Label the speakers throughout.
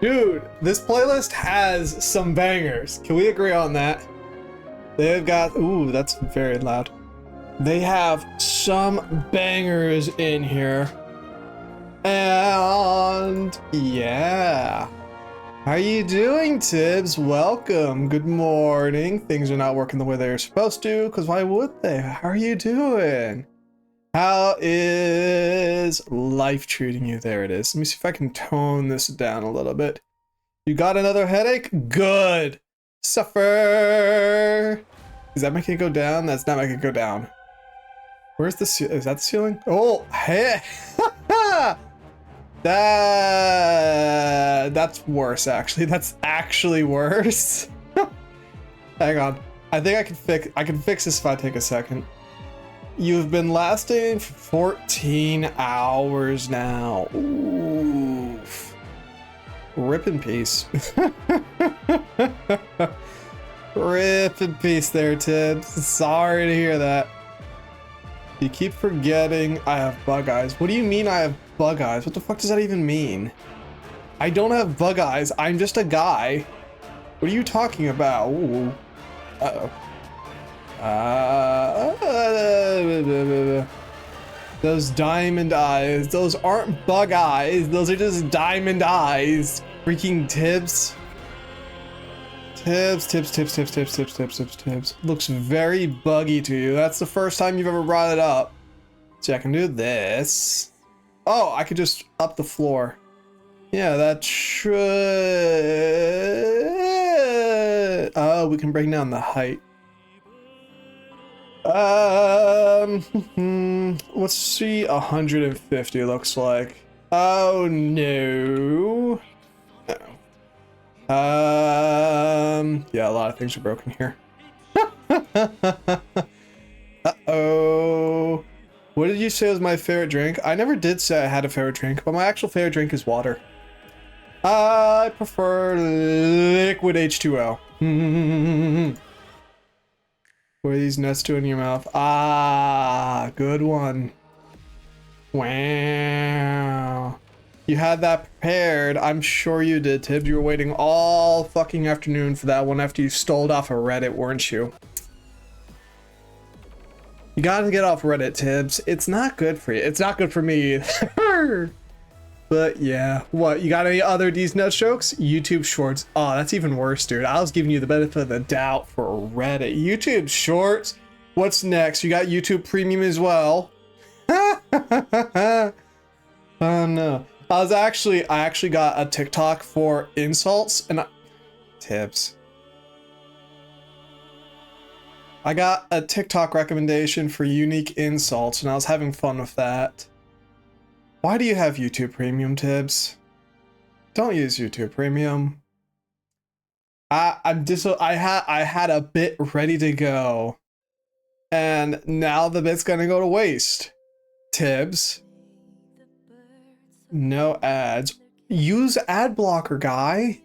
Speaker 1: Dude, this playlist has some bangers. Can we agree on that? They've got, ooh, that's very loud. They have some bangers in here. And yeah. How are you doing, Tibbs? Welcome. Good morning. Things are not working the way they're supposed to, because why would they? How are you doing? How is life treating you? There it is. Let me see if I can tone this down a little bit. You got another headache? Good. Suffer. Is that making it go down? That's not making it go down. Where's the ceiling? Is that the ceiling? Oh, hey. That's worse, actually. That's actually worse. Hang on. I think I can fix this if I take a second. You've been lasting for 14 hours now. Oof. Rip in peace. Rip in peace there, Tibbs. Sorry to hear that. You keep forgetting I have bug eyes. What do you mean I have bug eyes? What the fuck does that even mean? I don't have bug eyes. I'm just a guy. What are you talking about? Ooh. Uh-oh. Those diamond eyes. Those aren't bug eyes. Those are just diamond eyes. Freaking Tibbs. Tibbs. Looks very buggy to you. That's the first time you've ever brought it up. So I can do this. Oh, I could just up the floor. Yeah, that should... Oh, we can bring down the height. Let's see, 150 looks like. Oh no. Yeah, a lot of things are broken here. Uh-oh. What did you say was my favorite drink? I never did say I had a favorite drink, but my actual favorite drink is water. I prefer liquid H2O. What are these nuts doing in your mouth? Ah, good one. Wow. You had that prepared. I'm sure you did, Tibbs. You were waiting all fucking afternoon for that one after you stole it off of Reddit, weren't you? You gotta get off Reddit, Tibbs. It's not good for you. It's not good for me either. But yeah. What, you got any other D's Nuts jokes? YouTube Shorts. Oh, that's even worse, dude. I was giving you the benefit of the doubt for Reddit. YouTube Shorts? What's next? You got YouTube Premium as well. Oh no. I actually got a TikTok for insults and Tibbs. I got a TikTok recommendation for unique insults and I was having fun with that. Why do you have YouTube Premium, Tibbs? Don't use YouTube Premium. I had a bit ready to go. And now the bit's gonna go to waste. Tibbs. No ads. Use ad blocker, guy.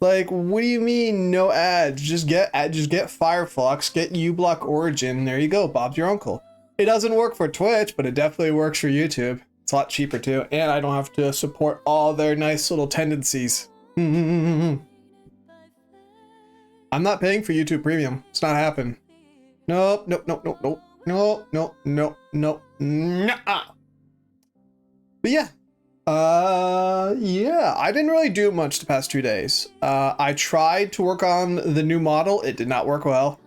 Speaker 1: Like, what do you mean no ads? Just get Firefox, get uBlock Origin. There you go, Bob's your uncle. It doesn't work for Twitch, but it definitely works for YouTube. It's a lot cheaper too, and I don't have to support all their nice little tendencies. I'm not paying for YouTube Premium. It's not happening. Nope. Nuh-uh. But yeah. Yeah, I didn't really do much the past 2 days. I tried to work on the new model. It did not work well.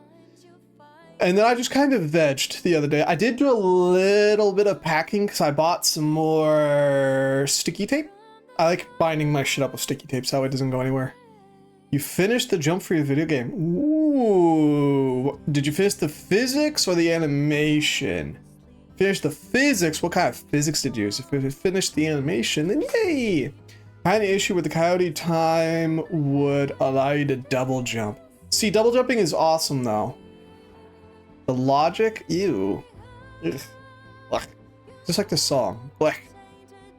Speaker 1: And then I just kind of vegged the other day. I did do a little bit of packing because I bought some more sticky tape. I like binding my shit up with sticky tape so it doesn't go anywhere. You finished the jump for your video game. Ooh. Did you finish the physics or the animation? Finish the physics. What kind of physics did you use? If you finished the animation, then yay! I had an issue with the coyote time would allow you to double jump. See, double jumping is awesome though. The logic, ew. Ugh. Blech. Just like the song. Blech.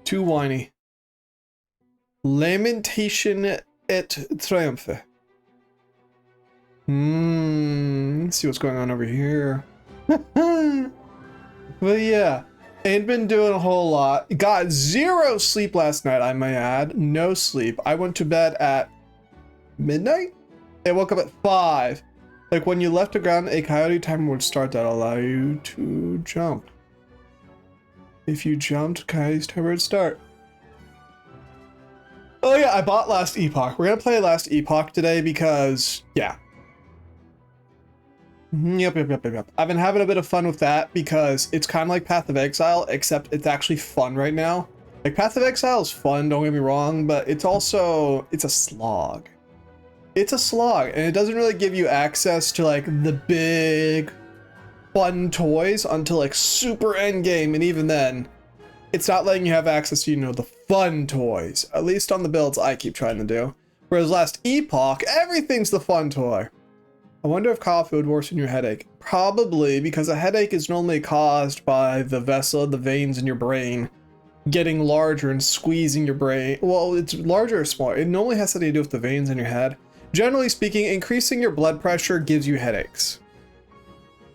Speaker 1: Too whiny. Lamentation et triomphe. Let's see what's going on over here. But yeah, Ain't been doing a whole lot. Got 0 sleep last night, I may add. No sleep. I went to bed at midnight? I woke up at 5. Like when you left the ground, a coyote timer would start that allow you to jump. If you jumped, coyote's timer would start. Oh yeah, I bought Last Epoch. We're gonna play Last Epoch today because, yeah. Yep. I've been having a bit of fun with that because it's kind of like Path of Exile, except it's actually fun right now. Like Path of Exile is fun, don't get me wrong, but it's also, it's a slog. It's a slog, and it doesn't really give you access to like the big fun toys until like super endgame, and even then, it's not letting you have access to, you know, the fun toys, at least on the builds I keep trying to do. Whereas Last Epoch, everything's the fun toy. I wonder if coffee would worsen your headache. Probably, because a headache is normally caused by the vessel, the veins in your brain getting larger and squeezing your brain. Well, it's larger or smaller. It normally has something to do with the veins in your head. Generally speaking, increasing your blood pressure gives you headaches.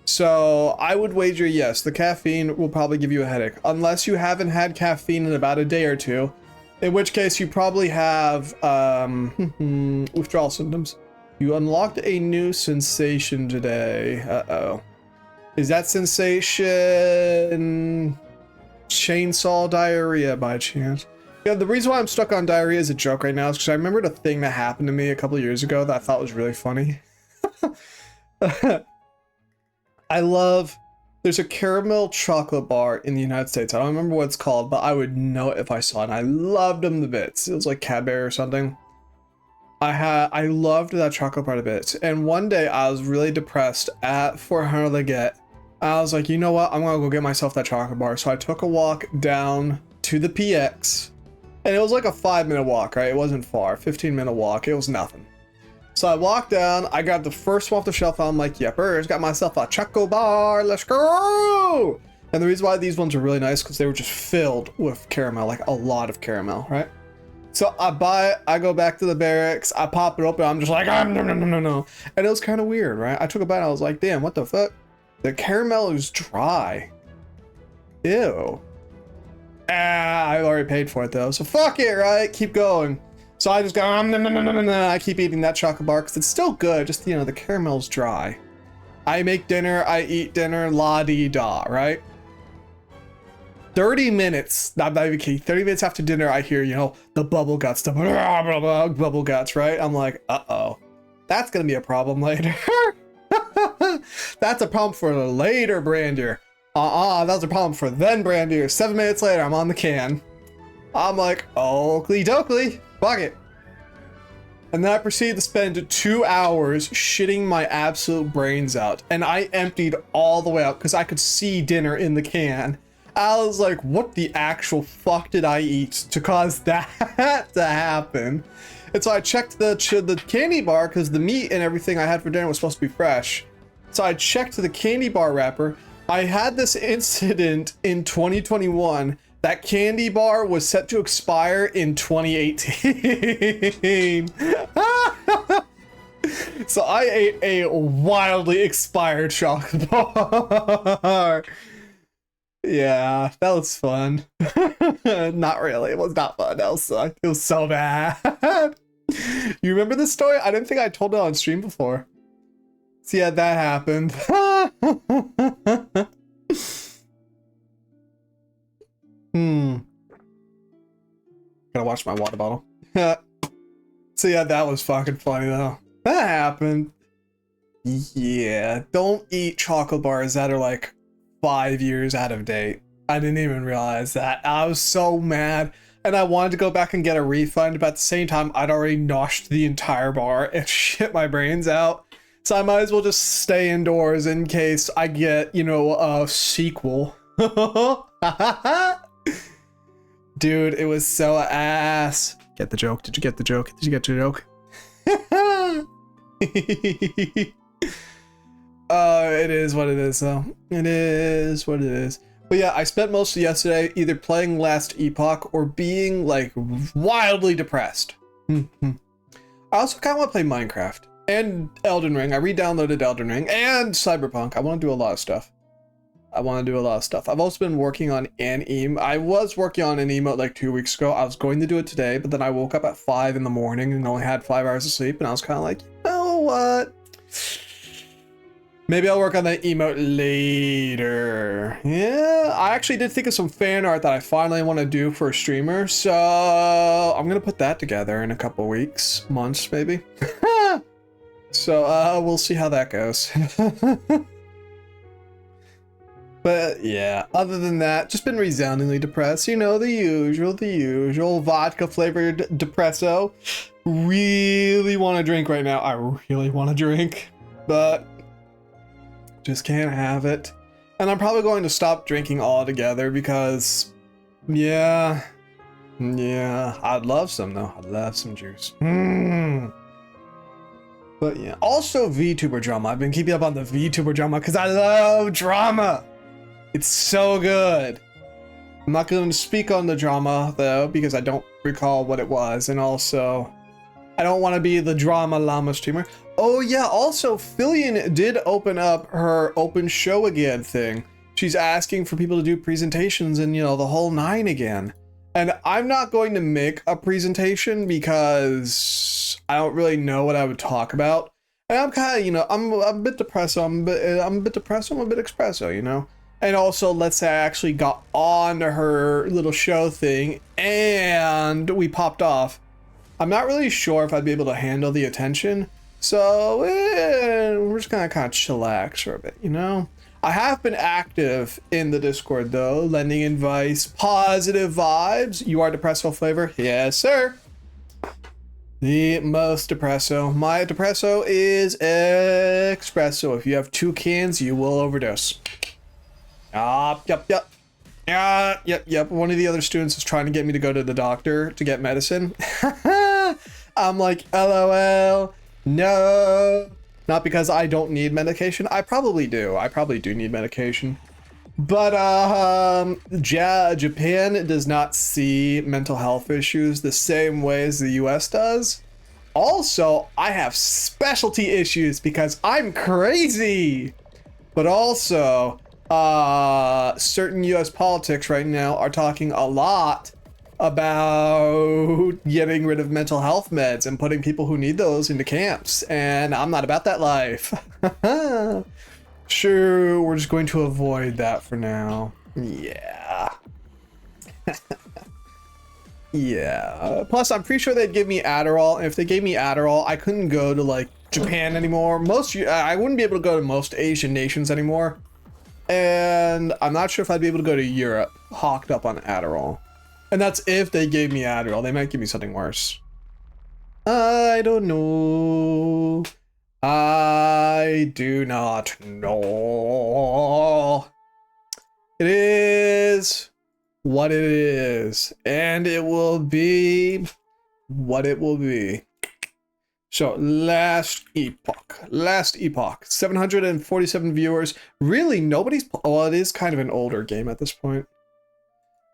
Speaker 1: So I would wager yes, the caffeine will probably give you a headache, unless you haven't had caffeine in about a day or two, in which case you probably have withdrawal symptoms. You unlocked a new sensation today. Uh-oh. Is that sensation chainsaw diarrhea by chance? Yeah, the reason why I'm stuck on diarrhea as a joke right now is because I remembered a thing that happened to me a couple of years ago that I thought was really funny. There's a caramel chocolate bar in the United States. I don't remember what it's called, but I would know it if I saw it. And I loved them to bits. It was like Cadbury or something. I loved that chocolate bar to bits. And one day I was really depressed at Fort Hunter Leggett. I was like, you know what? I'm gonna go get myself that chocolate bar. So I took a walk down to the PX. And it was like a 5-minute walk, right? It wasn't far. 15-minute walk. It was nothing. So I walked down, I grabbed the first one off the shelf, and I'm like, yepers, got myself a choco bar, let's go! And the reason why these ones are really nice, because they were just filled with caramel, like a lot of caramel, right? So I buy it, I go back to the barracks, I pop it open, I'm just like, no. And it was kind of weird, right? I took a bite, I was like, damn, what the fuck? The caramel is dry. Ew. I already paid for it though, so fuck it, right? Keep going. So I just go, no. I keep eating that chocolate bar because it's still good, just, you know, the caramel's dry. I make dinner, I eat dinner, la-dee-da, right? 30 minutes, not even kidding, 30 minutes after dinner, I hear, you know, the bubble guts, the bubble guts, right? I'm like, uh-oh, that's gonna be a problem later. That's a problem for later, Brandier. That's a problem for then, Brandier. 7 minutes later, I'm on the can. I'm like, oakley dokley, fuck it. And then I proceeded to spend 2 hours shitting my absolute brains out. And I emptied all the way out because I could see dinner in the can. I was like, what the actual fuck did I eat to cause that to happen? And so I checked the candy bar because the meat and everything I had for dinner was supposed to be fresh. So I checked the candy bar wrapper. I had this incident in 2021. That candy bar was set to expire in 2018. So I ate a wildly expired chocolate bar. Yeah, that was fun. Not really. It was not fun. That was sucked. It was so bad. You remember this story? I didn't think I told it on stream before. So yeah, that happened. Gotta watch my water bottle. So yeah, that was fucking funny though. That happened. Yeah, don't eat chocolate bars that are like 5 years out of date. I didn't even realize that. I was so mad. And I wanted to go back and get a refund, but at the same time, I'd already noshed the entire bar and shit my brains out. So I might as well just stay indoors in case I get, you know, a sequel. Dude, it was so ass. Get the joke? Did you get the joke? Did you get the joke? It is what it is, though. It is what it is. But yeah, I spent most of yesterday either playing Last Epoch or being, like, wildly depressed. I also kind of want to play Minecraft. And Elden Ring. I re-downloaded Elden Ring. And Cyberpunk. I want to do a lot of stuff. I want to do a lot of stuff. I've also been working on an emote. I was working on an emote like 2 weeks ago. I was going to do it today, but then I woke up at 5 in the morning and only had 5 hours of sleep. And I was kind of like, you know what? Maybe I'll work on that emote later. Yeah, I actually did think of some fan art that I finally want to do for a streamer. So I'm going to put that together in a couple weeks, months maybe. So we'll see how that goes. But yeah, other than that, just been resoundingly depressed. You know, the usual vodka flavored depresso. Really want to drink right now. I really want to drink, but just can't have it. And I'm probably going to stop drinking altogether because, yeah, I'd love some though. I'd love some juice. But yeah, also VTuber drama. I've been keeping up on the VTuber drama because I love drama. It's so good. I'm not going to speak on the drama though because I don't recall what it was, and also I don't want to be the drama llama streamer. Oh yeah, also Fillion did open up her open show again thing. She's asking for people to do presentations and, you know, the whole 9 again. And I'm not going to make a presentation because I don't really know what I would talk about. And I'm kind of, you know, I'm a bit depressed. I'm a bit espresso, you know. And also, let's say I actually got on to her little show thing and we popped off. I'm not really sure if I'd be able to handle the attention. So we're just gonna kind of chillax for a bit, you know? I have been active in the Discord though, lending advice, positive vibes. You are depresso flavor? Yes, sir. The most depresso. My depresso is espresso. If you have 2 cans, you will overdose. Yep. One of the other students is trying to get me to go to the doctor to get medicine. I'm like, LOL, no. Not because I don't need medication. I probably do. I probably do need medication. But Japan does not see mental health issues the same way as the US does. Also, I have specialty issues because I'm crazy. But also, certain US politics right now are talking a lot about getting rid of mental health meds and putting people who need those into camps, and I'm not about that life. Sure, we're just going to avoid that for now. Yeah. Yeah. Plus, I'm pretty sure they'd give me Adderall, and if they gave me Adderall, I couldn't go to, like, Japan anymore. I wouldn't be able to go to most Asian nations anymore. And I'm not sure if I'd be able to go to Europe hawked up on Adderall. And that's if they gave me Adderall. They might give me something worse. I don't know. I do not know. It is what it is. And it will be what it will be. So last epoch, 747 viewers. Really, nobody's, well, it is kind of an older game at this point.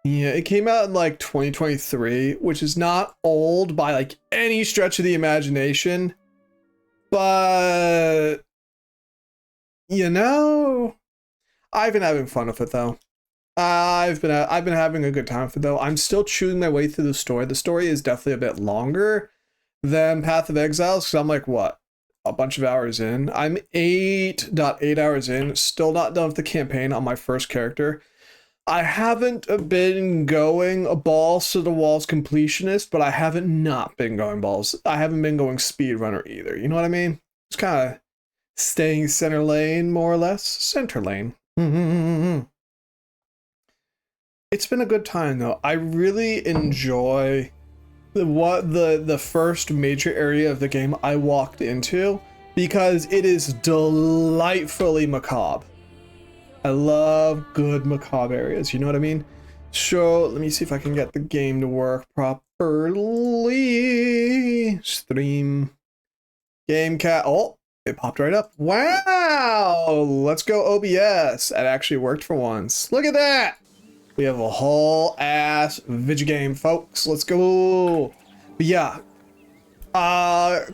Speaker 1: Yeah, it came out in like 2023, which is not old by like any stretch of the imagination. But, you know, I've been having fun with it though. I've been having a good time with it though. I'm still chewing my way through the story. The story is definitely a bit longer than Path of Exiles, because I'm like, what, a bunch of hours in? I'm 8.8 hours in, still not done with the campaign on my first character. I haven't been going balls to the walls completionist, but I haven't not been going balls. I haven't been going speedrunner either. You know what I mean? Just kind of staying center lane, more or less. Center lane. It's been a good time though. I really enjoy the first major area of the game I walked into because it is delightfully macabre. I love good macabre areas, you know what I mean? So let me see if I can get the game to work properly. Stream. Game cat. Oh, it popped right up. Wow! Let's go OBS. It actually worked for once. Look at that! We have a whole ass video game, folks. Let's go. But yeah.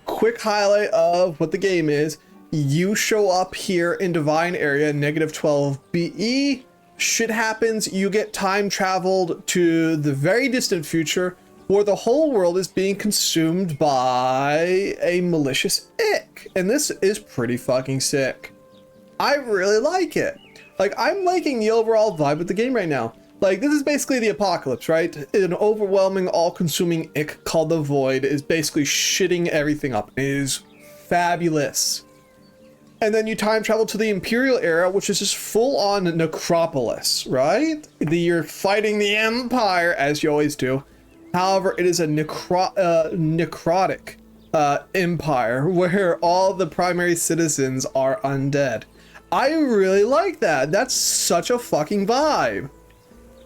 Speaker 1: Quick highlight of what the game is. you show up here in Divine Area, -12 BE. Shit happens, you get time traveled to the very distant future where the whole world is being consumed by a malicious ick. And this is pretty fucking sick. I really like it. Like, I'm liking the overall vibe of the game right now. Like, this is basically the apocalypse, right? An overwhelming, all-consuming ick called the Void is basically shitting everything up. It is fabulous. And then you time travel to the Imperial era, which is just full-on necropolis, right? You're fighting the Empire, as you always do. However, it is a necrotic empire where all the primary citizens are undead. I really like that. That's such a fucking vibe.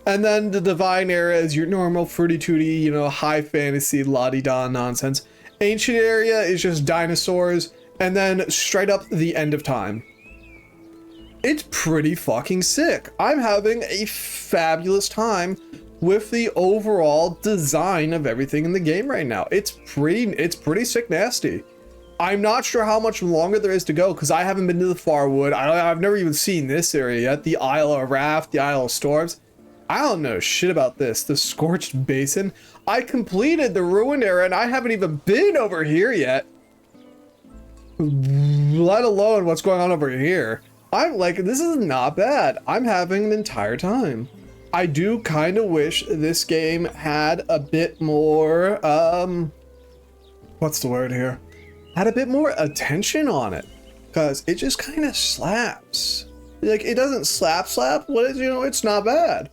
Speaker 1: And then the Divine Era is your normal fruity tooty, you know, high fantasy la-di-da nonsense. Ancient Area is just dinosaurs, and then straight up the end of time. It's pretty fucking sick. I'm having a fabulous time with the overall design of everything in the game right now. It's pretty sick nasty. I'm not sure how much longer there is to go because I haven't been to the Farwood. I've never even seen this area yet. The Isle of Wrath, the Isle of Storms. I don't know shit about this. The Scorched Basin. I completed the Ruined Era and I haven't even been over here yet. Let alone what's going on over here. I'm like, this is not bad. I'm having an entire time. I do kind of wish this game had a bit more, what's the word here? Had a bit more attention on it. Because it just kind of slaps. Like, it doesn't slap, what is, you know, it's not bad.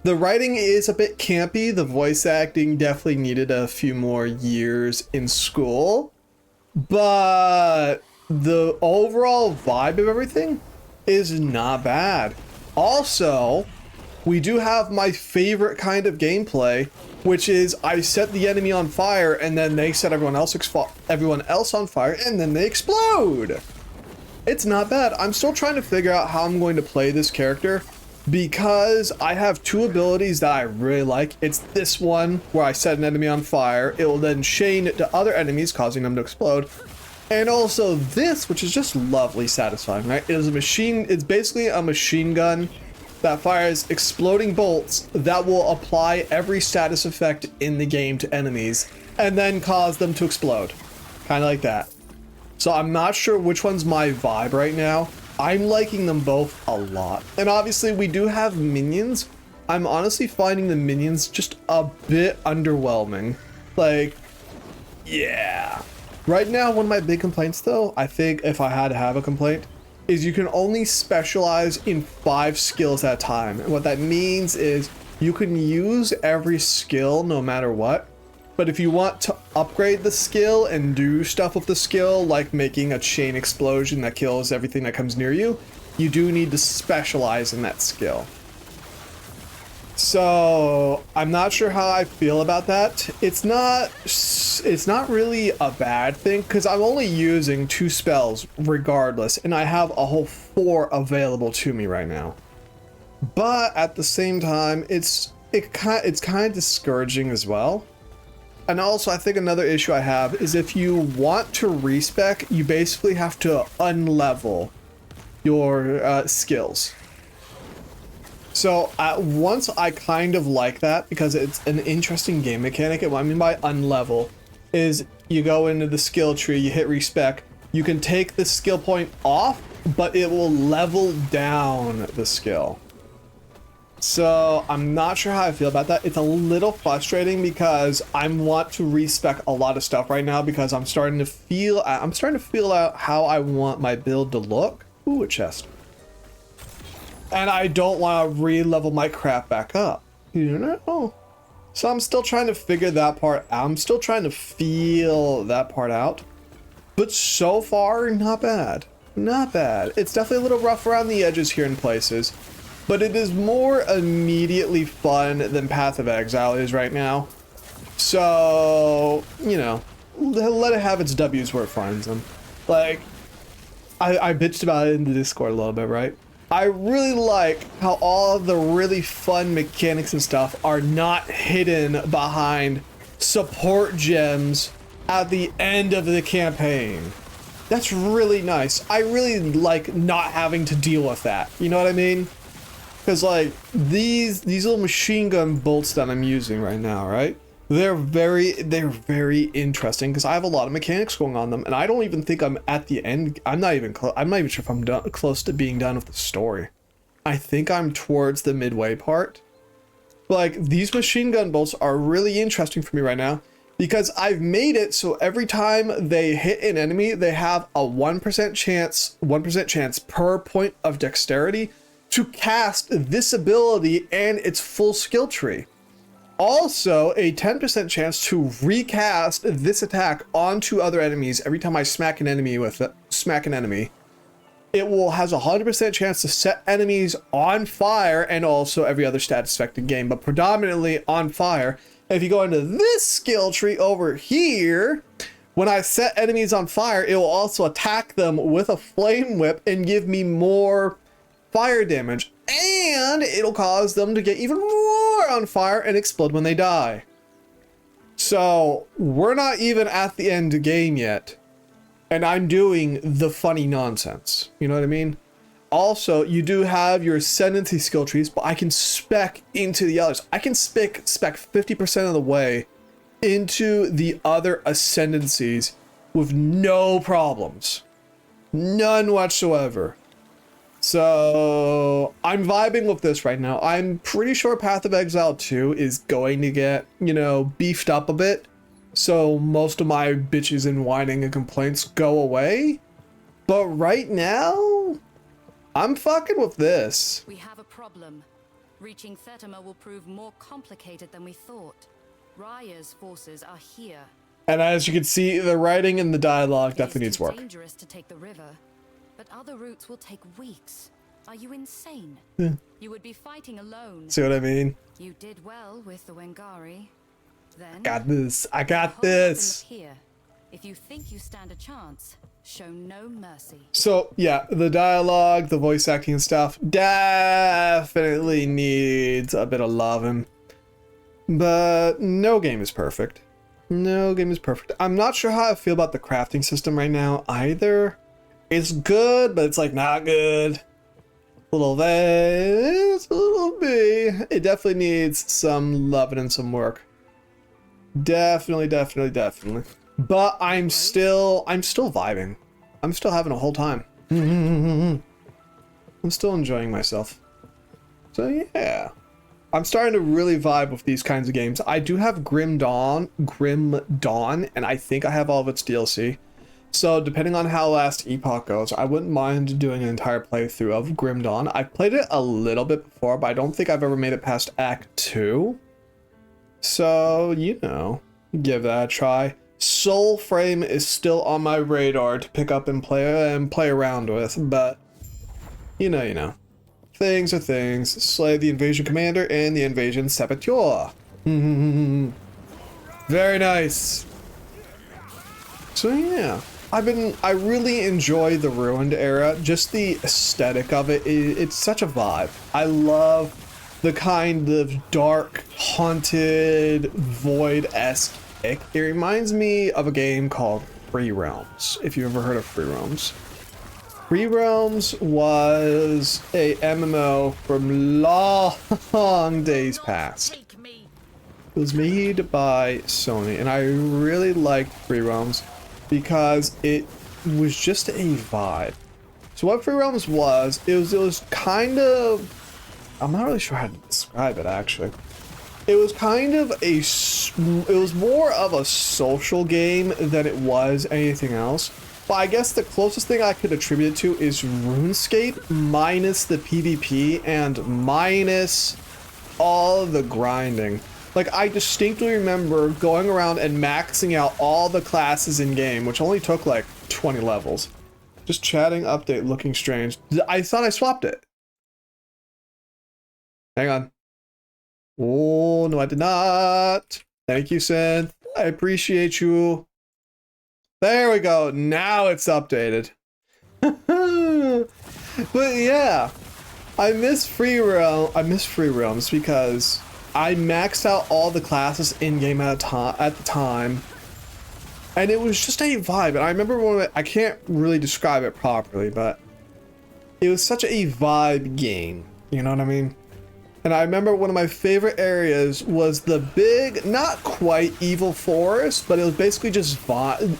Speaker 1: The writing is a bit campy. The voice acting definitely needed a few more years in school. But the overall vibe of everything is not bad. Also, we do have my favorite kind of gameplay, which is I set the enemy on fire and then they set everyone else on fire and then they explode. It's not bad. I'm still trying to figure out how I'm going to play this character because I have two abilities that I really like. It's this one where I set an enemy on fire. It will then chain it to other enemies, causing them to explode. And also this, which is just lovely satisfying, right? It is a machine, it's basically a machine gun that fires exploding bolts that will apply every status effect in the game to enemies and then cause them to explode. Kind of like that. So I'm not sure which one's my vibe right now. I'm liking them both a lot. And obviously we do have minions. I'm honestly finding the minions just a bit underwhelming. Like, yeah. Right now, one of my big complaints though, I think if I had to have a complaint, is you can only specialize in 5 skills at a time. And what that means is you can use every skill no matter what. But if you want to upgrade the skill and do stuff with the skill, like making a chain explosion that kills everything that comes near you, you do need to specialize in that skill. So I'm not sure how I feel about that. It's not really a bad thing because I'm only using 2 spells regardless, and I have a whole 4 available to me right now. But at the same time, it's kind of discouraging as well. And also, I think another issue I have is if you want to respec, you basically have to unlevel your skills. So once I kind of like that because it's an interesting game mechanic. And what I mean by unlevel is you go into the skill tree, you hit respec, you can take the skill point off, but it will level down the skill. So I'm not sure how I feel about that. It's a little frustrating because I want to respec a lot of stuff right now because I'm starting to feel out how I want my build to look. Ooh, a chest. And I don't want to re-level my crap back up, you know? So I'm still trying to figure that part out. I'm still trying to feel that part out. But so far, not bad. Not bad. It's definitely a little rough around the edges here in places. But it is more immediately fun than Path of Exile is right now. So, you know, let it have its W's where it finds them. Like, I bitched about it in the Discord a little bit, right? I really like how all of the really fun mechanics and stuff are not hidden behind support gems at the end of the campaign. That's really nice. I really like not having to deal with that. You know what I mean? Because like these little machine gun bolts that I'm using right now, right? They're very interesting because I have a lot of mechanics going on them, and I don't even think I'm at the end. I'm not even sure if I'm close to being done with the story. I think I'm towards the midway part. But like these machine gun bolts are really interesting for me right now because I've made it so every time they hit an enemy, they have a 1% chance per point of dexterity to cast this ability and its full skill tree. Also, a 10% chance to recast this attack onto other enemies every time I smack an enemy with it. It will has a 100% chance to set enemies on fire and also every other status effect in game, but predominantly on fire. And if you go into this skill tree over here, when I set enemies on fire, it will also attack them with a flame whip and give me more fire damage, and it'll cause them to get even more on fire and explode when they die. So we're not even at the end game yet, and I'm doing the funny nonsense. You know what I mean? Also, you do have your ascendancy skill trees, but I can spec into the others. I can spec 50% of the way into the other ascendancies with no problems. None whatsoever. So I'm vibing with this right now. I'm pretty sure Path of Exile 2 is going to get, you know, beefed up a bit. So most of my bitches and whining and complaints go away. But right now, I'm fucking with this.
Speaker 2: We have a problem. Reaching Thetima will prove more complicated than we thought. Raya's forces are here.
Speaker 1: And as you can see, the writing and the dialogue definitely needs work.
Speaker 2: It's dangerous to take the river. But other routes will take weeks. Are you insane? You would be fighting alone.
Speaker 1: See what I mean?
Speaker 2: You did well with the Wengari. Then
Speaker 1: Got this. I got this.
Speaker 2: Here. If you think you stand a chance, show no mercy.
Speaker 1: So yeah, the dialogue, the voice acting and stuff definitely needs a bit of loving. But no game is perfect. No game is perfect. I'm not sure how I feel about the crafting system right now either. It's good, but it's like not good. A little A, it's a little B. It definitely needs some loving and some work. Definitely. But I'm still vibing. I'm still having a whole time. I'm still enjoying myself. So yeah. I'm starting to really vibe with these kinds of games. I do have Grim Dawn, and I think I have all of its DLC. So depending on how Last Epoch goes, I wouldn't mind doing an entire playthrough of Grim Dawn. I've played it a little bit before, but I don't think I've ever made it past Act 2. So, you know, give that a try. Soul Frame is still on my radar to pick up and play around with, but you know. Things are things. Slay the Invasion Commander and the Invasion Saboteur. Very nice. So yeah. I really enjoy the Ruined era. Just the aesthetic of it, it's such a vibe. I love the kind of dark, haunted, void-esque. It reminds me of a game called Free Realms, if you've ever heard of Free Realms. Free Realms was a MMO from long days past. It was made by Sony, and I really liked Free Realms because it was just a vibe. So what Free Realms was, it was kind of, I'm not really sure how to describe it actually. It was kind of it was more of a social game than it was anything else. But I guess the closest thing I could attribute it to is RuneScape minus the PvP and minus all the grinding. Like, I distinctly remember going around and maxing out all the classes in game, which only took like 20 levels. Just chatting, update, looking strange. I thought I swapped it. Hang on. Oh, no, I did not. Thank you, Synth. I appreciate you. There we go. Now it's updated. But yeah, I miss Free Realms because I maxed out all the classes in game at the time, And it was just a vibe. And I remember when I can't really describe it properly, but it was such a vibe game. You know what I mean? And I remember one of my favorite areas was the big, not quite evil forest, but it was basically just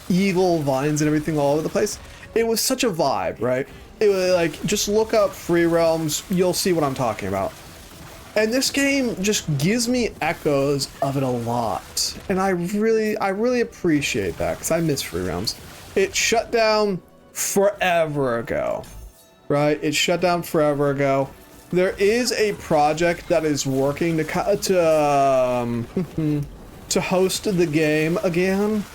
Speaker 1: evil vines and everything all over the place. It was such a vibe, right? It was like, just look up Free Realms, you'll see what I'm talking about. And this game just gives me echoes of it a lot. And I really appreciate that, because I miss Free Realms. It shut down forever ago, right? It shut down forever ago. There is a project that is working to host the game again.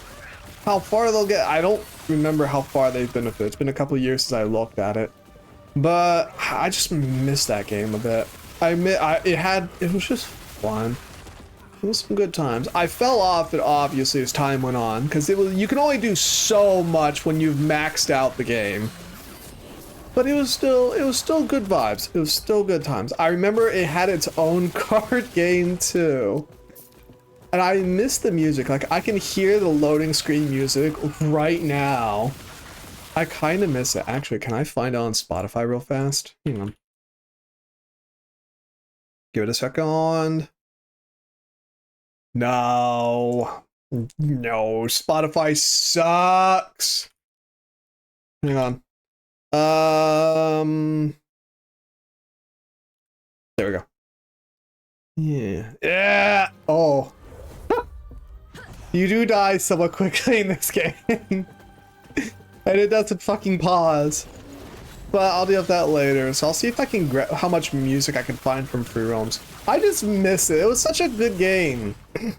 Speaker 1: How far they'll get, I don't remember how far they've been with it. It's been a couple of years since I looked at it, but I just miss that game a bit. It was just fun. It was some good times. I fell off it obviously as time went on, because you can only do so much when you've maxed out the game. But it was still good vibes. It was still good times. I remember it had its own card game too. And I miss the music. Like, I can hear the loading screen music right now. I kind of miss it. Actually, can I find it on Spotify real fast? Hang on. Give it a second. No. No, Spotify sucks. Hang on. There we go. Yeah. Oh. You do die somewhat quickly in this game. And it doesn't fucking pause. But I'll deal with that later. So I'll see if I can how much music I can find from Free Realms. I just miss it. It was such a good game. I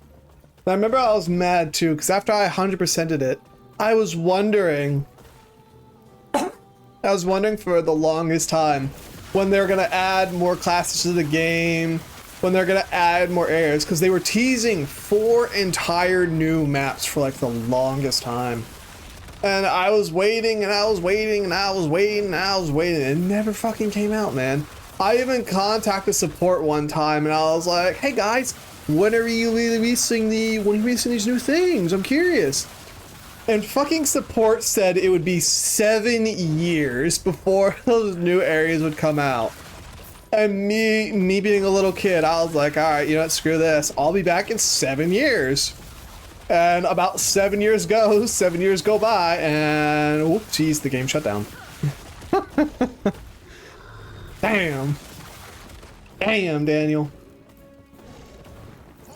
Speaker 1: remember I was mad too, because after I 100%ed it, I was wondering for the longest time when they're gonna add more classes to the game, when they're gonna add more areas, because they were teasing 4 entire new maps for like the longest time. And I was waiting and I was waiting and I was waiting and I was waiting. It never fucking came out, man. I even contacted support one time and I was like, hey guys, when are you releasing these new things? I'm curious. And fucking support said it would be 7 years before those new areas would come out. And me being a little kid, I was like, all right, you know what, screw this. I'll be back in 7 years. And about 7 years go by, and whoopsies, the game shut down. Damn. Damn, Daniel.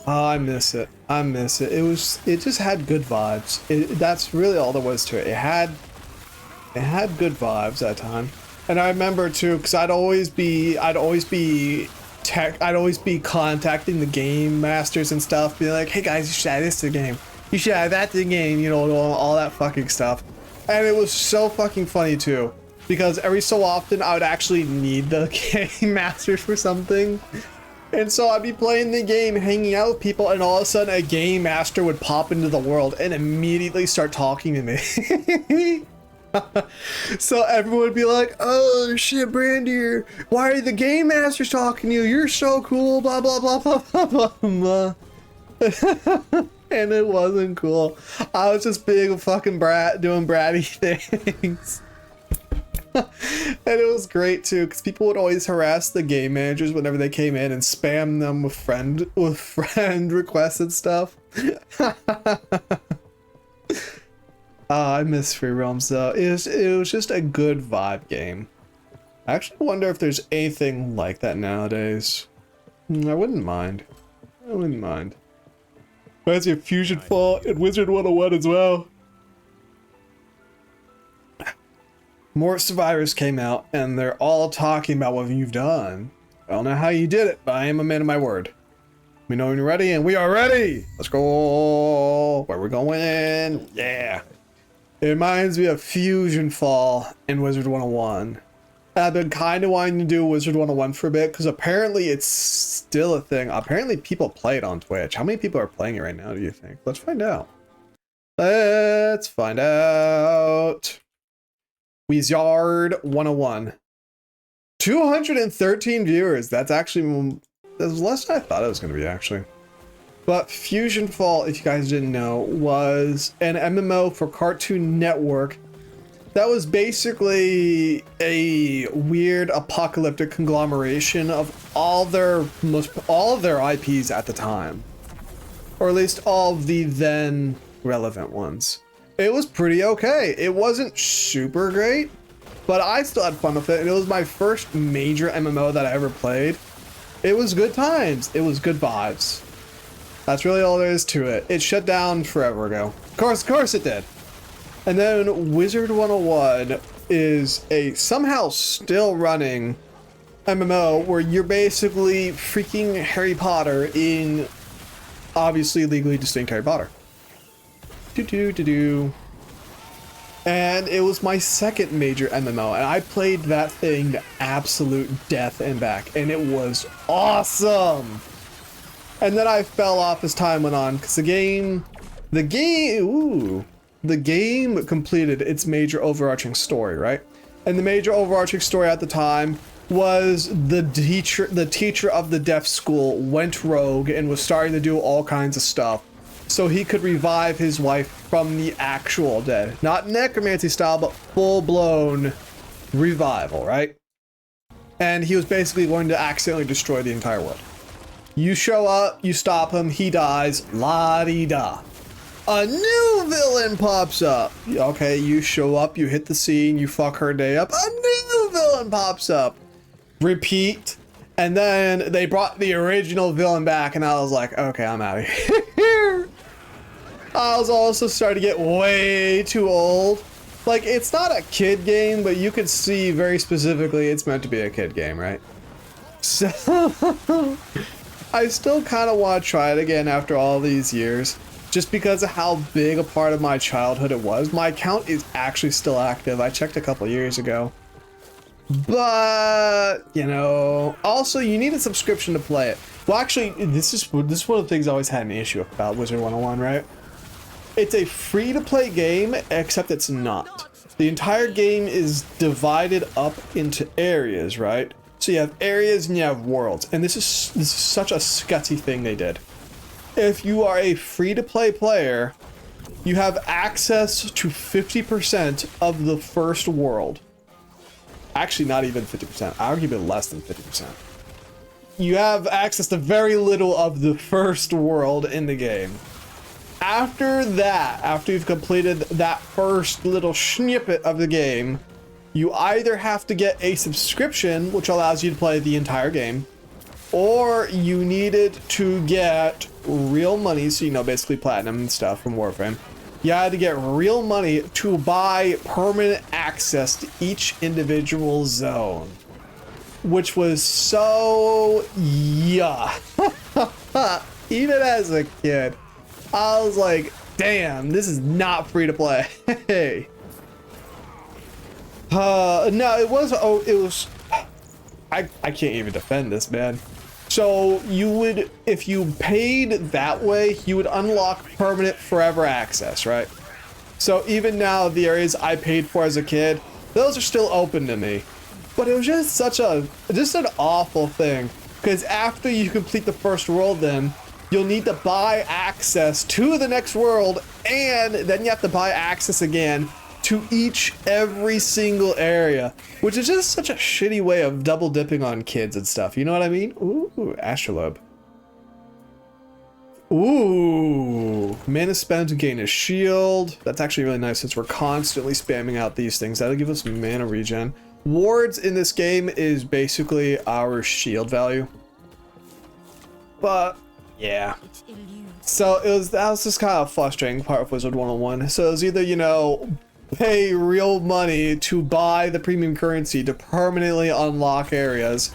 Speaker 1: Oh, I miss it. I miss it. It just had good vibes. That's really all there was to it. It had good vibes that time. And I remember too, because I'd always be contacting the game masters and stuff, being like, hey guys, you should add this to the game. You should add that to the game, you know, all that fucking stuff. And it was so fucking funny too, because every so often I would actually need the game masters for something. And so I'd be playing the game, hanging out with people, and all of a sudden a game master would pop into the world and immediately start talking to me. So everyone would be like, oh shit, Brandier, why are the game masters talking to you? You're so cool, blah, blah, blah, blah, blah, blah, blah. And it wasn't cool. I was just being a fucking brat, doing bratty things. And it was great too, because people would always harass the game managers whenever they came in and spam them with friend requests and stuff. I miss Free Realms though. It was just a good vibe game. I actually wonder if there's anything like that nowadays. I wouldn't mind. Reminds me of Fusion Fall and Wizard 101 as well. More survivors came out and they're all talking about what you've done. I don't know how you did it, but I am a man of my word. We know when you're ready, and we are ready! Let's go! Where we're going? Yeah! It reminds me of Fusion Fall and Wizard 101. I've been kind of wanting to do Wizard 101 for a bit, because apparently it's still a thing. Apparently people play it on Twitch. How many people are playing it right now, do you think? Let's find out. Let's find out. Wizard 101. 213 viewers. That's less than I thought it was going to be, actually. But Fusion Fall, if you guys didn't know, was an MMO for Cartoon Network that was basically a weird apocalyptic conglomeration of all of their IPs at the time, or at least all of the then relevant ones. It was pretty okay. It wasn't super great, but I still had fun with it, and it was my first major MMO that I ever played. It was good times. It was good vibes. That's really all there is to it. It shut down forever ago. Of course it did. And then Wizard 101 is a somehow still running MMO where you're basically freaking Harry Potter in obviously legally distinct Harry Potter. And it was my second major MMO, and I played that thing to absolute death and back, and it was awesome. And then I fell off as time went on because the game completed its major overarching story, right? And the major overarching story at the time was the teacher of the deaf school went rogue and was starting to do all kinds of stuff so he could revive his wife from the actual dead. Not necromancy style, but full-blown revival, right? And he was basically going to accidentally destroy the entire world. You show up, you stop him, he dies, la-di-da. A new villain pops up. Okay, you show up, you hit the scene, you fuck her day up, a new villain pops up. Repeat. And then they brought the original villain back, and I was like, okay, I'm out of here. I was also starting to get way too old. Like, it's not a kid game, but you could see very specifically it's meant to be a kid game, right? So, I still kind of want to try it again after all these years, just because of how big a part of my childhood it was. My account is actually still active. I checked a couple years ago. But, you know, also you need a subscription to play it. Well, actually, this is one of the things I always had an issue about Wizard 101, right? It's a free-to-play game, except it's not. The entire game is divided up into areas, right? So you have areas and you have worlds, and this is such a scutty thing they did. If you are a free-to-play player, you have access to 50% of the first world. Actually, not even 50%. I'll give it less than 50%. You have access to very little of the first world in the game. After that, after you've completed that first little snippet of the game, you either have to get a subscription, which allows you to play the entire game, or you needed to get real money, so you know, basically platinum and stuff from Warframe. You had to get real money to buy permanent access to each individual zone, which was so even as a kid, I was like, damn, this is not free to play. Hey. No, it was, I can't even defend this, man. So you would, if you paid that way, you would unlock permanent forever access, right? So even now, the areas I paid for as a kid, those are still open to me. But it was just just an awful thing. Because after you complete the first world, then you'll need to buy access to the next world, and then you have to buy access again to every single area, which is just such a shitty way of double dipping on kids and stuff. You know what I mean? Ooh, Astrolabe. Ooh, mana spent to gain a shield. That's actually really nice since we're constantly spamming out these things. That'll give us mana regen. Wards in this game is basically our shield value. But yeah. So that was just kind of a frustrating part of Wizard 101. So it was either, you know, pay real money to buy the premium currency to permanently unlock areas,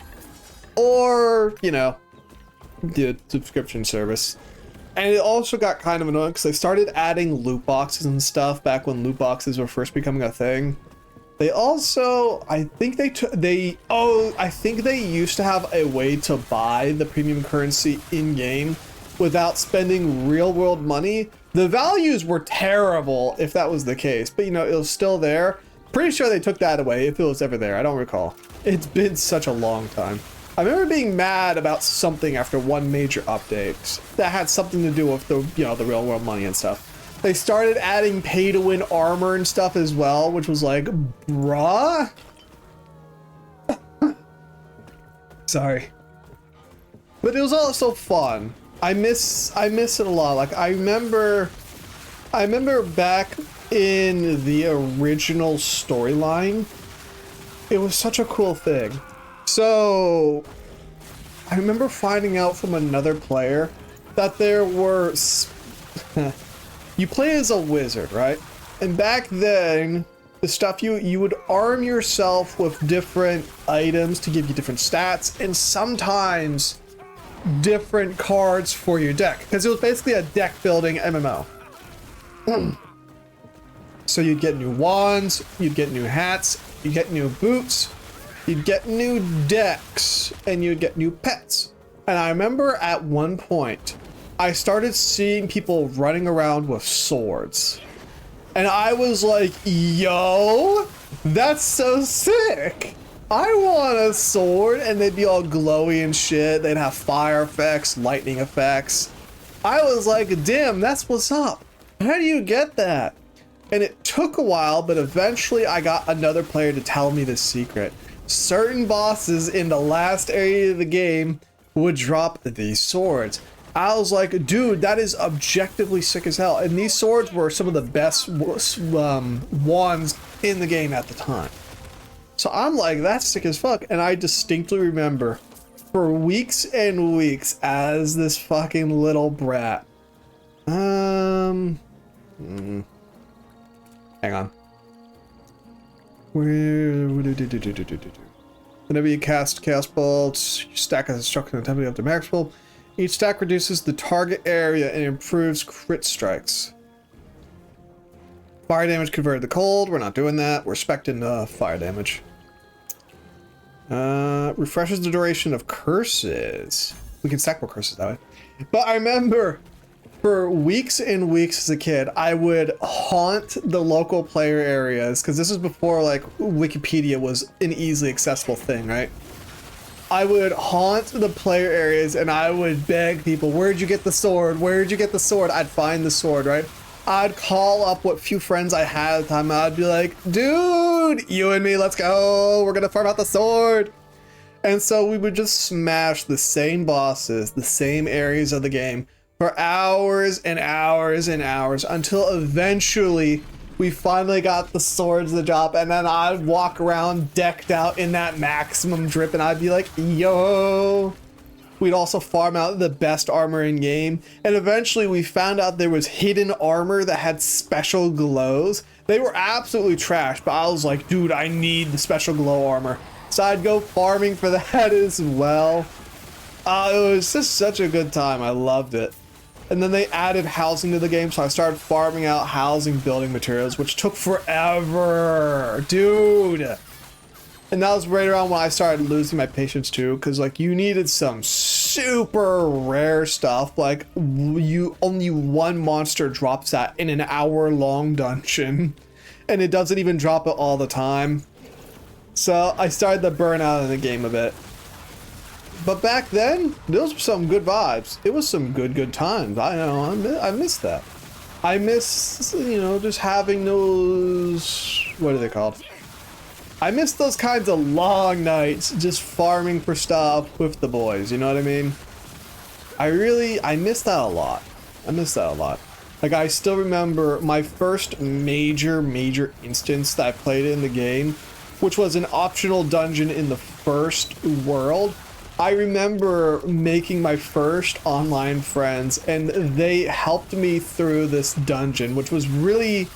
Speaker 1: or, you know, the subscription service. And it also got kind of annoying because they started adding loot boxes and stuff back when loot boxes were first becoming a thing. They also, I think I think they used to have a way to buy the premium currency in-game without spending real-world money. The values were terrible if that was the case, but you know, it was still there. Pretty sure they took that away if it was ever there. I don't recall. It's been such a long time. I remember being mad about something after one major update that had something to do with the, you know, the real world money and stuff. They started adding pay to win armor and stuff as well, which was like, bruh. Sorry. But it was also fun. I miss it a lot. Like I remember back in the original storyline, it was such a cool thing. So I remember finding out from another player that there were you play as a wizard, right? And back then, the stuff you would arm yourself with different items to give you different stats, and sometimes different cards for your deck, because it was basically a deck building MMO. So you'd get new wands, you'd get new hats, you'd get new boots, you'd get new decks, and you'd get new pets. And I remember at one point, I started seeing people running around with swords. And I was like, yo, that's so sick. I want a sword. And they'd be all glowy and shit. They'd have fire effects, lightning effects. I was like, damn, that's what's up. How do you get that? And it took a while, but eventually I got another player to tell me the secret. Certain bosses in the last area of the game would drop these swords. I was like, dude, that is objectively sick as hell. And these swords were some of the best wands in the game at the time. So I'm like, that's sick as fuck. And I distinctly remember for weeks and weeks as this fucking little brat. Hang on. Whenever you cast Chaos Bolts, you stack a destruction intensity up to maximal. Each stack reduces the target area and improves crit strikes. Fire damage converted to cold. We're not doing that. We're specting fire damage. Refreshes the duration of curses. We can stack more curses that way. But I remember for weeks and weeks as a kid, I would haunt the local player areas, because this is before like Wikipedia was an easily accessible thing, right? I would haunt the player areas and I would beg people, where'd you get the sword? Where'd you get the sword? I'd find the sword, right? I'd call up what few friends I had at the time. I'd be like, dude, you and me, let's go. We're gonna farm out the sword. And so we would just smash the same bosses, the same areas of the game for hours and hours and hours until eventually we finally got the swords to drop, and then I'd walk around decked out in that maximum drip and I'd be like, yo. We'd also farm out the best armor in game, and eventually we found out there was hidden armor that had special glows. They were absolutely trash, but I was like, dude, I need the special glow armor. So I'd go farming for that as well. It was just such a good time. I loved it. And then they added housing to the game, so I started farming out housing building materials, which took forever, dude. And that was right around when I started losing my patience too, because like you needed some super rare stuff. Like you only one monster drops that in an hour-long dungeon, and it doesn't even drop it all the time. So I started to burn out of the game a bit. But back then, those were some good vibes. It was some good times. I miss that. I miss, you know, just having those, what are they called? I miss those kinds of long nights, just farming for stuff with the boys, you know what I mean? I miss that a lot. I miss that a lot. Like, I still remember my first major instance that I played in the game, which was an optional dungeon in the first world. I remember making my first online friends, and they helped me through this dungeon, which was really,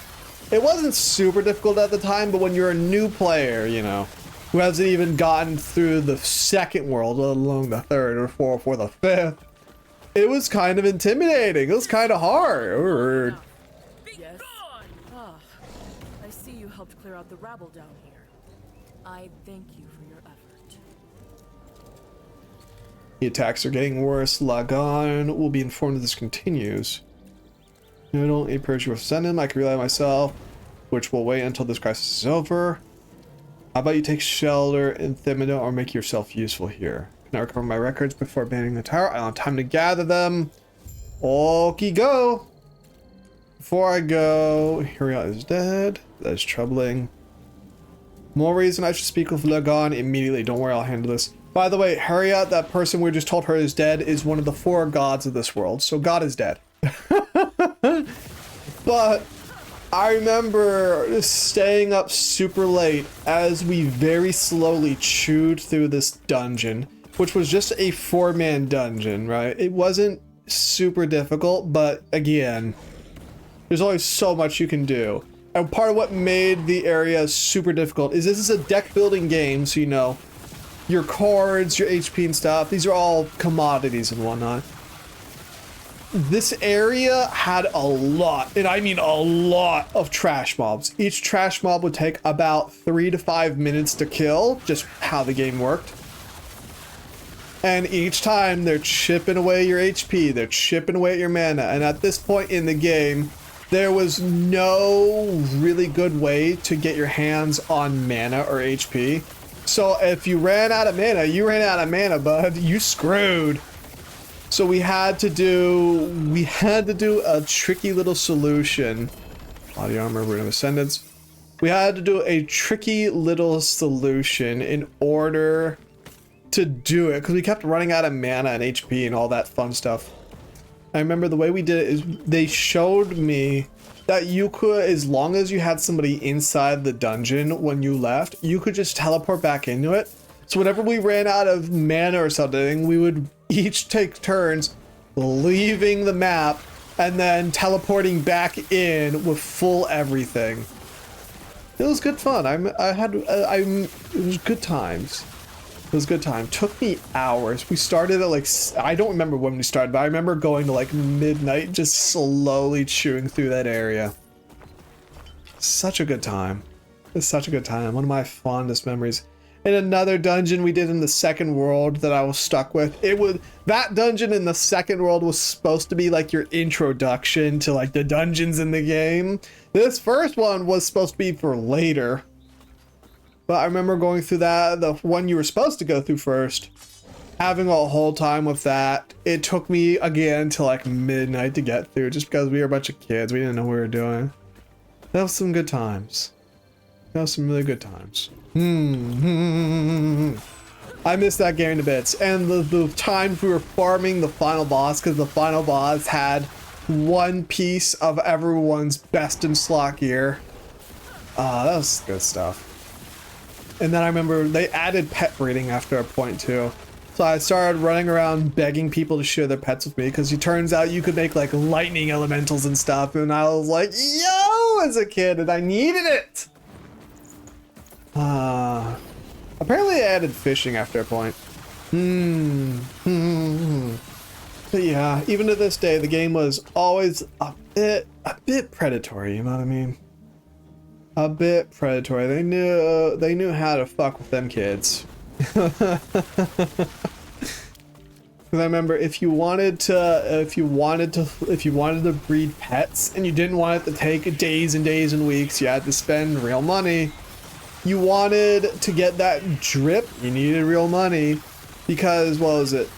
Speaker 1: it wasn't super difficult at the time, but when you're a new player, you know, who hasn't even gotten through the second world, let alone the third or fourth or the fifth, it was kind of intimidating. It was kind of hard.
Speaker 3: Yes. Ah, I see you helped clear out the rabble down here. I thank you for your effort.
Speaker 1: The attacks are getting worse. Lagon will be informed if this continues. I don't encourage you to send him. I can rely on myself, which will wait until this crisis is over. How about you take shelter in Themino or make yourself useful here? Now recover my records before abandoning the tower. I don't have time to gather them. Okay, go. Before I go, Harriet is dead. That is troubling. More reason I should speak with Lagon immediately. Don't worry, I'll handle this. By the way, Harriet, that person we just told her is dead, is one of the 4 gods of this world. So God is dead. But I remember staying up super late as we very slowly chewed through this dungeon, which was just a 4-man dungeon, right? It wasn't super difficult, but again, there's always so much you can do. And part of what made the area super difficult is this is a deck building game, so you know, your cards, your HP and stuff, these are all commodities and whatnot. This area had a lot, and I mean a lot, of trash mobs. Each trash mob would take about 3 to 5 minutes to kill, just how the game worked. And each time they're chipping away your HP, they're chipping away at your mana, and at this point in the game, there was no really good way to get your hands on mana or HP. So if you ran out of mana, you ran out of mana, bud. You screwed. So we had to do a tricky little solution. Body armor, Rune of Ascendance. We had to do a tricky little solution in order to do it, because we kept running out of mana and HP and all that fun stuff. I remember the way we did it is they showed me that you could, as long as you had somebody inside the dungeon when you left, you could just teleport back into it. So whenever we ran out of mana or something, we would each take turns leaving the map and then teleporting back in with full everything. It was good fun. It was good times. It was a good time. Took me hours. We started at like, I don't remember when we started, but I remember going to like midnight, just slowly chewing through that area. Such a good time. It's such a good time. One of my fondest memories. In another dungeon we did in the second world that I was stuck with, that dungeon in the second world was supposed to be like your introduction to like the dungeons in the game. This first one was supposed to be for later. But I remember going through that, the one you were supposed to go through first, having a whole time with that. It took me again to like midnight to get through, just because we were a bunch of kids. We didn't know what we were doing. That was some good times. That was some really good times. I missed that game to bits. And the times we were farming the final boss, because the final boss had one piece of everyone's best in slot gear. That was good stuff. And then I remember they added pet breeding after a point too. So I started running around begging people to share their pets with me, because it turns out you could make like lightning elementals and stuff. And I was like, yo, as a kid, and I needed it. Apparently they added fishing after a point. But yeah, even to this day, the game was always a bit predatory, you know what I mean? A bit predatory. They knew how to fuck with them kids. Because I remember if you wanted to breed pets and you didn't want it to take days and days and weeks, you had to spend real money. You wanted to get that drip, you needed real money, because what was it?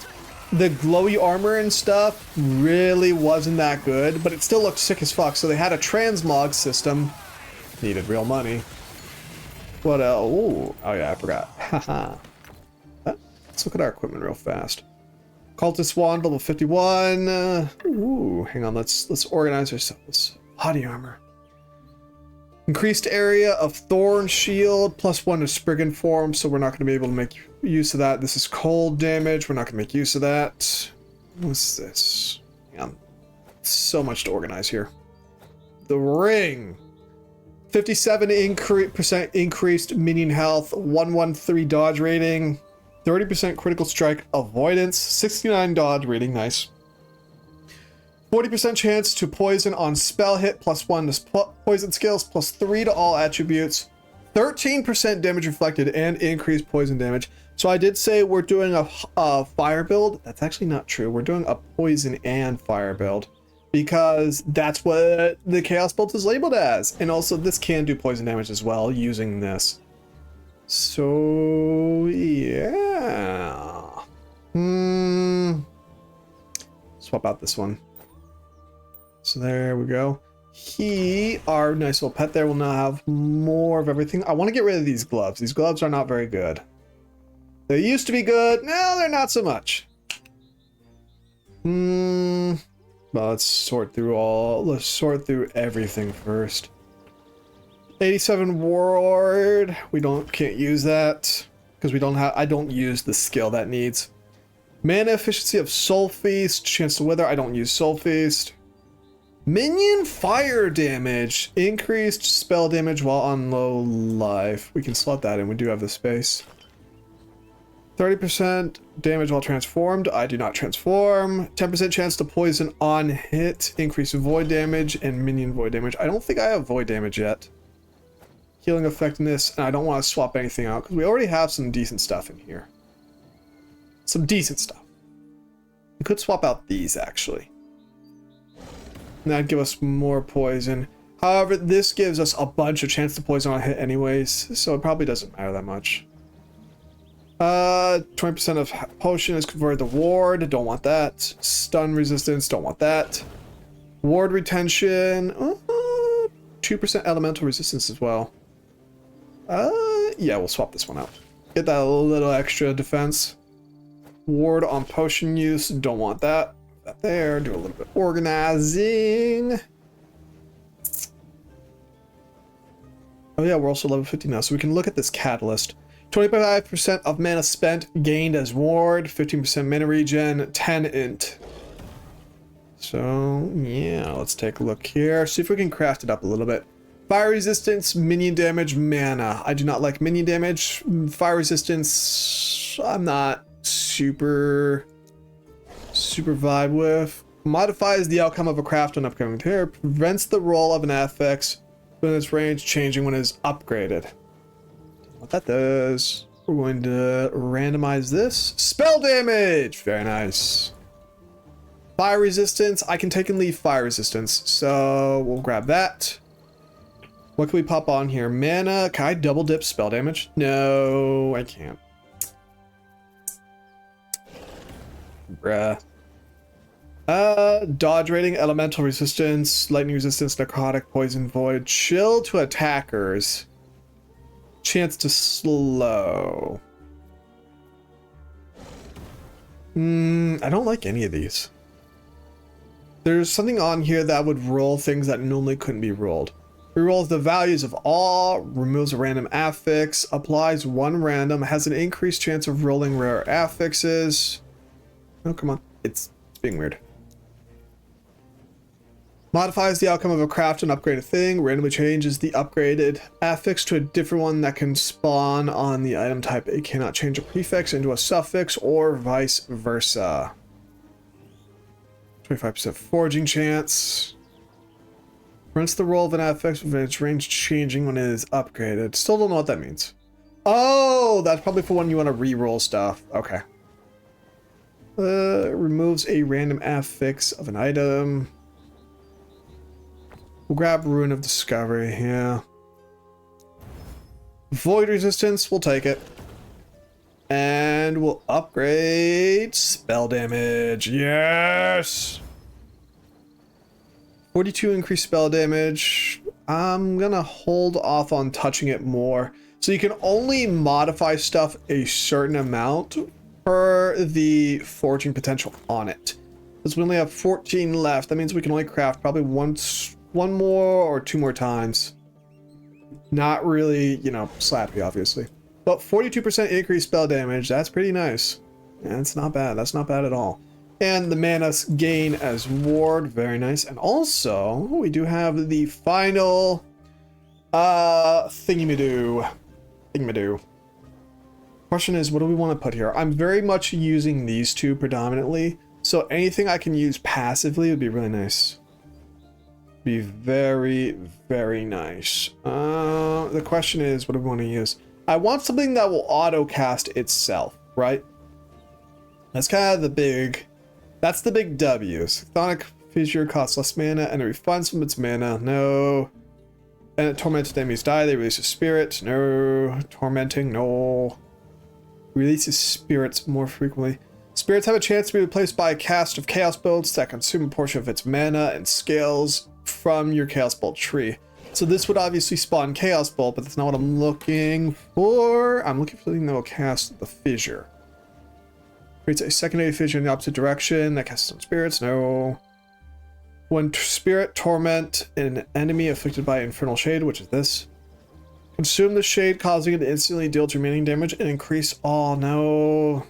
Speaker 1: The glowy armor and stuff really wasn't that good, but it still looked sick as fuck. So they had a transmog system. Needed real money. What else? Ooh, oh yeah, I forgot. Haha. Let's look at our equipment real fast. Cultist wand level 51. Ooh, hang on. Let's organize ourselves. Body armor. Increased area of thorn shield, +1 to Spriggan form, so we're not going to be able to make use of that. This is cold damage. We're not going to make use of that. What's this? Yeah, so much to organize here. The ring. 57% increased minion health, 113 dodge rating, 30% critical strike avoidance, 69 dodge rating, nice. 40% chance to poison on spell hit, +1 to poison skills, +3 to all attributes, 13% damage reflected, and increased poison damage. So I did say we're doing a fire build. That's actually not true. We're doing a poison and fire build, because that's what the Chaos Bolt is labeled as. And also this can do poison damage as well using this. So yeah. Swap out this one. So there we go. Our nice little pet there, will now have more of everything. I want to get rid of these gloves. These gloves are not very good. They used to be good. Now they're not so much. Well, let's sort through everything first. 87 ward. Can't use that because I don't use the skill that needs. Mana efficiency of Soul Feast, chance to wither. I don't use Soul Feast. Minion fire damage, increased spell damage while on low life. We can slot that in. We do have the space. 30% damage while transformed. I do not transform. 10% chance to poison on hit. Increase void damage and minion void damage. I don't think I have void damage yet. Healing effectiveness, and I don't want to swap anything out because we already have some decent stuff in here. Some decent stuff. We could swap out these actually. And that'd give us more poison. However, this gives us a bunch of chance to poison on hit anyways, so it probably doesn't matter that much. 20% of potion is converted to ward. Don't want that. Stun resistance. Don't want that. Ward retention. 2% elemental resistance as well. Yeah, we'll swap this one out. Get that little extra defense. Ward on potion use. Don't want that. That there. Do a little bit organizing. Oh yeah, we're also level 50 now, so we can look at this catalyst. 25% of mana spent gained as ward, 15% mana regen, 10 int. So yeah, let's take a look here. See if we can craft it up a little bit. Fire resistance, minion damage, mana. I do not like minion damage. Fire resistance, I'm not super vibe with. Modifies the outcome of a craft on upcoming tear. Prevents the roll of an affix when its range changing when it is upgraded. What that does, we're going to randomize this. Spell damage! Very nice. Fire resistance, I can take and leave fire resistance, so we'll grab that. What can we pop on here? Mana, can I double dip spell damage? No, I can't. Bruh. Dodge rating, elemental resistance, lightning resistance, necrotic, poison, void, chill to attackers. Chance to slow. I don't like any of these. There's something on here that would roll things that normally couldn't be rolled. Rerolls the values of all, removes a random affix, applies one random, has an increased chance of rolling rare affixes. Oh, come on. It's being weird. Modifies the outcome of a craft and upgraded thing. Randomly changes the upgraded affix to a different one that can spawn on the item type. It cannot change a prefix into a suffix or vice versa. 25% foraging chance. Prevents the roll of an affix with its range changing when it is upgraded. Still don't know what that means. Oh, that's probably for when you want to re-roll stuff. Okay. Removes a random affix of an item. We'll grab Ruin of Discovery, yeah. Void resistance, we'll take it. And we'll upgrade spell damage. Yes! 42 increased spell damage. I'm gonna hold off on touching it more. So you can only modify stuff a certain amount per the forging potential on it. Because we only have 14 left, that means we can only craft probably one more or two more times. Not really, you know, slappy, obviously. But 42% increased spell damage, that's pretty nice. Yeah, that's not bad. That's not bad at all. And the mana gain as ward, very nice. And also, we do have the final thingy-ma-doo. Question is, what do we want to put here? I'm very much using these two predominantly. So anything I can use passively would be really nice. Be very, very nice. The question is, what do we want to use? I want something that will auto cast itself, right? That's kind of the big, that's the big W's. Chthonic feature costs less mana and it refunds from its mana. No. And tormented enemies die, they release a spirit. No. Tormenting, no. Releases spirits more frequently. Spirits have a chance to be replaced by a cast of Chaos Bolts that consume a portion of its mana and scales from your Chaos Bolt tree. So this would obviously spawn Chaos Bolt, but that's not what I'm looking for. I'm looking for something that will cast the Fissure. Creates a secondary fissure in the opposite direction that casts some spirits. No. When spirit torment an enemy afflicted by Infernal Shade, which is this. Consume the shade, causing it to instantly deal remaining damage and increase. Oh no.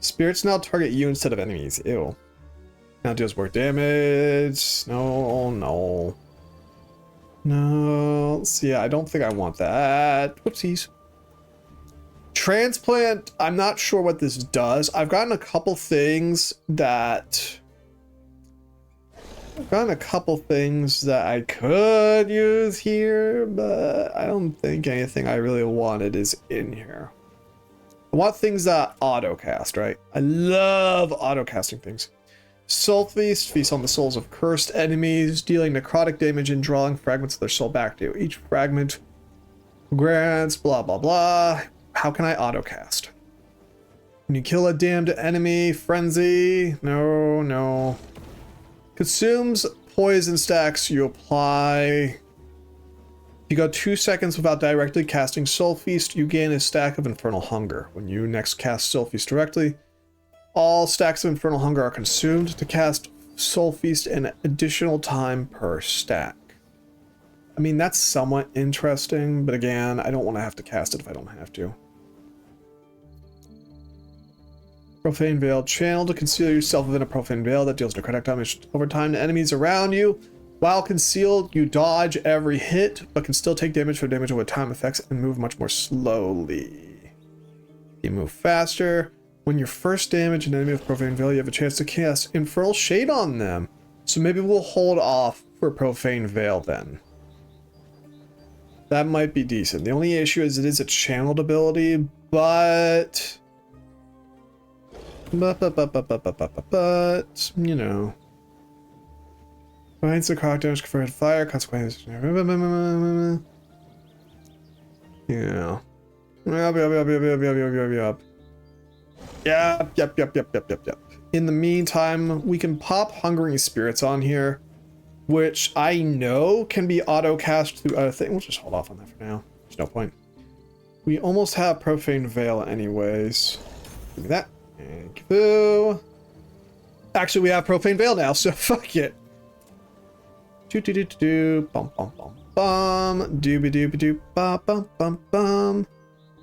Speaker 1: Spirits now target you instead of enemies. Ew. Now deals more damage. No, no. No. So yeah, I don't think I want that. Whoopsies. Transplant, I'm not sure what this does. I've gotten a couple things that I could use here, but I don't think anything I really wanted is in here. I want things that auto-cast, right? I love auto-casting things. Soul Feast, feast on the souls of cursed enemies, dealing necrotic damage and drawing fragments of their soul back to you. Each fragment grants blah blah blah. How can I auto-cast? When you kill a damned enemy, frenzy. No, no. Consumes poison stacks you apply. If you go 2 seconds without directly casting Soul Feast, you gain a stack of Infernal Hunger. When you next cast Soul Feast directly, all stacks of Infernal Hunger are consumed to cast Soul Feast an additional time per stack. I mean, that's somewhat interesting, but again, I don't want to have to cast it if I don't have to. Profane Veil. Channel to conceal yourself within a Profane Veil that deals necrotic damage over time to enemies around you. While concealed, you dodge every hit, but can still take damage for damage over time effects and move much more slowly. You move faster. When you first damage an enemy with Profane Veil, you have a chance to cast Infernal Shade on them. So maybe we'll hold off for Profane Veil then. That might be decent. The only issue is it is a channeled ability, but you know. Binds the croc damage converted fire, consequences. Yeah. Yep. In the meantime, we can pop Hungering Spirits on here, which I know can be auto-cast through other things. We'll just hold off on that for now. There's no point. We almost have Profane Veil anyways. Give me that. Thank you. Actually, we have Profane Veil now, so fuck it. Bum bum bum bum. Dooby dooby doop ba bum bum bum.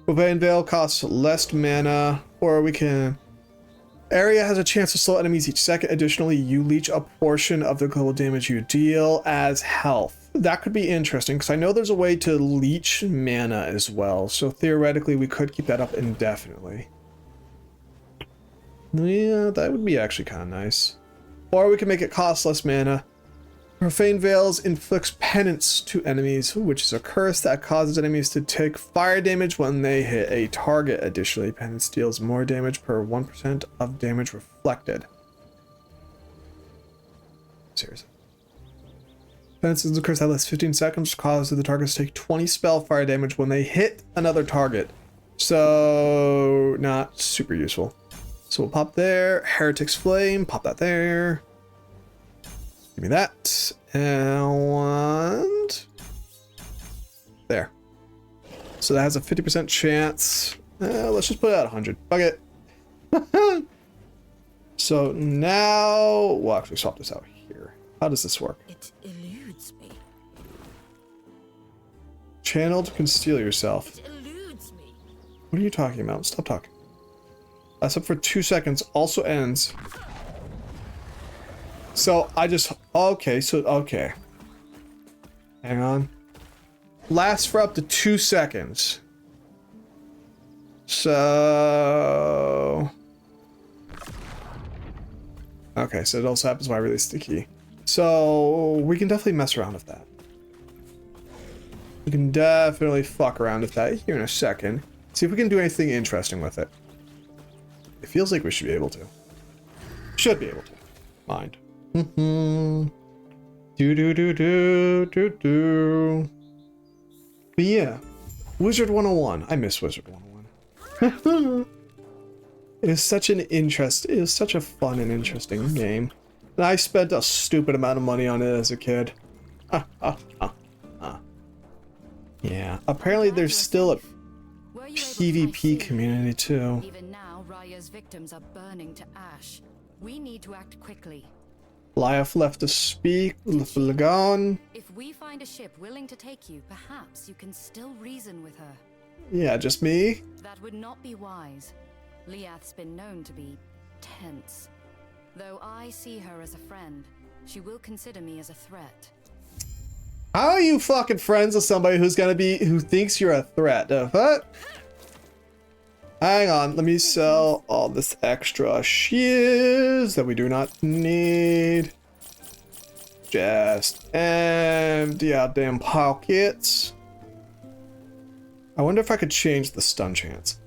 Speaker 1: Profane Veil costs less mana, or we can. Area has a chance to slow enemies each second. Additionally, you leech a portion of the global damage you deal as health. That could be interesting because I know there's a way to leech mana as well. So theoretically, we could keep that up indefinitely. Yeah, that would be actually kind of nice. Or we can make it cost less mana. Profane Veils inflicts penance to enemies, which is a curse that causes enemies to take fire damage when they hit a target. Additionally, penance deals more damage per 1% of damage reflected. Seriously. Penance is a curse that lasts 15 seconds, causes the targets to take 20 spell fire damage when they hit another target. So, not super useful. So we'll pop there. Heretic's Flame, pop that there. Give me that. And there. So that has a 50% chance. Let's just put it at 100. Fuck it. So now we'll actually swap this out here. How does this work?
Speaker 3: It eludes me.
Speaker 1: Channel to conceal yourself.
Speaker 3: It eludes me.
Speaker 1: What are you talking about? Stop talking. That's up for 2 seconds. Also ends. So I just, okay. Hang on. Lasts for up to 2 seconds. So. Okay, so it also happens when I release the key. So we can definitely mess around with that. We can definitely fuck around with that here in a second. See if we can do anything interesting with it. It feels like we should be able to. Should be able to. Mind. But yeah, Wizard 101. I miss Wizard 101. It was such a fun and interesting game. And I spent a stupid amount of money on it as a kid. Yeah, apparently there's still a PvP community too.
Speaker 2: Even now, Raya's victims are burning to ash. We need to act quickly.
Speaker 1: Lyaf left to speak, Lagan.
Speaker 2: If we find a ship willing to take you, perhaps you can still reason with her.
Speaker 1: Yeah, just me?
Speaker 2: That would not be wise. Liath's been known to be tense. Though I see her as a friend, she will consider me as a threat.
Speaker 1: How are you fucking friends with somebody who thinks you're a threat? What? Hang on, let me sell all this extra shiz that we do not need. Just empty out damn pockets. I wonder if I could change the stun chance.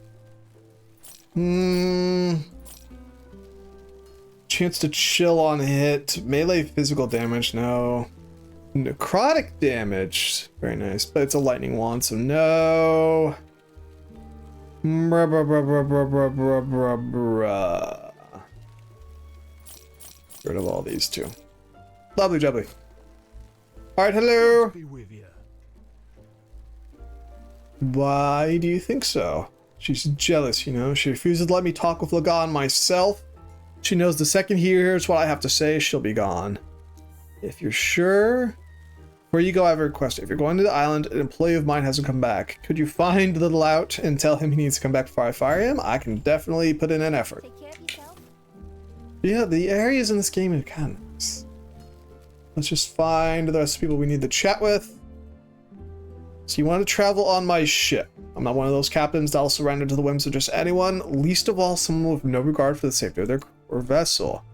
Speaker 1: Chance to chill on hit. Melee physical damage, no. Necrotic damage, very nice, but it's a lightning wand, so no. Bruh, bruh, bruh, bruh, bruh, bruh, bruh, bruh, bruh. Get rid of all these too. Lovely jubbly. Alright, hello. Why do you think so? She's jealous, you know. She refuses to let me talk with Lagan myself. She knows the second he hears what I have to say, she'll be gone. If you're sure... Before you go, I have a request. If you're going to the island, an employee of mine hasn't come back. Could you find the lout and tell him he needs to come back before I fire him? I can definitely put in an effort.
Speaker 4: Take care of yourself.
Speaker 1: Yeah, the areas in this game are kind of nice. Let's just find the rest of the people we need to chat with. So you want to travel on my ship. I'm not one of those captains that'll surrender to the whims of just anyone, least of all someone with no regard for the safety of their crew or vessel.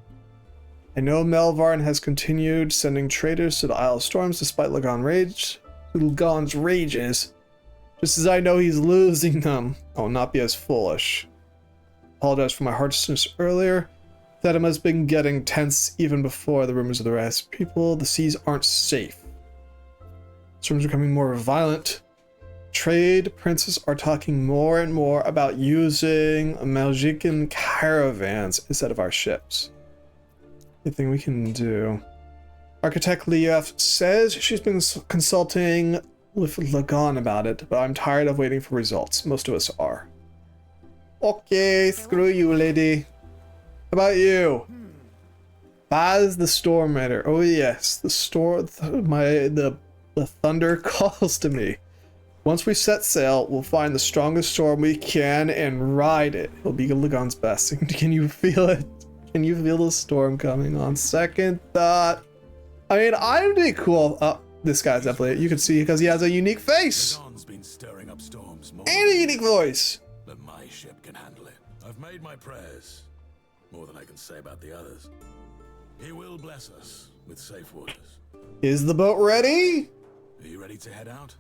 Speaker 1: I know Melvarn has continued sending traders to the Isle of Storms despite Lagan's rages. Just as I know he's losing them, I will not be as foolish. Apologize for my harshness earlier. That it must have been getting tense even before the rumors of the rest. People, the seas aren't safe. Storms are becoming more violent. Trade princes are talking more and more about using Maljican caravans instead of our ships. Anything we can do. Architect Liaf says she's been consulting with Lagan about it, but I'm tired of waiting for results. Most of us are. Okay, screw you, lady. How about you? Baz the Storm Rider. Oh yes, the thunder calls to me. Once we set sail, we'll find the strongest storm we can and ride it. It'll be Lagan's best. Can you feel it? Can you feel the storm coming on second thought? I mean, I'd be cool. Oh, this guy's definitely, you can see because he has a unique face.
Speaker 5: Lagan's been stirring up storms more
Speaker 1: And a unique voice.
Speaker 5: but my ship can handle it. I've made my prayers. More than I can say about the others. He will bless us with safe waters.
Speaker 1: Is the boat ready?
Speaker 5: Are you ready to head out?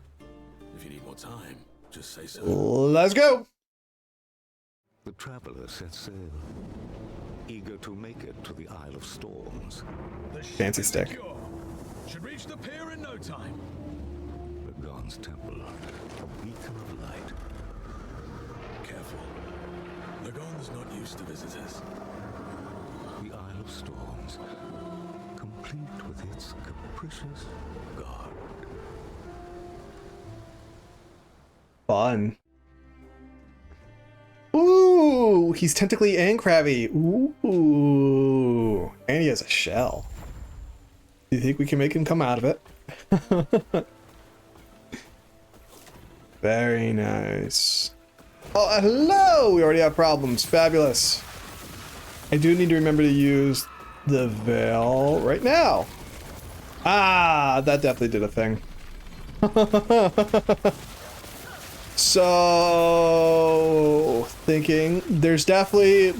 Speaker 5: If you need more time, just say so.
Speaker 1: Let's go.
Speaker 6: The traveler set sail, eager to make it to the Isle of Storms.
Speaker 1: Fancy stick.
Speaker 5: Should reach the pier in no time.
Speaker 6: Lagan's temple, a beacon of light.
Speaker 5: Careful. Lagan's not used to visitors.
Speaker 6: The Isle of Storms, complete with its capricious guard.
Speaker 1: Fun. Ooh, he's tentacly and crabby. Ooh, and he has a shell. Do you think we can make him come out of it? Very nice. Oh, hello! We already have problems. Fabulous. I do need to remember to use the veil right now. Ah, that definitely did a thing. So thinking that's definitely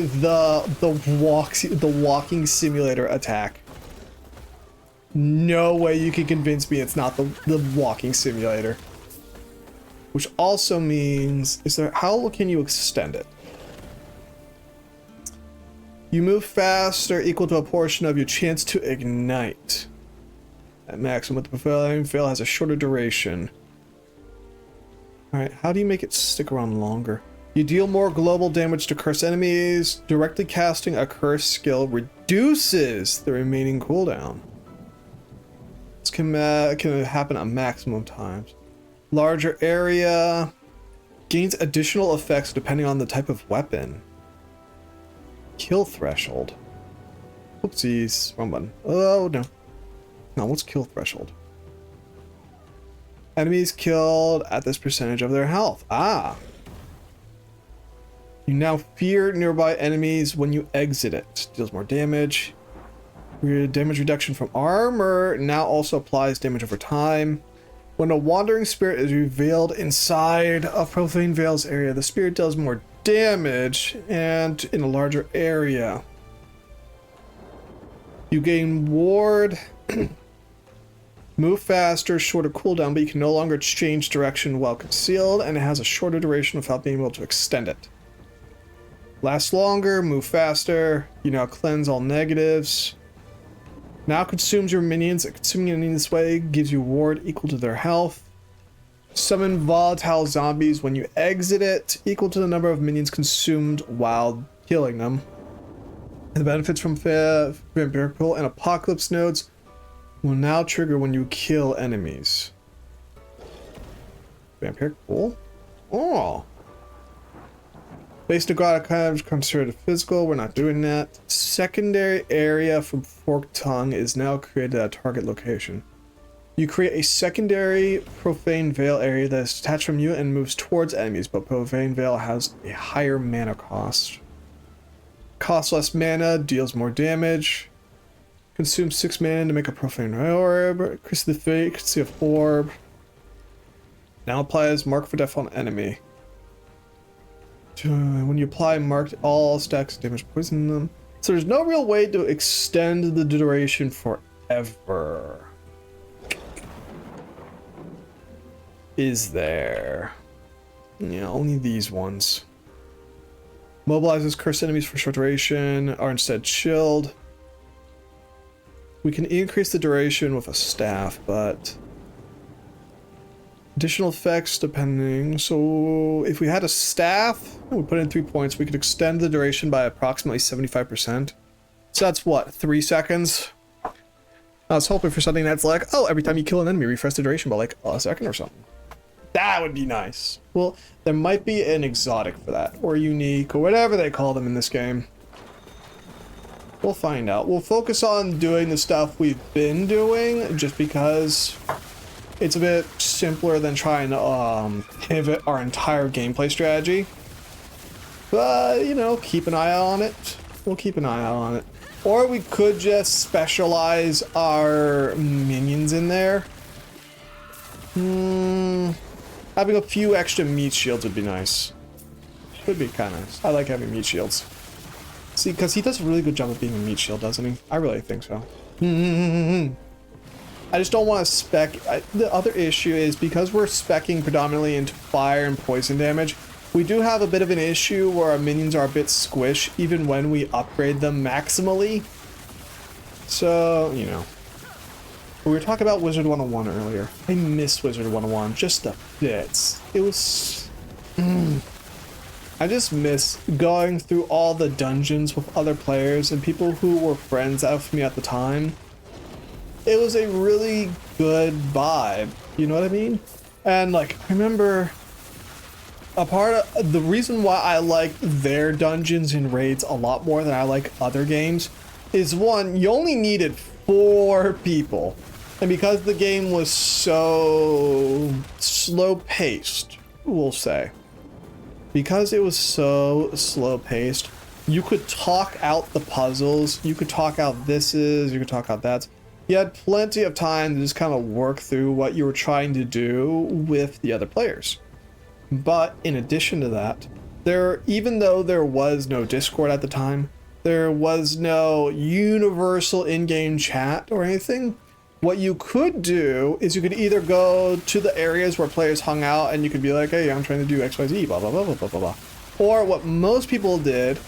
Speaker 1: the walking simulator attack. No way you can convince me it's not the walking simulator. Which also means, how can you extend it? You move faster equal to a portion of your chance to ignite. At maximum, the prevailing fail has a shorter duration. Alright, how do you make it stick around longer? You deal more global damage to cursed enemies. Directly casting a curse skill reduces the remaining cooldown. This can happen a maximum of times. Larger area. Gains additional effects depending on the type of weapon. Kill threshold. Oopsies. Wrong button. Oh, no. No, what's kill threshold? Enemies killed at this percentage of their health. Ah. You now fear nearby enemies when you exit it. Deals more damage. Damage reduction from armor now also applies damage over time. When a wandering spirit is revealed inside a Profane Vale's area, the spirit does more damage and in a larger area. You gain ward, move faster, shorter cooldown, but you can no longer change direction while concealed, and it has a shorter duration without being able to extend it. Lasts longer, move faster, you now cleanse all negatives. Now consumes your minions. Consuming enemies this way gives you ward equal to their health. Summon volatile zombies when you exit it, equal to the number of minions consumed while killing them. And the benefits from Vampiric and Apocalypse nodes will now trigger when you kill enemies. Vampiric Pool? Oh! Base Negata kind of considered physical. We're not doing that. Secondary area from Forked Tongue is now created at a target location. You create a secondary Profane Vale area that is detached from you and moves towards enemies, but Profane Vale has a higher mana cost. Costs less mana, deals more damage. Consumes 6 mana to make a Profane Orb. Increase the frequency of orb. Now applies Mark for Death on enemy. When you apply marked, all stacks of damage poison them. So there's no real way to extend the duration forever. Is there? Yeah, only these ones. Mobilizes cursed enemies for short duration, are instead chilled. We can increase the duration with a staff, but additional effects depending. So if we had a staff, we put in 3 points, we could extend the duration by approximately 75%. So that's what, 3 seconds? I was hoping for something that's like, oh, every time you kill an enemy, refresh the duration by like a second or something. That would be nice. Well, there might be an exotic for that, or unique, or whatever they call them in this game. We'll find out. We'll focus on doing the stuff we've been doing, just because it's a bit simpler than trying to pivot our entire gameplay strategy. But, you know, keep an eye on it. We'll keep an eye on it. Or we could just specialize our minions in there. Having a few extra meat shields would be nice. Would be kind of nice. I like having meat shields. See, because he does a really good job of being a meat shield, doesn't he? I really think so. I just don't want to spec. The other issue is because we're speccing predominantly into fire and poison damage, we do have a bit of an issue where our minions are a bit squish even when we upgrade them maximally. So, you know. We were talking about Wizard 101 earlier. I miss Wizard 101 just a bit. It was... I just miss going through all the dungeons with other players and people who were friends with me at the time. It was a really good vibe, you know what I mean? And like, I remember a part of the reason why I like their dungeons and raids a lot more than I like other games is, one, you only needed 4 people. And because the game was so slow paced, we'll say, because it was so slow paced, you could talk out the puzzles, you could talk out thises, you could talk out that's. You had plenty of time to just kind of work through what you were trying to do with the other players. But in addition to that, even though there was no Discord at the time, there was no universal in-game chat or anything, what you could do is you could either go to the areas where players hung out and you could be like, hey, I'm trying to do XYZ, blah, blah, blah, blah, blah, blah, blah. Or what most people did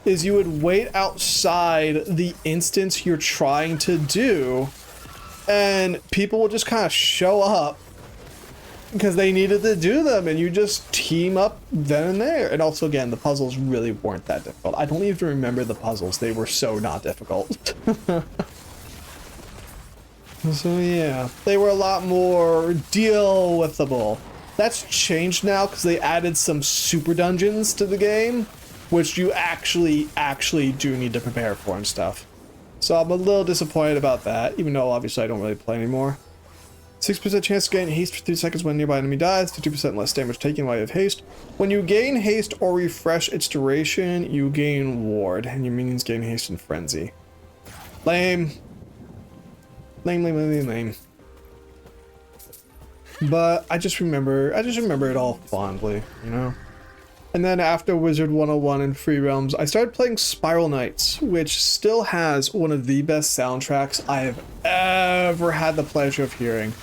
Speaker 1: is you would wait outside the instance you're trying to do, and people will just kind of show up because they needed to do them, and you just team up then and there. And also, again, the puzzles really weren't that difficult. I don't even remember the puzzles. They were so not difficult. So yeah, they were a lot more deal withable. That's changed now because they added some super dungeons to the game, which you actually do need to prepare for and stuff. So I'm a little disappointed about that, even though obviously I don't really play anymore. 6% chance to gain haste for 3 seconds when a nearby enemy dies, 50% less damage taken while you have haste. When you gain haste or refresh its duration, you gain ward, and your minions gain haste and frenzy. Lame. Lame. But I just remember it all fondly, you know? And then after Wizard 101 and Free Realms, I started playing Spiral Knights, which still has one of the best soundtracks I have ever had the pleasure of hearing.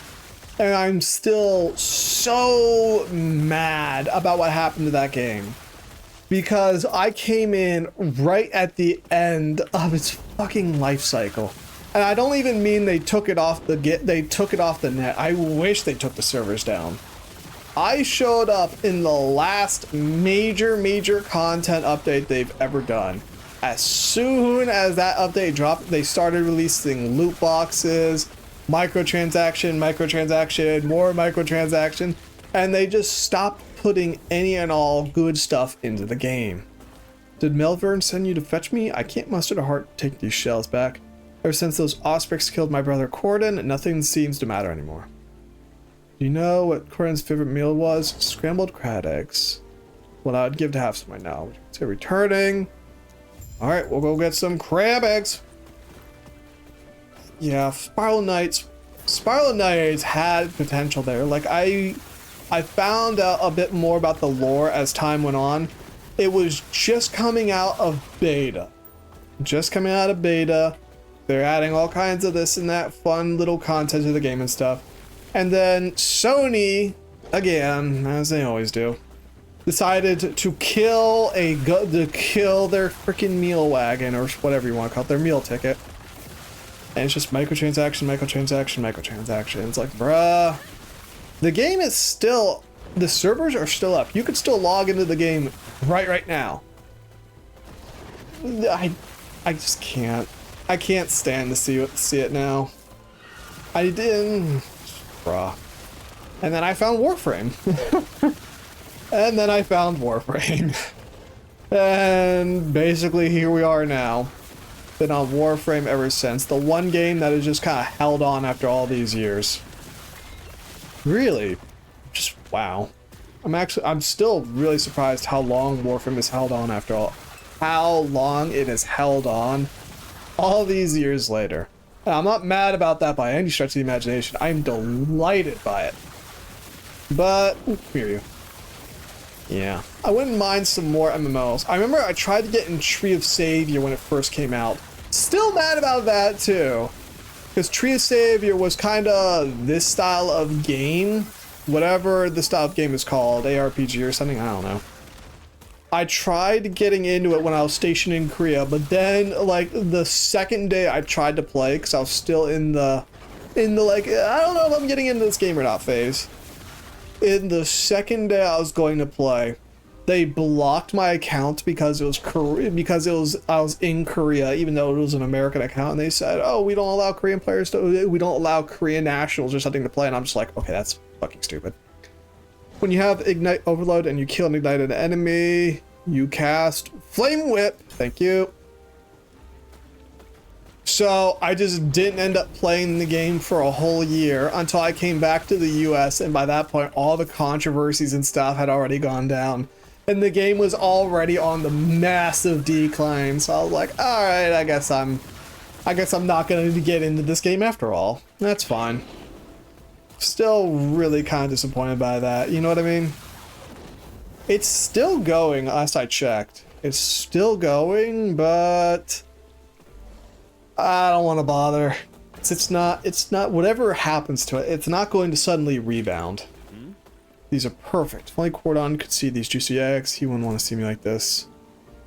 Speaker 1: And I'm still so mad about what happened to that game. Because I came in right at the end of its fucking life cycle. And I don't even mean they took it off the net. I wish they took the servers down. I showed up in the last major content update they've ever done. As soon as that update dropped, they started releasing loot boxes, microtransaction, more microtransaction, and they just stopped putting any and all good stuff into the game. Did Melvern send you to fetch me? I can't muster the heart to take these shells back. Ever since those Osprix killed my brother Corden, nothing seems to matter anymore. Do you know what Corden's favorite meal was? Scrambled crab eggs. Well, I would give to have some right now. So returning. Alright, we'll go get some crab eggs. Yeah, Spiral Knights. Spiral Knights had potential there. Like, I found out a bit more about the lore as time went on. It was just coming out of beta. They're adding all kinds of this and that fun little content to the game and stuff. And then Sony, again, as they always do, decided to kill their freaking meal wagon, or whatever you want to call it, their meal ticket. And it's just microtransaction. It's like, bruh, the game is still, the servers are still up. You could still log into the game right now. I just can't. I can't stand to see it now. I didn't. Bruh. And then I found Warframe. And basically here we are now. Been on Warframe ever since. The one game that has just kind of held on after all these years. Really. Just wow. I'm still really surprised how long Warframe has held on after all. How long it has held on all these years later. And I'm not mad about that by any stretch of the imagination. I'm delighted by it. But, hear you. Yeah. I wouldn't mind some more MMOs. I remember I tried to get in Tree of Savior when it first came out. Still mad about that too. Because Tree of Savior was kind of this style of game. Whatever the style of game is called. ARPG or something, I don't know. I tried getting into it when I was stationed in Korea, but then, like, the second day I tried to play, because I was still in the, like, I don't know if I'm getting into this game or not phase. In the second day I was going to play, they blocked my account because it was I was in Korea, even though it was an American account, and they said, oh, we don't allow Korean players we don't allow Korean nationals or something to play, and I'm just like, okay, that's fucking stupid. When you have Ignite Overload and you kill an ignited enemy, you cast Flame Whip. Thank you. So I just didn't end up playing the game for a whole year until I came back to the US, and by that point all the controversies and stuff had already gone down. And the game was already on the massive decline. So I was like, alright, I guess I'm not gonna get into this game after all. That's fine. Still really kind of disappointed by that, you know what I mean? It's still going, last I checked. It's still going, but I don't want to bother. It's not, whatever happens to it, it's not going to suddenly rebound. These are perfect. If only Cordon could see these juicy eggs, he wouldn't want to see me like this.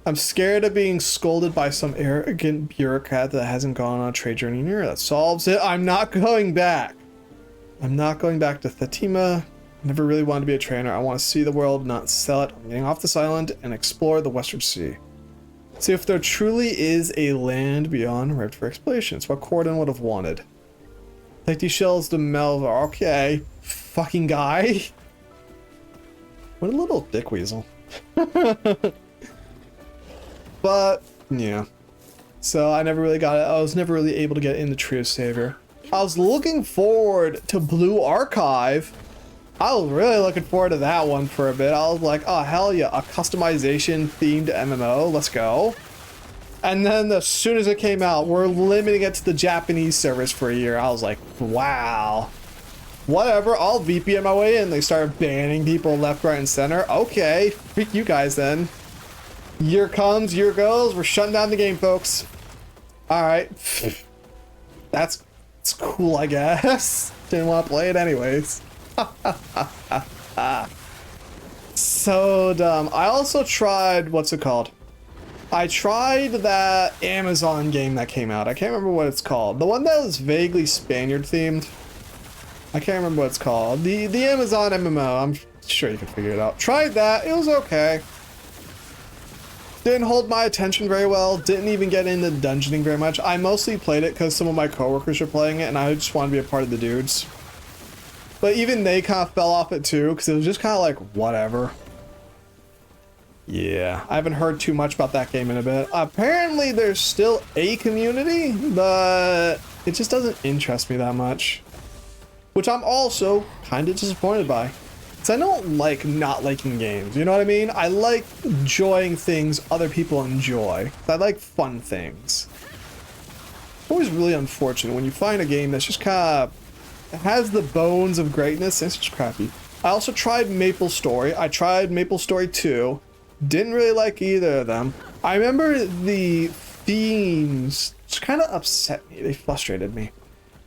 Speaker 1: I'm scared of being scolded by some arrogant bureaucrat that hasn't gone on a trade journey near. That solves it. I'm not going back. I'm not going back to Fatima. Never really wanted to be a trainer. I want to see the world, not sell it. I'm getting off this island and explore the Western Sea. See if there truly is a land beyond ripe for exploration. It's what Corden would have wanted. Take these shells to Melvar. Okay. Fucking guy. What a little dick weasel. But, yeah. So I never really got it. I was never really able to get in the Trio Savior. I was looking forward to Blue Archive. I was really looking forward to that one for a bit. I was like, oh, hell yeah, a customization themed MMO. Let's go. And then as soon as it came out, we're limiting it to the Japanese servers for a year. I was like, wow. Whatever, I'll VPN my way in. They started banning people left, right, and center. Okay, freak you guys then. Year comes, year goes. We're shutting down the game, folks. All right. That's cool, I guess. Didn't want to play it anyways. So dumb. I also tried, what's it called? I tried that Amazon game that came out. I can't remember what it's called. The one that was vaguely Spaniard themed. I can't remember what it's called. The Amazon MMO. I'm sure you can figure it out. Tried that. It was okay. Didn't hold my attention very well. Didn't even get into dungeoning very much. I mostly played it because some of my coworkers were playing it and I just wanted to be a part of the dudes. But even they kind of fell off it too because it was just kind of like, whatever. Yeah, I haven't heard too much about that game in a bit. Apparently there's still a community, but it just doesn't interest me that much. Which I'm also kind of disappointed by. Because I don't like not liking games, you know what I mean? I like enjoying things other people enjoy. I like fun things. It's always really unfortunate when you find a game that's just kind of has the bones of greatness and it's just crappy. I also tried MapleStory. I tried MapleStory 2. Didn't really like either of them. I remember the themes just kind of upset me. They frustrated me.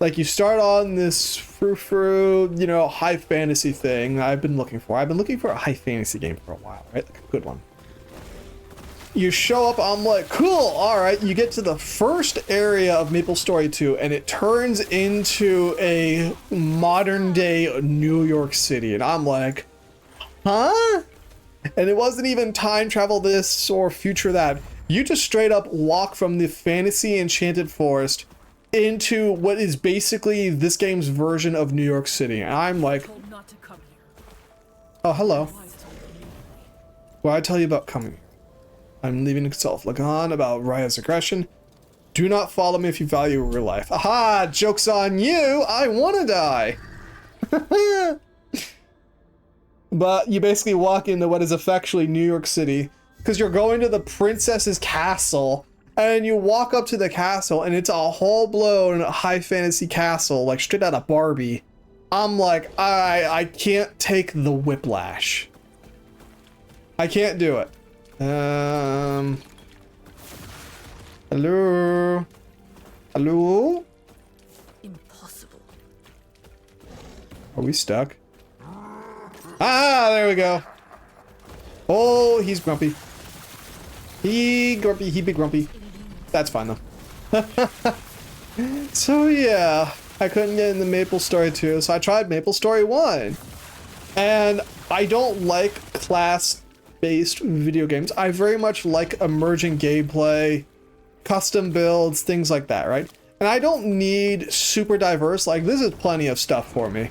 Speaker 1: Like, you start on this frou-frou, you know, high fantasy thing I've been looking for. I've been looking for a high fantasy game for a while, right? Like a good one. You show up, I'm like, cool, all right. You get to the first area of MapleStory 2, and it turns into a modern-day New York City. And I'm like, huh? And it wasn't even time travel this or future that. You just straight up walk from the fantasy enchanted forest into what is basically this game's version of New York City. And I'm like, oh, hello. Well, I tell you about coming. I'm leaving itself. Look on about Raya's aggression. Do not follow me if you value real life. Aha! Joke's on you! I want to die! But you basically walk into what is effectually New York City because you're going to the princess's castle and you walk up to the castle and it's a whole-blown high fantasy castle, like straight out of Barbie. I'm like, I can't take the whiplash. I can't do it. Hello? Hello?
Speaker 3: Impossible.
Speaker 1: Are we stuck? Ah, there we go. Oh, he's grumpy. He be grumpy. That's fine though. So yeah, I couldn't get in the MapleStory 2, so I tried MapleStory 1. And I don't like class-based video games. I very much like emerging gameplay, custom builds, things like that, right? And I don't need super diverse, like this is plenty of stuff for me.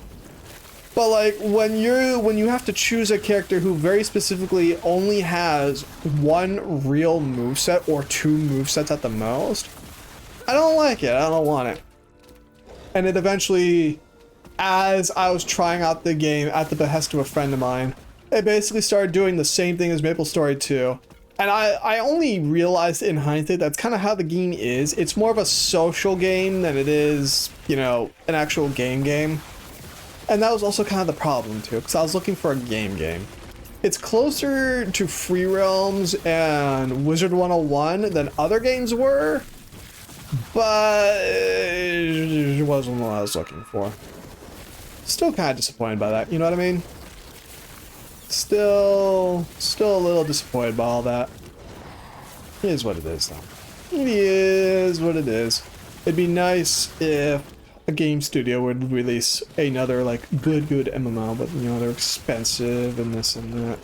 Speaker 1: But like when you have to choose a character who very specifically only has one real moveset or two movesets at the most, I don't like it. I don't want it. And it eventually, as I was trying out the game at the behest of a friend of mine, it basically started doing the same thing as MapleStory 2. And I only realized in hindsight that's kind of how the game is. It's more of a social game than it is, you know, an actual game. And that was also kind of the problem too, because I was looking for a game. It's closer to Free Realms and Wizard 101 than other games were, but it wasn't what I was looking for. Still kind of disappointed by that, you know what I mean? Still a little disappointed by all that. It is what it is though. It is what it is. It'd be nice if a game studio would release another like good MMO, but you know, they're expensive and this and that.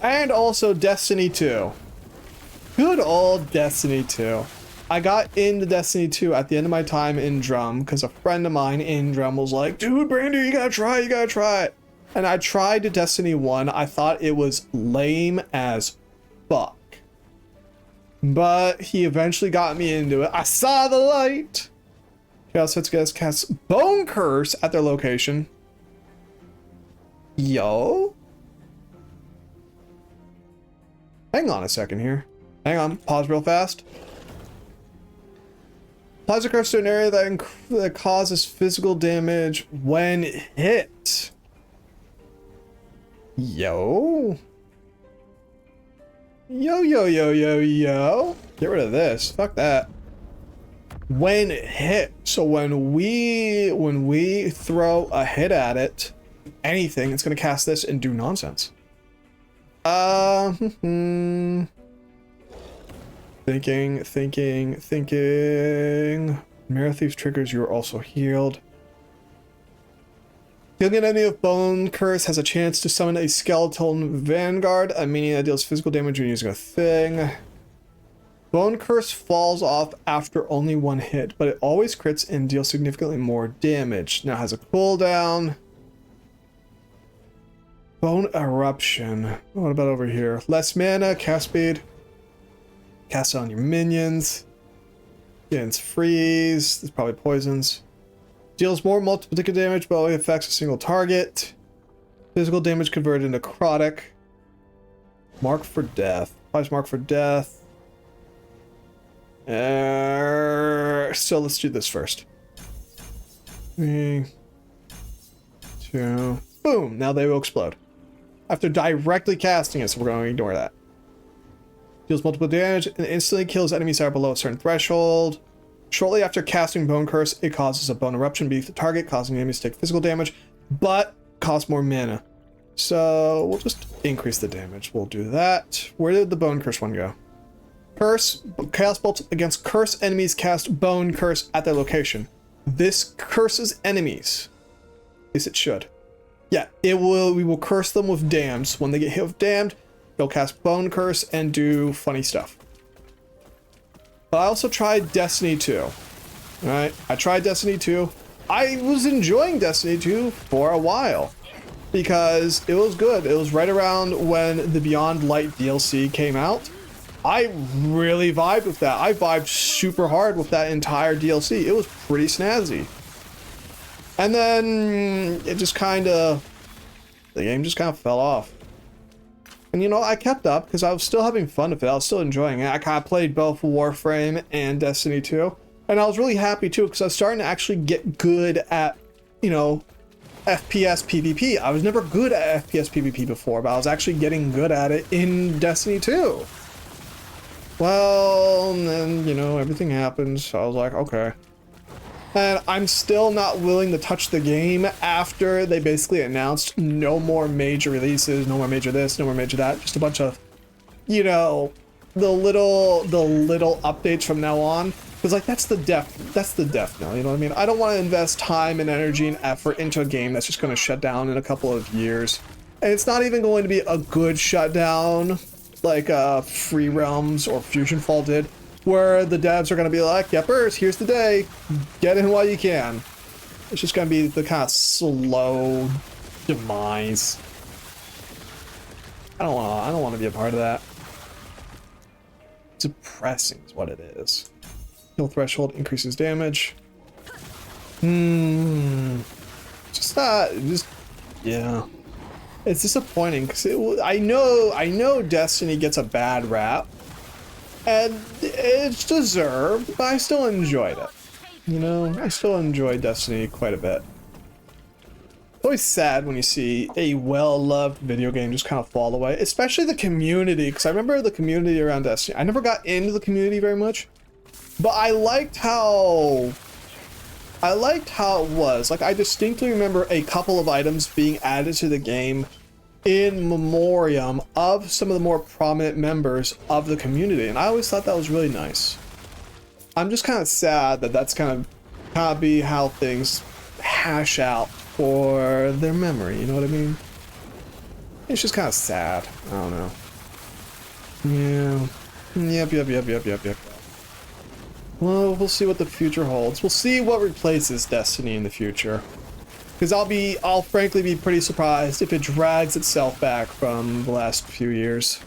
Speaker 1: And also Destiny 2. Good old Destiny 2. I got into Destiny 2 at the end of my time in Drum because a friend of mine in Drum was like, dude, Brandy, you gotta try it. And I tried Destiny 1. I thought it was lame as fuck. But he eventually got me into it. I saw the light. Chaos Hits guys cast Bone Curse at their location. Yo. Hang on a second here. Hang on. Pause real fast. Applies a curse to an area that causes physical damage when hit. Yo. Yo. Get rid of this. Fuck that. When hit. So when we throw a hit at it, anything, it's gonna cast this and do nonsense. Thinking. Mirror Thief's triggers, you are also healed. Killing an enemy with Bone Curse has a chance to summon a Skeleton Vanguard, a minion that deals physical damage when using a thing. Bone Curse falls off after only one hit, but it always crits and deals significantly more damage. Now it has a cooldown. Bone Eruption. What about over here? Less mana, cast speed. Cast it on your minions. Against freeze. There's probably poisons. Deals more multiplicative damage, but only affects a single target. Physical damage converted into necrotic. Mark for death. Applies mark for death. So let's do this first. 3, 2, boom. Now they will explode. After directly casting it, so we're going to ignore that. Deals multiple damage and instantly kills enemies that are below a certain threshold. Shortly after casting Bone Curse, it causes a bone eruption beneath the target, causing enemies to take physical damage, but costs more mana. So we'll just increase the damage. We'll do that. Where did the Bone Curse one go? Curse, Chaos Bolt against curse enemies cast Bone Curse at their location. This curses enemies. At least it should. Yeah, it will. We will curse them with damned. When they get hit with damned, they'll cast Bone Curse and do funny stuff. But I also tried Destiny 2. Alright, I tried Destiny 2. I was enjoying Destiny 2 for a while. Because it was good. It was right around when the Beyond Light DLC came out. I really vibed with that. I vibed super hard with that entire DLC. It was pretty snazzy. And then it just the game just kind of fell off. And you know, I kept up because I was still having fun with it. I was still enjoying it. I kind of played both Warframe and Destiny 2. And I was really happy too because I was starting to actually get good at, you know, FPS PvP. I was never good at FPS PvP before, but I was actually getting good at it in Destiny 2. Well, and then, you know, everything happened, so I was like, okay. And I'm still not willing to touch the game after they basically announced no more major releases, no more major this, no more major that, just a bunch of, you know, the little updates from now on. Because like that's the death now, you know what I mean? I don't want to invest time and energy and effort into a game that's just going to shut down in a couple of years. And it's not even going to be a good shutdown like Free Realms or Fusion Fall did, where the devs are going to be like, yepers, here's the day, get in while you can. It's just going to be the kind of slow demise. I don't want to be a part of that. Depressing is what it is. Kill threshold increases damage. Yeah. It's disappointing because I know Destiny gets a bad rap, and it's deserved, but I still enjoyed it. You know, I still enjoyed Destiny quite a bit. It's always sad when you see a well-loved video game just kind of fall away, especially the community, because I remember the community around Destiny. I never got into the community very much, but I liked how it was. Like, I distinctly remember a couple of items being added to the game in memoriam of some of the more prominent members of the community, and I always thought that was really nice. I'm just kind of sad that that's kind be how things hash out for their memory, you know what I mean? It's just kind of sad. I don't know. Yeah. Yep. Well, we'll see what the future holds. We'll see what replaces Destiny in the future. Because I'll frankly be pretty surprised if it drags itself back from the last few years.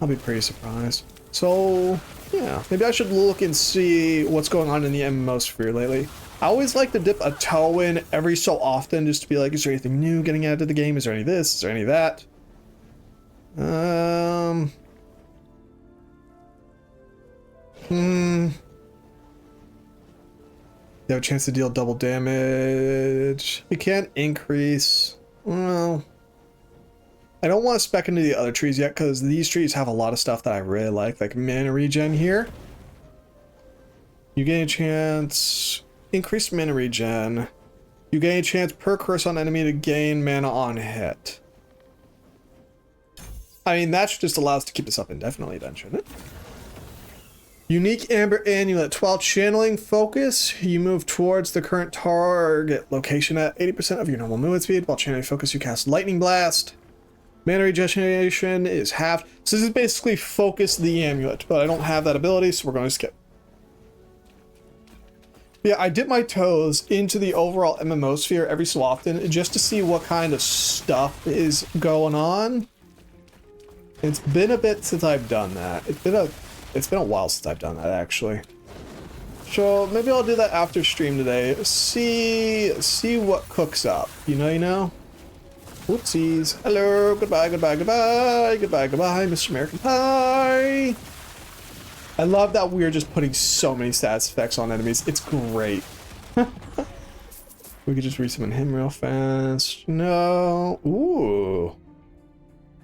Speaker 1: I'll be pretty surprised. So, yeah, maybe I should look and see what's going on in the MMO sphere lately. I always like to dip a toe in every so often just to be like, is there anything new getting added to the game? Is there any of this? Is there any of that? You have a chance to deal double damage. You can't increase. Well, I don't want to spec into the other trees yet because these trees have a lot of stuff that I really like mana regen here. You gain a chance, increased mana regen. You gain a chance per curse on enemy to gain mana on hit. I mean, that should just allow us to keep this up indefinitely then, shouldn't it? Unique Amber Amulet. While channeling focus, you move towards the current target location at 80% of your normal movement speed. While channeling focus, you cast Lightning Blast. Mana regeneration is halved. So this is basically focus the amulet, but I don't have that ability, so we're going to skip. Yeah, I dip my toes into the overall MMO sphere every so often just to see what kind of stuff is going on. It's been a bit since I've done that. It's been a while since I've done that, actually. So maybe I'll do that after stream today. See what cooks up. You know? Whoopsies. Hello. Goodbye, Mr. American Pie. I love that we're just putting so many stats effects on enemies. It's great. We could just resummon him real fast. No. Ooh.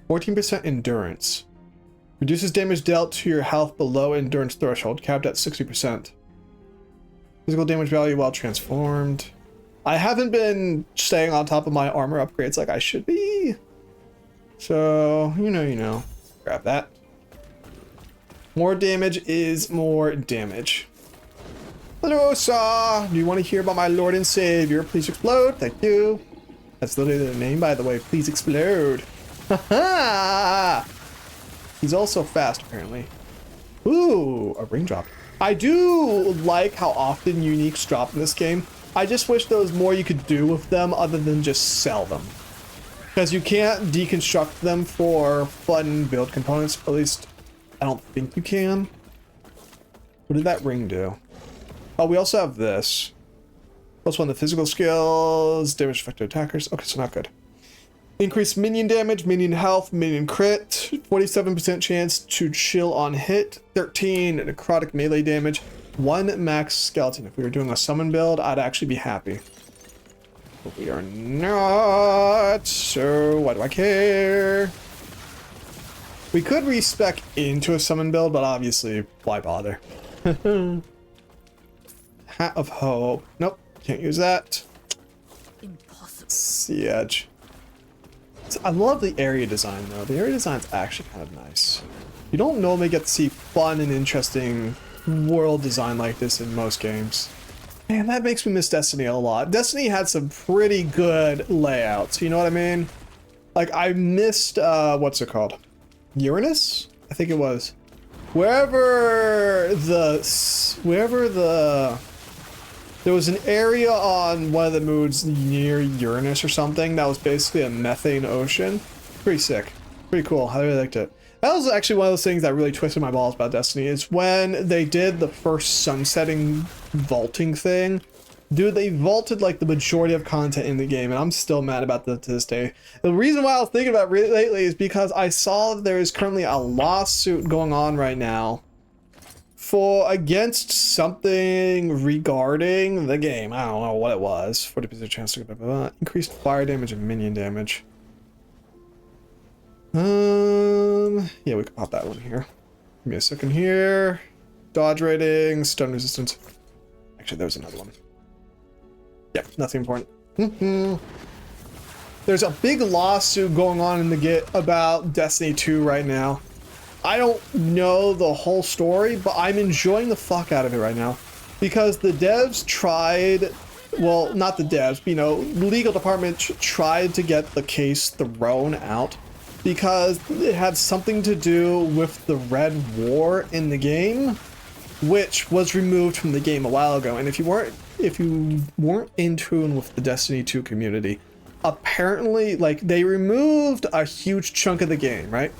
Speaker 1: 14% endurance. Reduces damage dealt to your health below endurance threshold, capped at 60%. Physical damage value while transformed. I haven't been staying on top of my armor upgrades like I should be. So, you know. Grab that. More damage is more damage. Hello, Saw. Do you want to hear about my Lord and Savior? Please explode. Thank you. That's literally the name, by the way. Please explode. Haha! He's also fast, apparently. Ooh, a ring drop. I do like how often uniques drop in this game. I just wish there was more you could do with them other than just sell them. Because you can't deconstruct them for fun build components. At least, I don't think you can. What did that ring do? Oh, we also have this. Plus one of the physical skills. Damage effective attackers. Okay, so not good. Increased minion damage, minion health, minion crit, 47% chance to chill on hit, 13 necrotic melee damage, 1 max skeleton. If we were doing a summon build, I'd actually be happy. But we are not, so why do I care? We could respec into a summon build, but obviously, why bother? Hat of Hope. Nope, can't use that.
Speaker 3: Impossible.
Speaker 1: Siege. I love the area design though. The area design's actually kind of nice. You don't normally get to see fun and interesting world design like this in most games. Man, that makes me miss Destiny a lot. Destiny had some pretty good layouts, you know what I mean? Like I missed, what's it called? Uranus? I think it was. Wherever there was an area on one of the moons near Uranus or something that was basically a methane ocean. Pretty sick. Pretty cool. I really liked it. That was actually one of those things that really twisted my balls about Destiny is when they did the first sunsetting vaulting thing. Dude, they vaulted like the majority of content in the game and I'm still mad about that to this day. The reason why I was thinking about it really lately is because I saw there is currently a lawsuit going on right now against something regarding the game. I don't know what it was. 40% chance to get increased fire damage and minion damage. Yeah, we can pop that one here. Give me a second here. Dodge rating, stun resistance. Actually, there was another one. Yep, nothing important. There's a big lawsuit going on in the Git about Destiny 2 right now. I don't know the whole story, but I'm enjoying the fuck out of it right now. because the devs tried, well, not the devs, you know, legal department tried to get the case thrown out because it had something to do with the Red War in the game, which was removed from the game a while ago. And if you weren't in tune with the Destiny 2 community, apparently, like, they removed a huge chunk of the game, right?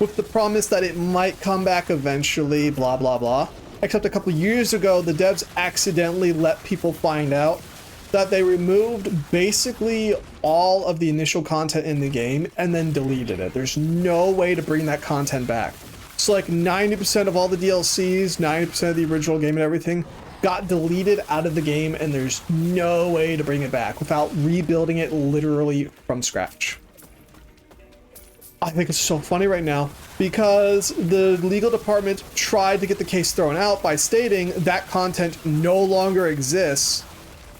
Speaker 1: With the promise that it might come back eventually, blah, blah, blah. Except a couple years ago, the devs accidentally let people find out that they removed basically all of the initial content in the game and then deleted it. There's no way to bring that content back. So like 90% of all the DLCs, 90% of the original game and everything got deleted out of the game, and there's no way to bring it back without rebuilding it literally from scratch. I think it's so funny right now because the legal department tried to get the case thrown out by stating that content no longer exists,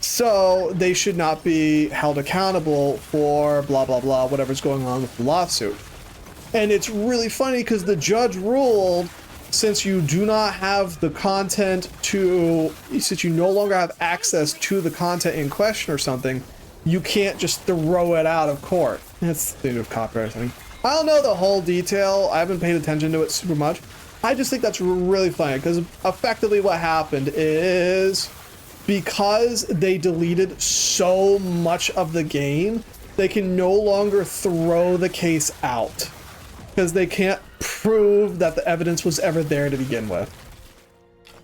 Speaker 1: so they should not be held accountable for blah, blah, blah, whatever's going on with the lawsuit. And it's really funny because the judge ruled, since you do not have the content to, since you no longer have access to the content in question or something, you can't just throw it out of court. That's the thing with copyright thing. I don't know the whole detail. I haven't paid attention to it super much. I just think that's really funny because effectively what happened is because they deleted so much of the game, they can no longer throw the case out because they can't prove that the evidence was ever there to begin with.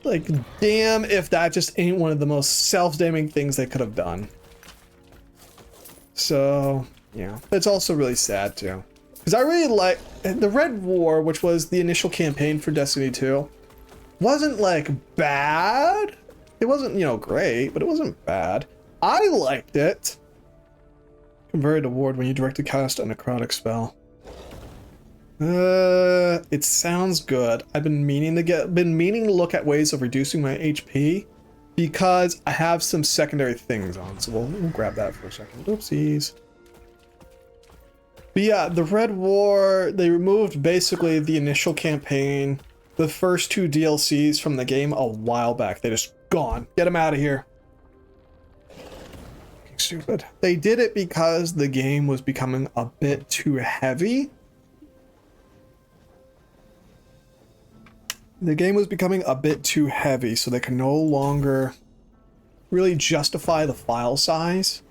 Speaker 1: Like, damn if that just ain't one of the most self-damning things they could have done. So, yeah. It's also really sad, too. Because I really like... The Red War, which was the initial campaign for Destiny 2, wasn't, like, bad. It wasn't, you know, great, but it wasn't bad. I liked it. Converted to ward when you directly cast a necrotic spell. It sounds good. I've been meaning to look at ways of reducing my HP because I have some secondary things on. So we'll grab that for a second. Oopsies. But yeah, the Red War, they removed basically the initial campaign, the first 2 DLCs from the game a while back. They just gone. Get them out of here. Stupid. They did it because the game was becoming a bit too heavy. The game was becoming a bit too heavy, so they could no longer really justify the file size.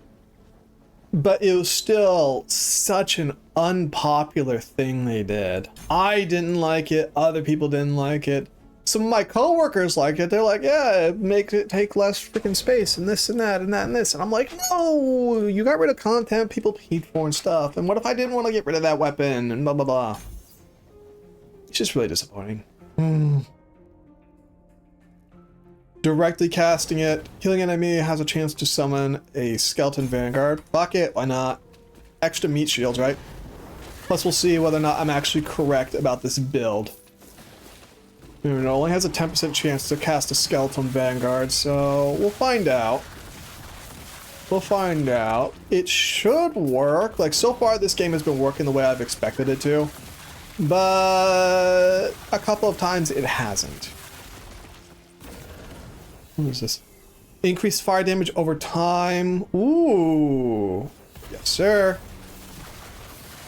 Speaker 1: But it was still such an unpopular thing they did. I didn't like it. Other people didn't like it. Some of my coworkers like it. They're like, yeah, it makes it take less freaking space and this and that and that and this. And I'm like, no, you got rid of content people paid for and stuff. And what if I didn't want to get rid of that weapon and blah, blah, blah. It's just really disappointing. Directly casting it. Killing an enemy has a chance to summon a skeleton vanguard. Fuck it, why not? Extra meat shields, right? Plus we'll see whether or not I'm actually correct about this build. It only has a 10% chance to cast a skeleton vanguard, so we'll find out. We'll find out. It should work. Like, so far this game has been working the way I've expected it to. But a couple of times it hasn't. What is this? Increased fire damage over time. Ooh. Yes, sir.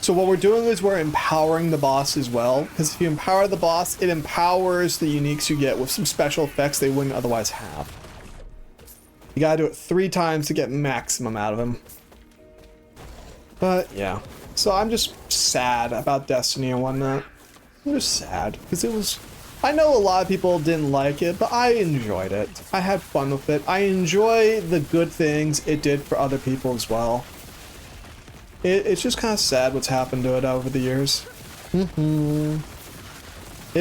Speaker 1: So what we're doing is we're empowering the boss as well. Because if you empower the boss, it empowers the uniques you get with some special effects they wouldn't otherwise have. You gotta do it 3 times to get maximum out of him. But yeah. So I'm just sad about Destiny and whatnot. I'm just sad because it was... I know a lot of people didn't like it, but I enjoyed it. I had fun with it. I enjoy the good things it did for other people as well. It's just kind of sad what's happened to it over the years. It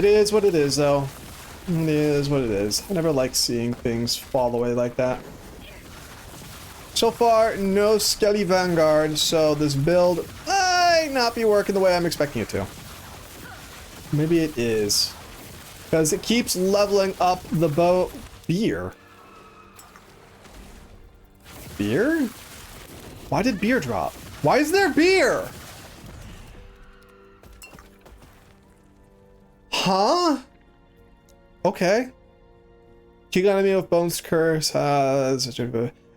Speaker 1: is what it is, though. It is what it is. I never like seeing things fall away like that. So far, no Skelly Vanguard, so this build might not be working the way I'm expecting it to. Maybe it is. Because it keeps leveling up the bow. Beer? Beer? Why did beer drop? Why is there beer? Huh? Okay. Kill enemy with Bones Curse has...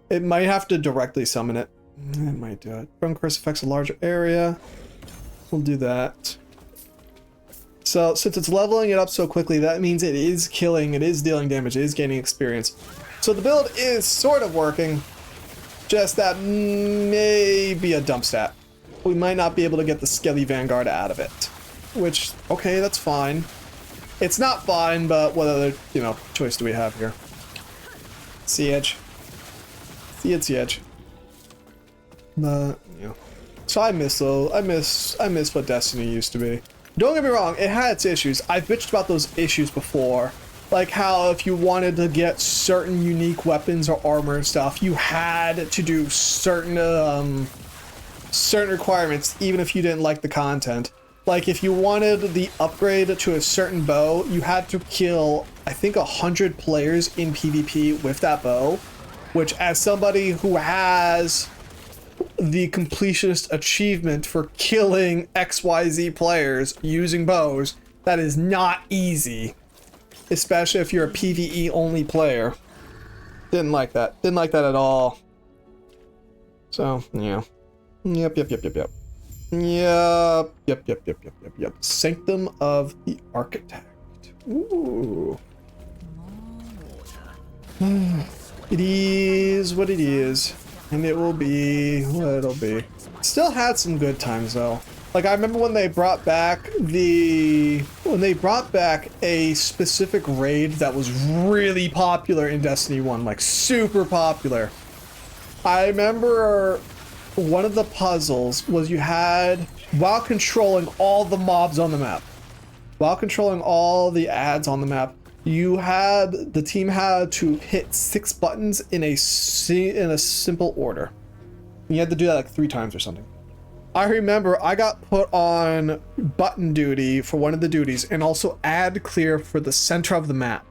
Speaker 1: It might have to directly summon it. It might do it. Bone Curse affects a larger area. We'll do that. So, since it's leveling it up so quickly, that means it is killing, it is dealing damage, it is gaining experience. So the build is sort of working. Just that may be a dump stat. We might not be able to get the Skelly Vanguard out of it. Which, okay, that's fine. It's not fine, but what other, you know, choice do we have here? Siege. Siege. But, you know. So I miss what Destiny used to be. Don't get me wrong, it had its issues. I've bitched about those issues before. Like how if you wanted to get certain unique weapons or armor and stuff, you had to do certain certain requirements even if you didn't like the content. Like if you wanted the upgrade to a certain bow, you had to kill, I think, 100 players in PvP with that bow, which as somebody who has the completionist achievement for killing XYZ players using bows, that is not easy. Especially if you're a PvE only player. Didn't like that. Didn't like that at all. So, yeah. Yep. Sanctum of the Architect. Ooh. It is what it is. And it will be what it'll be. Still had some good times though. Like I remember when they brought back a specific raid that was really popular in Destiny 1, like super popular. I remember one of the puzzles was you had, while controlling all the mobs on the map, while controlling all the ads on the map, the team had to hit 6 buttons in a simple order. You had to do that like 3 times or something. I remember I got put on button duty for one of the duties and also ad clear for the center of the map.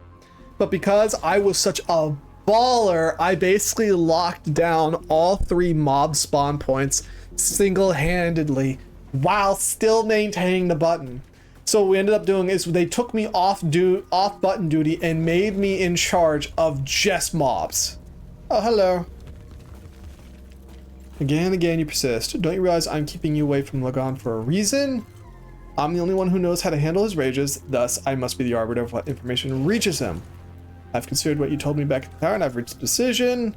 Speaker 1: But because I was such a baller, I basically locked down all 3 mob spawn points single-handedly while still maintaining the button. So what we ended up doing is they took me off button duty and made me in charge of just mobs. Oh, hello. Again and again you persist. Don't you realize I'm keeping you away from Lagan for a reason? I'm the only one who knows how to handle his rages, thus I must be the arbiter of what information reaches him. I've considered what you told me back at the tower and I've reached a decision.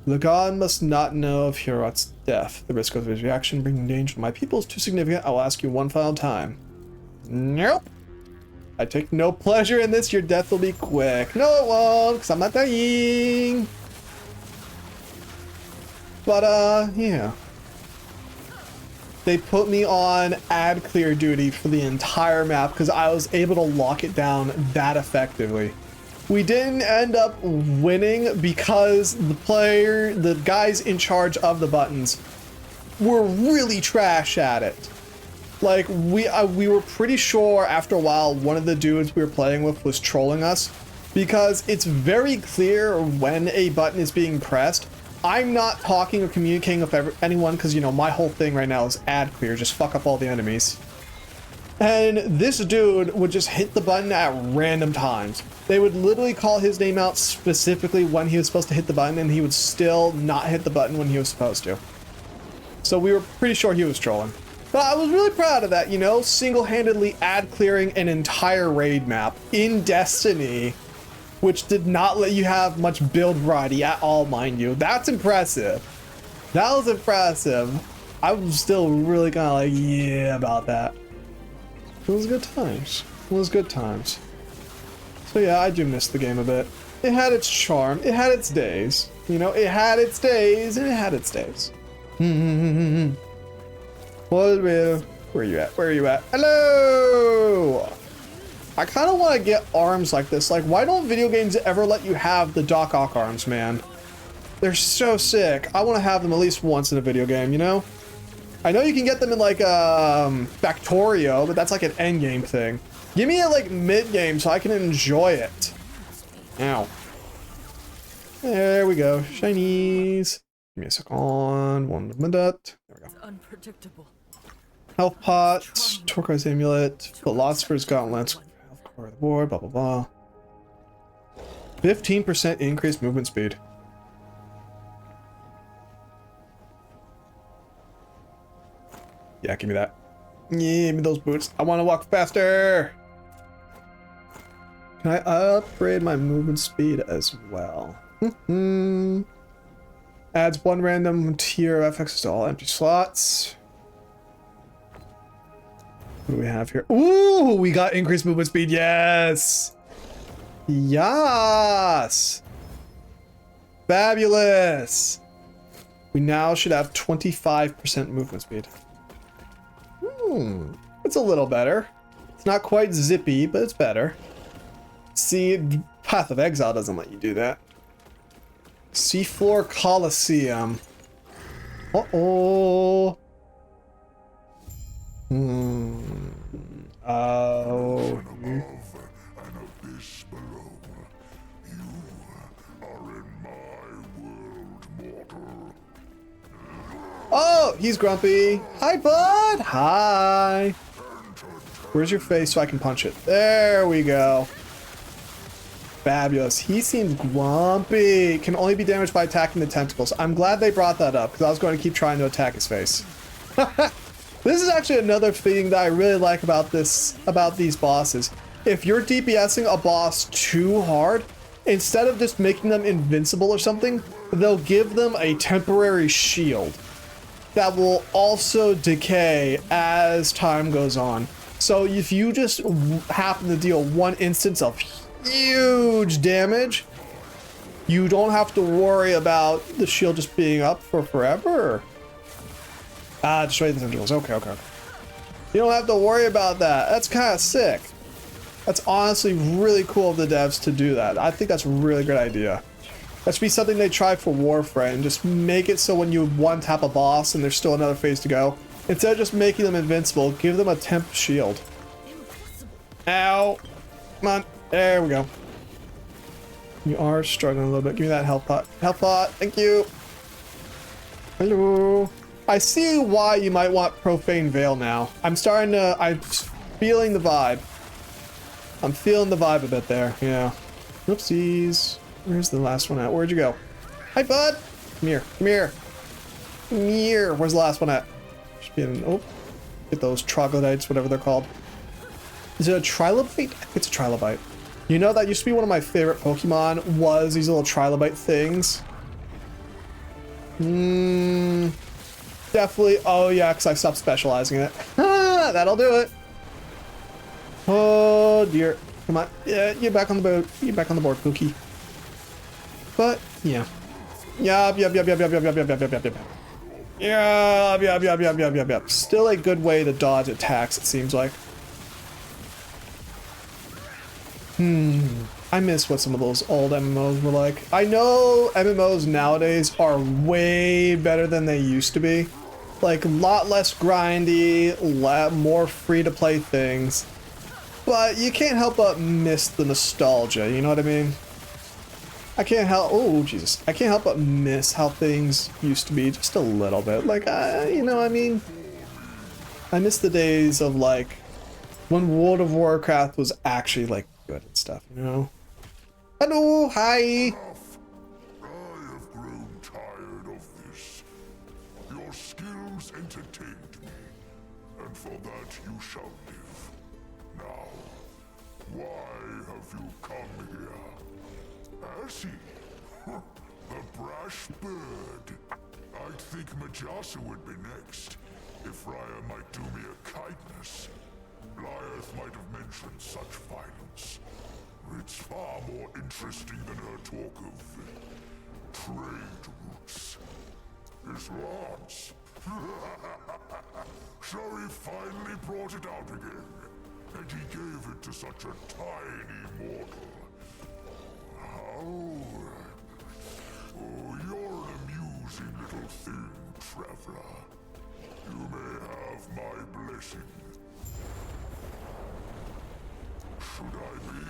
Speaker 1: Lagan must not know of Hurot's death. The risk of his reaction bringing danger to my people is too significant. I will ask you one final time. Nope. I take no pleasure in this. Your death will be quick. No, it won't, because I'm not dying. But, yeah. They put me on ad clear duty for the entire map because I was able to lock it down that effectively. We didn't end up winning because the guys in charge of the buttons were really trash at it. Like, we were pretty sure after a while one of the dudes we were playing with was trolling us because it's very clear when a button is being pressed. I'm not talking or communicating with anyone because, you know, my whole thing right now is ad clear, just fuck up all the enemies. And this dude would just hit the button at random times. They would literally call his name out specifically when he was supposed to hit the button, and he would still not hit the button when he was supposed to. So we were pretty sure he was trolling. But I was really proud of that, you know, single-handedly ad clearing an entire raid map in Destiny, which did not let you have much build variety at all, mind you. That's impressive. That was impressive. I was still really kind of like, yeah, about that. It was good times. It was good times. So yeah, I do miss the game a bit. It had its charm. It had its days. You know, it had its days and it had its days. Where are you at? Where are you at? Hello! I kind of want to get arms like this. Like, why don't video games ever let you have the Doc Ock arms, man? They're so sick. I want to have them at least once in a video game, you know? I know you can get them in, like, Factorio, but that's like an endgame thing. Give me it, like, mid-game so I can enjoy it. Ow. There we go. Shinies. Give me a second. 1 minute. There we go.
Speaker 3: Unpredictable.
Speaker 1: Health pot, turquoise amulet, philosopher's gauntlets, health core of the board, blah blah blah. 15% increased movement speed. Yeah, give me that. Give me those boots. I want to walk faster. Can I upgrade my movement speed as well? Adds 1 random tier of FX to all empty slots. What do we have here? Ooh, we got increased movement speed. Yes. Yes. Fabulous. We now should have 25% movement speed. It's a little better. It's not quite zippy, but it's better. See, Path of Exile doesn't let you do that. Seafloor Coliseum. Uh-oh. Oh. Oh, he's grumpy. Hi, bud. Hi. Where's your face so I can punch it? There we go. Fabulous. He seems grumpy. Can only be damaged by attacking the tentacles. I'm glad they brought that up because I was going to keep trying to attack his face. This is actually another thing that I really like about these bosses. If you're DPSing a boss too hard, instead of just making them invincible or something, they'll give them a temporary shield that will also decay as time goes on. So if you just happen to deal one instance of huge damage, you don't have to worry about the shield just being up for forever. Ah, destroy the tentacles. Okay. You don't have to worry about that. That's kind of sick. That's honestly really cool of the devs to do that. I think that's a really good idea. That should be something they try for Warframe. Just make it so when you one tap a boss and there's still another phase to go, instead of just making them invincible, give them a temp shield. Ow. Come on. There we go. You are struggling a little bit. Give me that health pot. Health pot. Thank you. Hello. I see why you might want Profane Veil now. I'm feeling the vibe. I'm feeling the vibe a bit there. Yeah. Oopsies. Where's the last one at? Where'd you go? Hi, bud. Come here. Come here. Come here. Where's the last one at? Should be in. Oh. Get those troglodytes, whatever they're called. Is it a trilobite? I think it's a trilobite. You know, that used to be one of my favorite Pokemon, was these little trilobite things. Definitely. Oh, yeah, because I stopped specializing in it. That'll do it. Oh, dear. Come on. Yeah, get back on the boat. Get back on the board, Pookie. But, yeah. Yup. Still a good way to dodge attacks, it seems like. I miss what some of those old MMOs were like. I know MMOs nowadays are way better than they used to be. Like, a lot less grindy, more free-to-play things. But you can't help but miss the nostalgia, you know what I mean? I can't help, oh Jesus, I can't help but miss how things used to be just a little bit. Like, you know, I mean, I miss the days of like, when World of Warcraft was actually like good and stuff, you know? Hello, hi!
Speaker 4: I have grown tired of this. Your skills entertained me, and for that you shall live. Now, why have you come here? Assy, the brash bird. I'd think Majasa would be next, if Raya might do me a kindness. Blythe might have mentioned such violence. It's far more interesting than her talk of trade routes. His lance. So he finally brought it out again, and he gave it to such a tiny mortal. Oh, you're an amusing little thing, traveler. You may have my blessing. Should I be?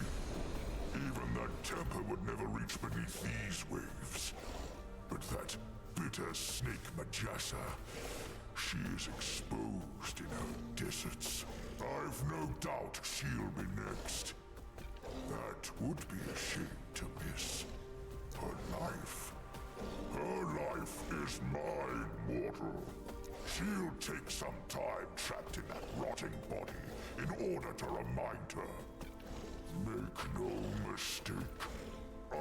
Speaker 4: Even that temper would never reach beneath these waves. But that bitter snake Majasa, she is exposed in her deserts. I've no doubt she'll be next. That would be a shame. to miss. Her life. Her life is mine, mortal. She'll take some time trapped in that rotting body in order to remind her. Make no mistake. I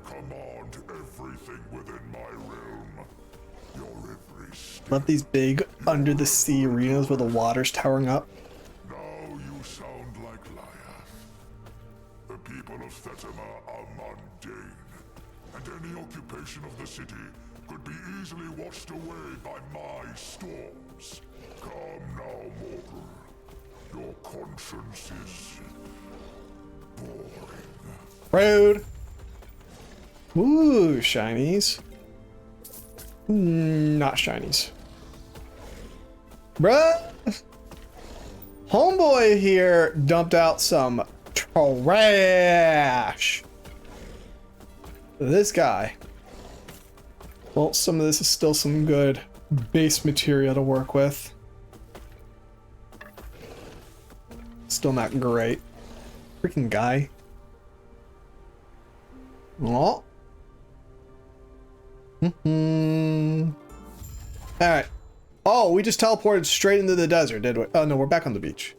Speaker 4: command everything within my realm. Your every step.
Speaker 1: Love these big under the sea arenas where the water's towering up.
Speaker 4: Now you sound like Lyath. The people of Thetima are mundane, and any occupation of the city could be easily washed away by my storms. Come now, mortal. Your conscience is boring.
Speaker 1: Rude. Ooh, shinies. Not shinies. Bruh. Homeboy here dumped out some trash. This guy. Well, some of this is still some good base material to work with. Still not great. Freaking guy. Oh. Alright. Oh, we just teleported straight into the desert, did we? Oh no, we're back on the beach.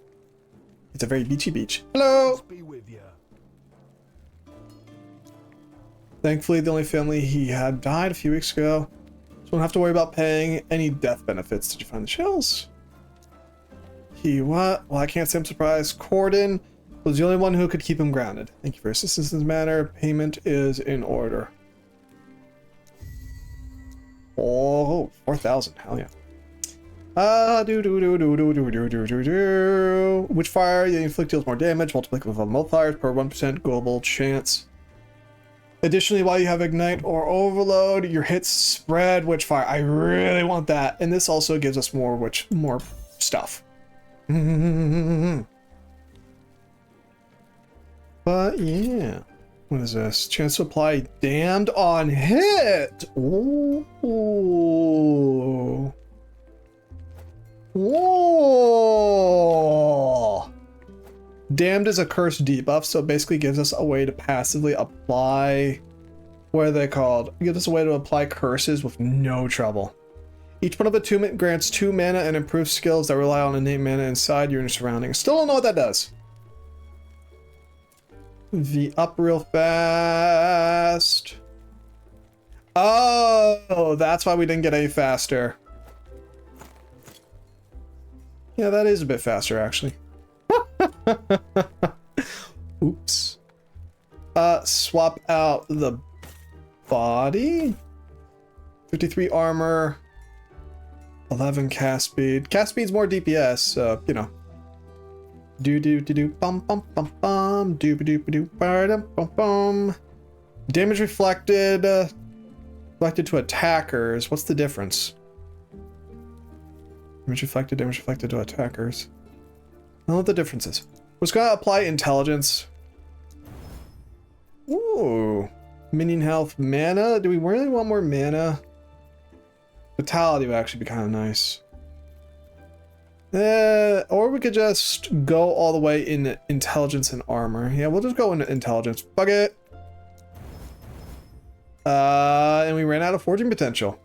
Speaker 1: It's a very beachy beach. Hello!
Speaker 7: Be with you.
Speaker 1: Thankfully, the only family he had died a few weeks ago, so won't have to worry about paying any death benefits. Did you find the shells? He what? Well, I can't say I'm surprised. Corden was the only one who could keep him grounded. Thank you for assistance in this matter. Payment is in order. Oh, 4,000. Hell yeah. Which fire you inflict deals more damage, multiplied with multipliers per 1% global chance. Additionally, while you have Ignite or Overload, your hits spread which fire. I really want that. And this also gives us more stuff. But yeah. What is this? Chance to apply damned on hit. Ooh. Whoa. Damned is a curse debuff, so it basically gives us a way to passively apply, what are they called? It gives us a way to apply curses with no trouble. Each one of attunement grants 2 mana and improves skills that rely on innate mana inside your surroundings. Still don't know what that does. V up real fast. Oh, that's why we didn't get any faster. Yeah, that is a bit faster, actually. Oops. Swap out the body. 53 armor. 11 cast speed. Cast speed's more DPS, so, you know. Bum bum bum bum. Bum bum. Damage reflected. Reflected to attackers. What's the difference? Damage reflected to attackers. I don't know what the difference is. We're just gonna apply intelligence. Ooh. Minion health, mana. Do we really want more mana? Vitality would actually be kind of nice. Or we could just go all the way in intelligence and armor. Yeah, we'll just go into intelligence. Fuck it. And we ran out of forging potential.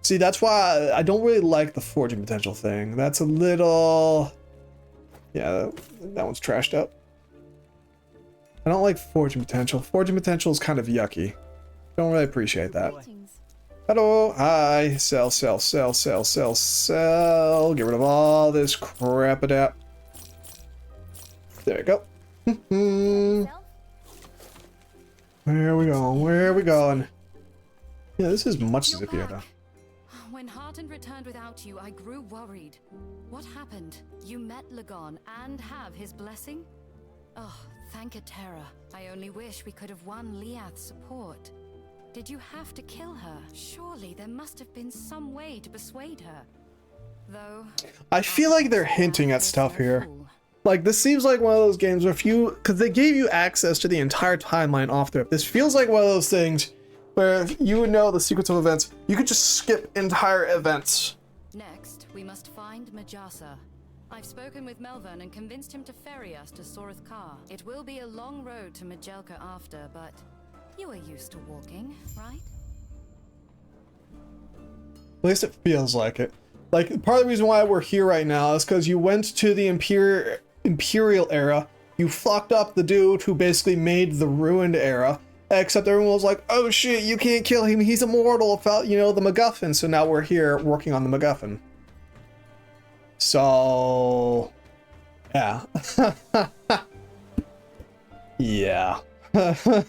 Speaker 1: See, that's why I don't really like the forging potential thing. That's a little... Yeah, that one's trashed up. I don't like forging potential. Forging potential is kind of yucky. Don't really appreciate that. Hello, hi, sell, sell, sell, sell, sell, sell. Get rid of all this crap-a-dap. There we go. Where are we going? Where are we going? Yeah, this is much zippier though.
Speaker 2: When Hearten returned without you, I grew worried. What happened? You met Lagon and have his blessing? Oh, thank Terra. I only wish we could have won Liath's support. Did you have to kill her? Surely there must have been some way to persuade her. Though...
Speaker 1: I feel like they're hinting at stuff here. Like, this seems like one of those games where if you... Because they gave you access to the entire timeline off there. This feels like one of those things where if you would know the sequence of events, you could just skip entire events.
Speaker 2: Next, we must find Majasa. I've spoken with Melvin and convinced him to ferry us to Soreth Kar. It will be a long road to Majelka after, but you are used to walking, right?
Speaker 1: At least it feels like it. Like, part of the reason why we're here right now is because you went to the Imperial era, you fucked up the dude who basically made the Ruined era, except everyone was like, oh shit, you can't kill him, he's immortal, without, you know, the MacGuffin. So now we're here working on the MacGuffin. So... yeah. Yeah. So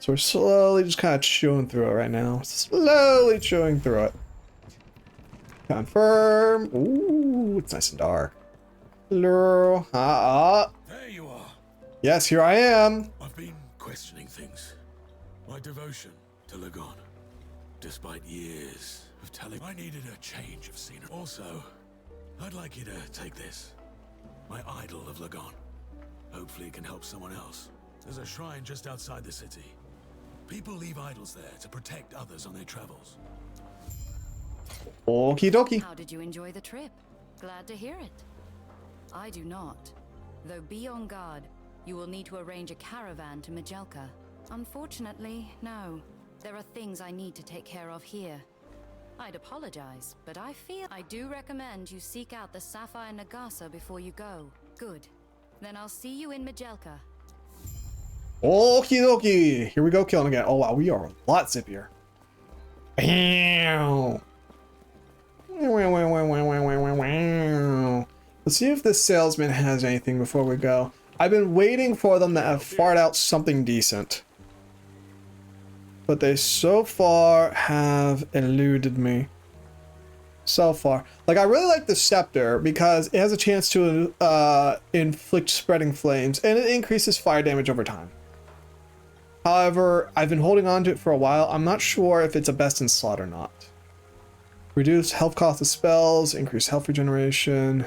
Speaker 1: we're slowly just kind of chewing through it right now. Slowly chewing through it. Confirm. Ooh, it's nice and dark. Hello.
Speaker 5: There you are.
Speaker 1: Yes, here I am.
Speaker 5: I've been questioning things. My devotion to Lagon. Despite years of telling, I needed a change of scenery. Also, I'd like you to take this. My idol of Lagon. Hopefully it can help someone else. There's a shrine just outside the city. People leave idols there to protect others on their travels.
Speaker 1: Okie dokie.
Speaker 2: How did you enjoy the trip? Glad to hear it. I do not. Though be on guard, you will need to arrange a caravan to Majelka. Unfortunately, no. There are things I need to take care of here. I'd apologize, but I feel I do recommend you seek out the Sapphire Nagasa before you go. Good. Then I'll see you in Majelka.
Speaker 1: Okie dokie. Here we go, killing again. Oh wow, we are a lot zippier. Bam. Let's see if this salesman has anything before we go. I've been waiting for them to have fart out something decent. But they so far have eluded me. So far. Like, I really like the scepter because it has a chance to inflict spreading flames and it increases fire damage over time. However, I've been holding on to it for a while. I'm not sure if it's a best in slot or not. Reduce health cost of spells, increase health regeneration.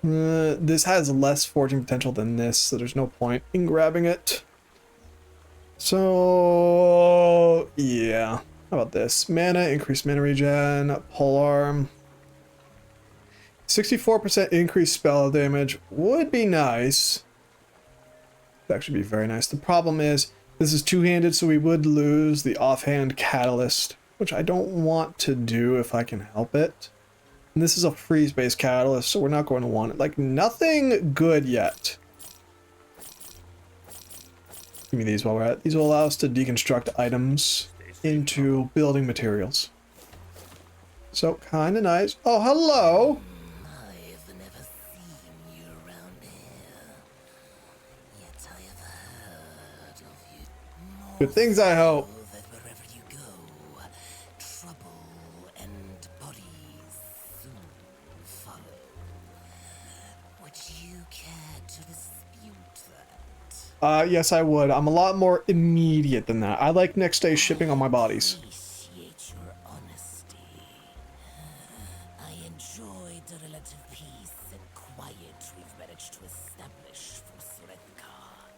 Speaker 1: This has less forging potential than this, so there's no point in grabbing it. So, yeah. How about this? Mana, increased mana regen, polearm. 64% increased spell damage would be nice. That'd actually be very nice. The problem is, this is two-handed, so we would lose the offhand catalyst, which I don't want to do if I can help it. And this is a freeze-based catalyst, so we're not going to want it. Like, nothing good yet. Give me these while we're at it. These will allow us to deconstruct items into building materials. So, kind of nice. Oh, hello!
Speaker 7: I've never seen you around here, yet I have heard of you.
Speaker 1: Good things, I hope.
Speaker 7: That wherever you go, trouble and bodies soon follow. Would you care to dispute that?
Speaker 1: Yes, I would. I'm a lot more immediate than that. I like next day shipping on my bodies.
Speaker 7: Appreciate your honesty. I enjoy the relative peace and quiet we've managed to establish for Sorethkar.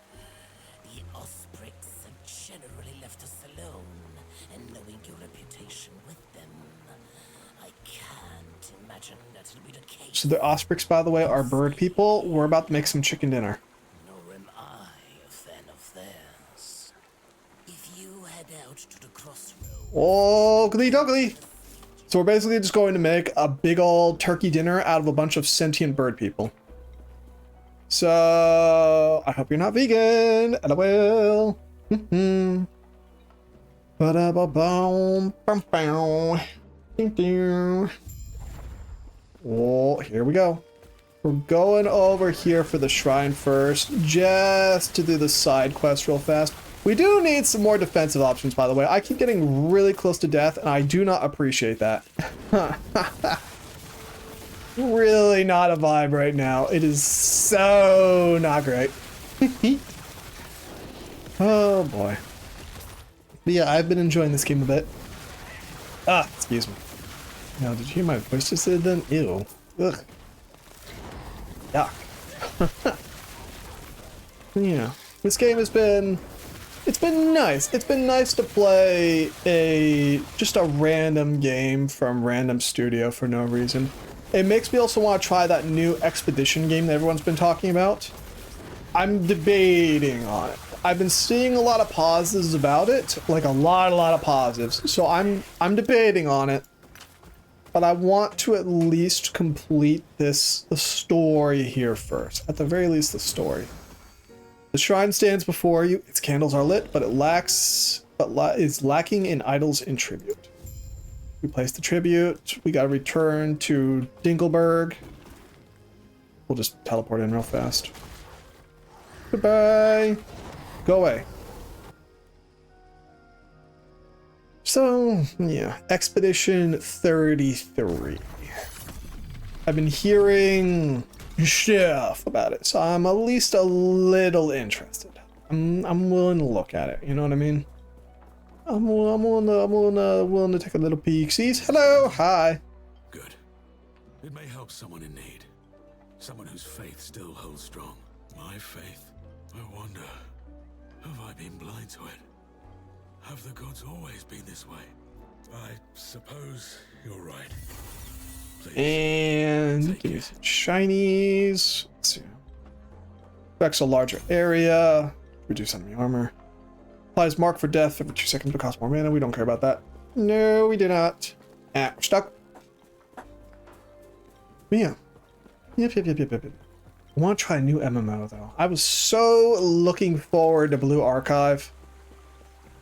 Speaker 7: The Ospreys have generally left us alone, and knowing your reputation with them, I can't imagine that it'll be the case.
Speaker 1: So the Ospreys, by the way, are bird people. We're about to make some chicken dinner.
Speaker 7: Nor am I a fan of theirs. If you head out to the crossroads,
Speaker 1: Oogly doogly! So we're basically just going to make a big old turkey dinner out of a bunch of sentient bird people. So I hope you're not vegan, and I will. Oh, here we go. We're going over here for the shrine first, just to do the side quest real fast. We do need some more defensive options, by the way. I keep getting really close to death, and I do not appreciate that. Really not a vibe right now. It is so not great. Oh boy. But yeah, I've been enjoying this game a bit. Ah, excuse me. Now, did you hear my voice just said then? Ew. Ugh. Yuck. Yeah. This game has been... It's been nice. It's been nice to play just a random game from random studio for no reason. It makes me also want to try that new expedition game that everyone's been talking about. I'm debating on it. I've been seeing a lot of positives about it, like a lot of positives. So I'm debating on it. But I want to at least complete the story here first. At the very least, the story. The shrine stands before you. Its candles are lit, but is lacking in idols and tribute. We place the tribute. We gotta return to Dingleberg. We'll just teleport in real fast. Goodbye. Go away. So, yeah. Expedition 33. I've been hearing stuff about it, so I'm at least a little interested. I'm willing to look at it, you know what I mean? I'm willing to take a little peek. See? Hello, hi.
Speaker 5: Good. It may help someone in need. Someone whose faith still holds strong. My faith? I wonder, have I been blind to it? Have the gods always been this way? I suppose you're right. Please,
Speaker 1: And give me some shinies. Let's see. Affects a larger area. Reduce enemy armor. Applies mark for death every 2 seconds but costs more mana. We don't care about that. No, we do not. Ah, we're stuck. But yeah. Yep. I want to try a new MMO though. I was so looking forward to Blue Archive.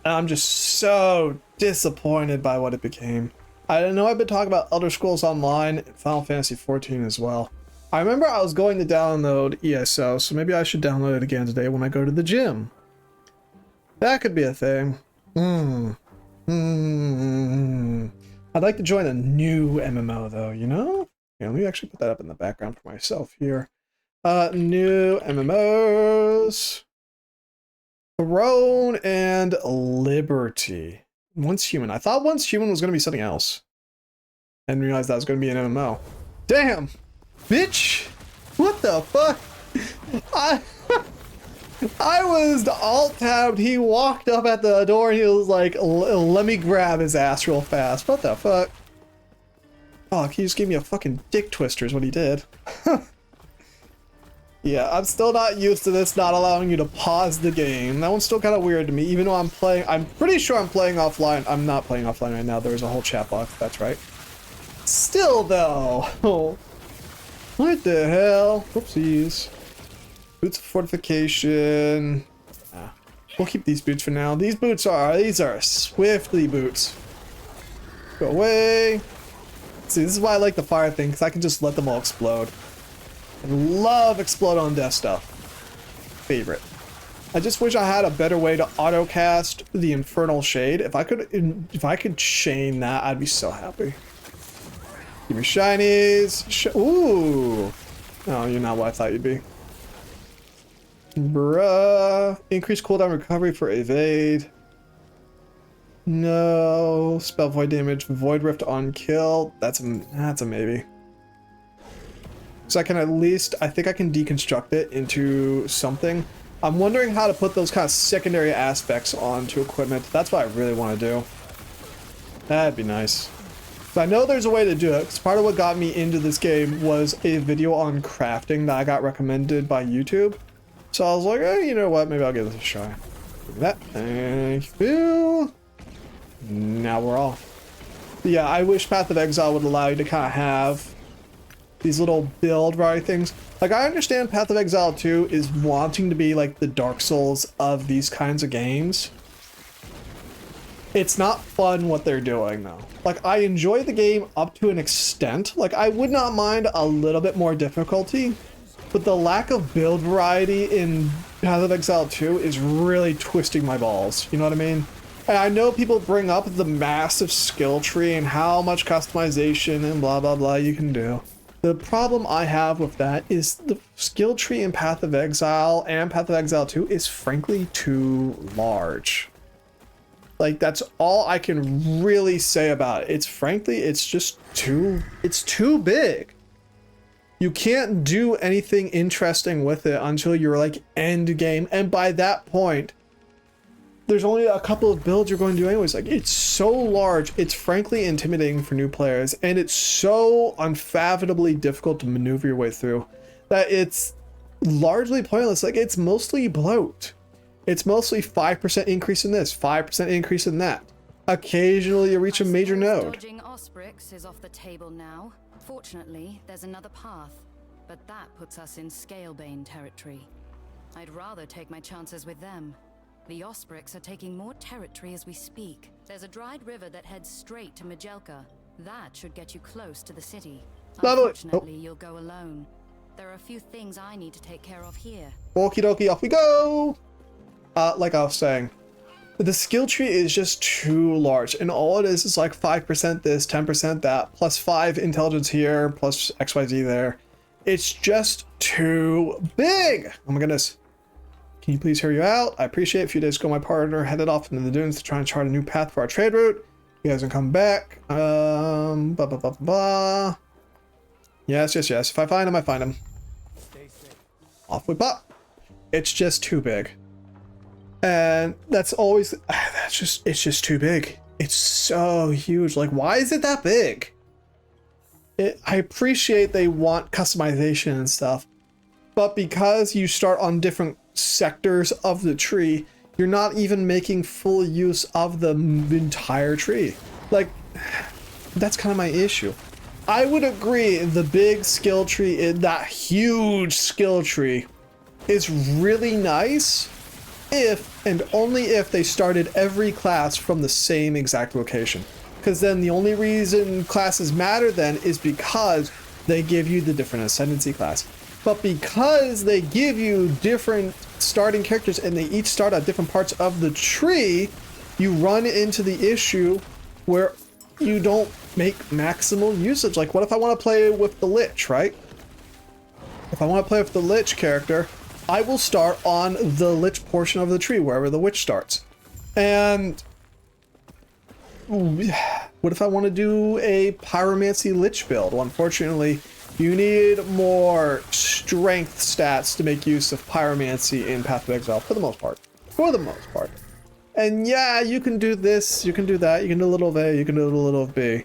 Speaker 1: And I'm just so disappointed by what it became. I know I've been talking about Elder Scrolls Online and Final Fantasy XIV as well. I remember I was going to download ESO, so maybe I should download it again today when I go to the gym. That could be a thing. I'd like to join a new MMO though, you know? Yeah, let me actually put that up in the background for myself here. New MMOs. Throne and Liberty. Once Human. I thought Once Human was going to be something else. I didn't realize that was going to be an MMO. Damn! Bitch! What the fuck? I was alt-tabbed. He walked up at the door and he was like, let me grab his ass real fast. What the fuck? Oh, he just gave me a fucking dick twister is what he did. Yeah, I'm still not used to this not allowing you to pause the game. That one's still kind of weird to me, even though I'm pretty sure I'm playing offline. I'm not playing offline right now. There's a whole chat box, that's right. Still though. Oh. What the hell? Whoopsies. Boots of fortification. We'll keep these boots for now. These are swiftly boots. Go away. See, this is why I like the fire thing, because I can just let them all explode. I love explode on death stuff. Favorite. I just wish I had a better way to auto cast the Infernal Shade. If I could chain that, I'd be so happy. Give me shinies. Ooh. Oh, you're not what I thought you'd be. Bruh. Increase cooldown recovery for evade. No. Spell void damage. Void rift on kill. That's a maybe. So I can at least, I think I can deconstruct it into something. I'm wondering how to put those kind of secondary aspects onto equipment. That's what I really want to do. That'd be nice. So I know there's a way to do it, because part of what got me into this game was a video on crafting that I got recommended by YouTube. So I was like, hey, you know what, maybe I'll give this a try. Look at that. Thank you. Now we're off. But yeah, I wish Path of Exile would allow you to kind of have these little build variety things. Like, I understand Path of Exile 2 is wanting to be like the Dark Souls of these kinds of games. It's not fun what they're doing though. Like, I enjoy the game up to an extent. Like, I would not mind a little bit more difficulty, but the lack of build variety in Path of Exile 2 is really twisting my balls. You know what I mean? And I know people bring up the massive skill tree and how much customization and blah blah blah you can do. The problem I have with that is the skill tree in Path of Exile and Path of Exile 2 is frankly too large. Like, that's all I can really say about it. It's just too big. You can't do anything interesting with it until you're like end game. And by that point, there's only a couple of builds you're going to do anyways. Like, it's so large, it's frankly intimidating for new players, and it's so unfathomably difficult to maneuver your way through that it's largely pointless. Like, it's mostly bloat. It's mostly 5% increase in this, 5% increase in that. Occasionally you reach a major node.
Speaker 2: Dodging Osprix is off the table now. Fortunately, there's another path, but that puts us in Scalebane territory. I'd rather take my chances with them. The Osprix are taking more territory as we speak. There's a dried river that heads straight to Majelka. That should get you close to the city. Unfortunately, you'll go alone. There are a few things I need to take care of here.
Speaker 1: Okie dokie, off we go! Like I was saying, the skill tree is just too large, and all it is like 5% this, 10% that, plus 5 intelligence here, plus XYZ there. It's just too big! Oh my goodness. Can you please hear you out? I appreciate it. A few days ago, my partner headed off into the dunes to try and chart a new path for our trade route. You guys can come back. Blah, blah, blah, blah. Yes, yes, yes. If I find him, I find him. Off we pop. It's just too big. And that's always, it's just too big. It's so huge. Like, why is it that big? I appreciate they want customization and stuff, but because you start on different sectors of the tree, you're not even making full use of the entire tree. Like, that's kind of my issue. I would agree the big skill tree, that huge skill tree, is really nice if and only if they started every class from the same exact location. Because then the only reason classes matter then is because they give you the different ascendancy class. But because they give you different starting characters and they each start at different parts of the tree, you run into the issue where you don't make maximal usage. Like, what if I want to play with the Lich, right? If I want to play with the Lich character, I will start on the Lich portion of the tree, wherever the Witch starts. And what if I want to do a Pyromancy Lich build? Well, unfortunately, you need more strength stats to make use of Pyromancy in Path of Exile, for the most part. For the most part. And yeah, you can do this, you can do that, you can do a little of A, you can do a little of B.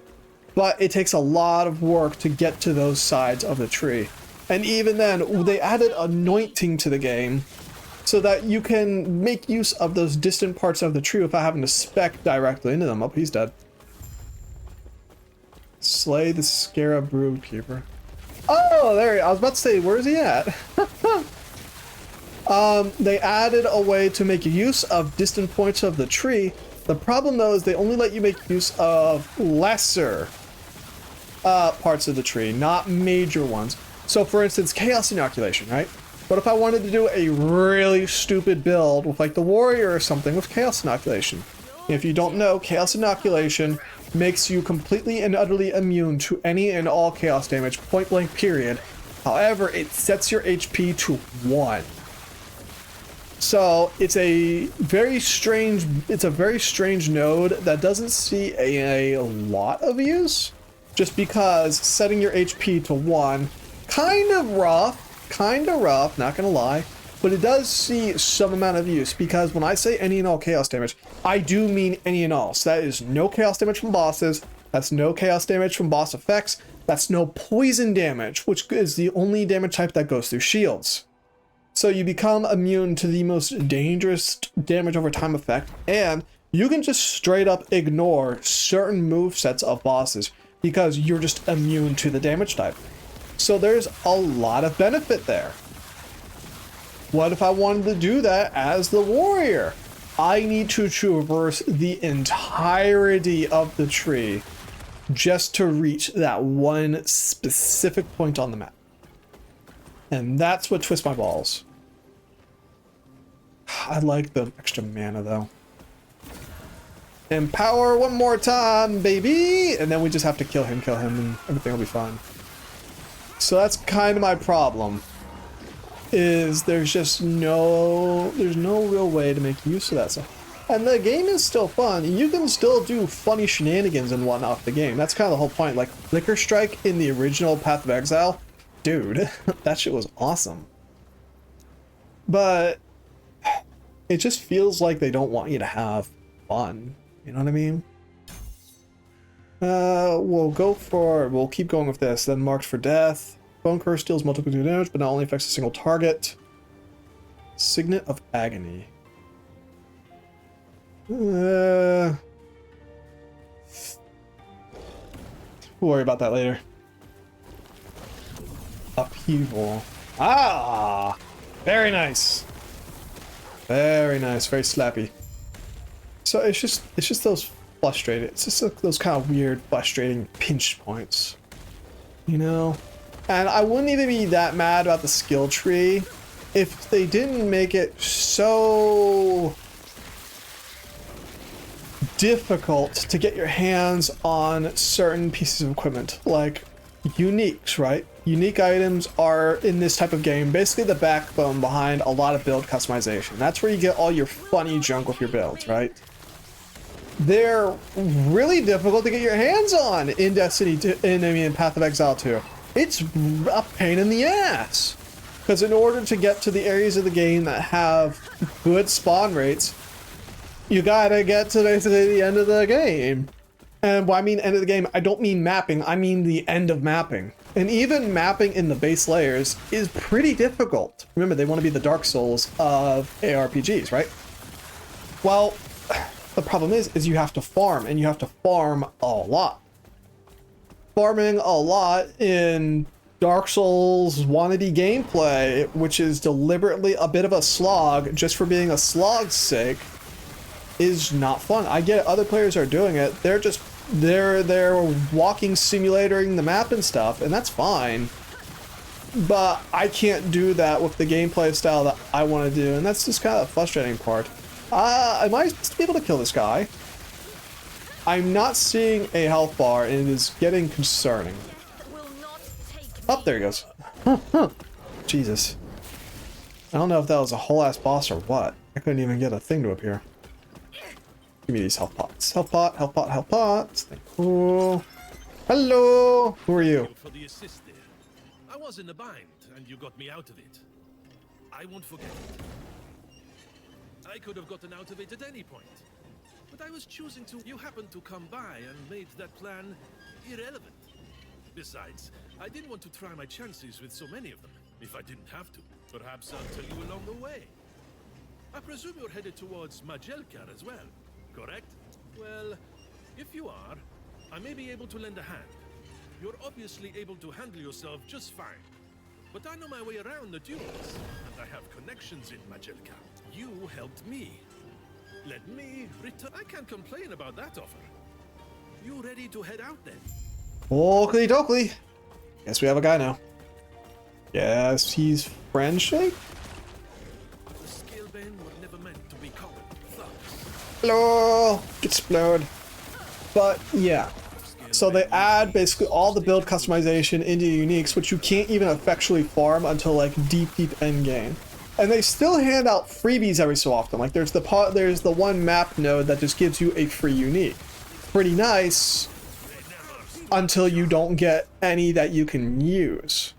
Speaker 1: But it takes a lot of work to get to those sides of the tree. And even then, they added anointing to the game so that you can make use of those distant parts of the tree without having to spec directly into them. Oh, he's dead. Slay the Scarab Broodkeeper. Oh, there he is. I was about to say, where is he at? They added a way to make use of distant points of the tree. The problem, though, is they only let you make use of lesser parts of the tree, not major ones. So, for instance, Chaos Inoculation, right? What if I wanted to do a really stupid build with, like, the Warrior or something with Chaos Inoculation? If you don't know, Chaos Inoculation makes you completely and utterly immune to any and all Chaos damage, point blank period. However, it sets your HP to 1. So it's a very strange node that doesn't see a lot of use, just because setting your HP to 1, kind of rough, not gonna lie, but it does see some amount of use, because when I say any and all chaos damage, I do mean any and all. So that is no chaos damage from bosses, that's no chaos damage from boss effects, that's no poison damage, which is the only damage type that goes through shields. So you become immune to the most dangerous damage over time effect, and you can just straight up ignore certain movesets of bosses because you're just immune to the damage type. So there's a lot of benefit there. What if I wanted to do that as the warrior? I need to traverse the entirety of the tree just to reach that one specific point on the map. And that's what twists my balls. I like the extra mana though. Empower one more time, baby! And then we just have to kill him, and everything will be fine. So that's kind of my problem. Is there's no real way to make use of that stuff. And the game is still fun. You can still do funny shenanigans and whatnot with the game. That's kind of the whole point. Like Liquor Strike in the original Path of Exile, dude, that shit was awesome. But it just feels like they don't want you to have fun. You know what I mean? We'll keep going with this. Then marked for death. Bone Curse deals multiple damage, but not only affects a single target. Signet of Agony. We'll worry about that later. Upheaval. Ah! Very nice. Very nice. Very slappy. So it's just those frustrating. It's just like those kind of weird, frustrating pinch points. You know? And I wouldn't even be that mad about the skill tree if they didn't make it so difficult to get your hands on certain pieces of equipment, like uniques, right? Unique items are, in this type of game, basically the backbone behind a lot of build customization. That's where you get all your funny junk with your builds, right? They're really difficult to get your hands on in Destiny 2, in Path of Exile 2. It's a pain in the ass. Because in order to get to the areas of the game that have good spawn rates, you gotta get to basically the end of the game. And when I mean end of the game, I don't mean mapping, I mean the end of mapping. And even mapping in the base layers is pretty difficult. Remember, they want to be the Dark Souls of ARPGs, right? Well, the problem is you have to farm, and you have to farm a lot. Farming a lot in Dark Souls wannabe gameplay, which is deliberately a bit of a slog just for being a slog's sake, is not fun. I get it, other players are doing it. They're walking, simulating the map and stuff, and that's fine. But I can't do that with the gameplay style that I want to do, and that's just kind of the frustrating part. Am I supposed to be able to kill this guy? I'm not seeing a health bar, and it is getting concerning. Oh, there he goes. Jesus. I don't know if that was a whole ass boss or what. I couldn't even get a thing to appear. Give me these health pots. Health pot, health pot, health pots. Thank you. Hello. Who are you?
Speaker 8: For the assist there. I was in a bind, and you got me out of it. I won't forget it. I could have gotten out of it at any point. But I was choosing to... You happened to come by and made that plan irrelevant. Besides, I didn't want to try my chances with so many of them, if I didn't have to. Perhaps I'll tell you along the way. I presume you're headed towards Majelka as well, correct? Well, if you are, I may be able to lend a hand. You're obviously able to handle yourself just fine. But I know my way around the dunes, and I have connections in Majelka. You helped me. Let me return. I can't complain about that offer. You ready to head out then?
Speaker 1: Oakley dokley. Guess we have a guy now. Yes, he's friendship?
Speaker 8: The Scalebane were never meant to be common thugs.
Speaker 1: Hello! Explode. But yeah. So they add basically all the build customization into uniques, which you can't even effectually farm until like deep endgame. And they still hand out freebies every so often. Like there's the one map node that just gives you a free unique. Pretty nice until you don't get any that you can use.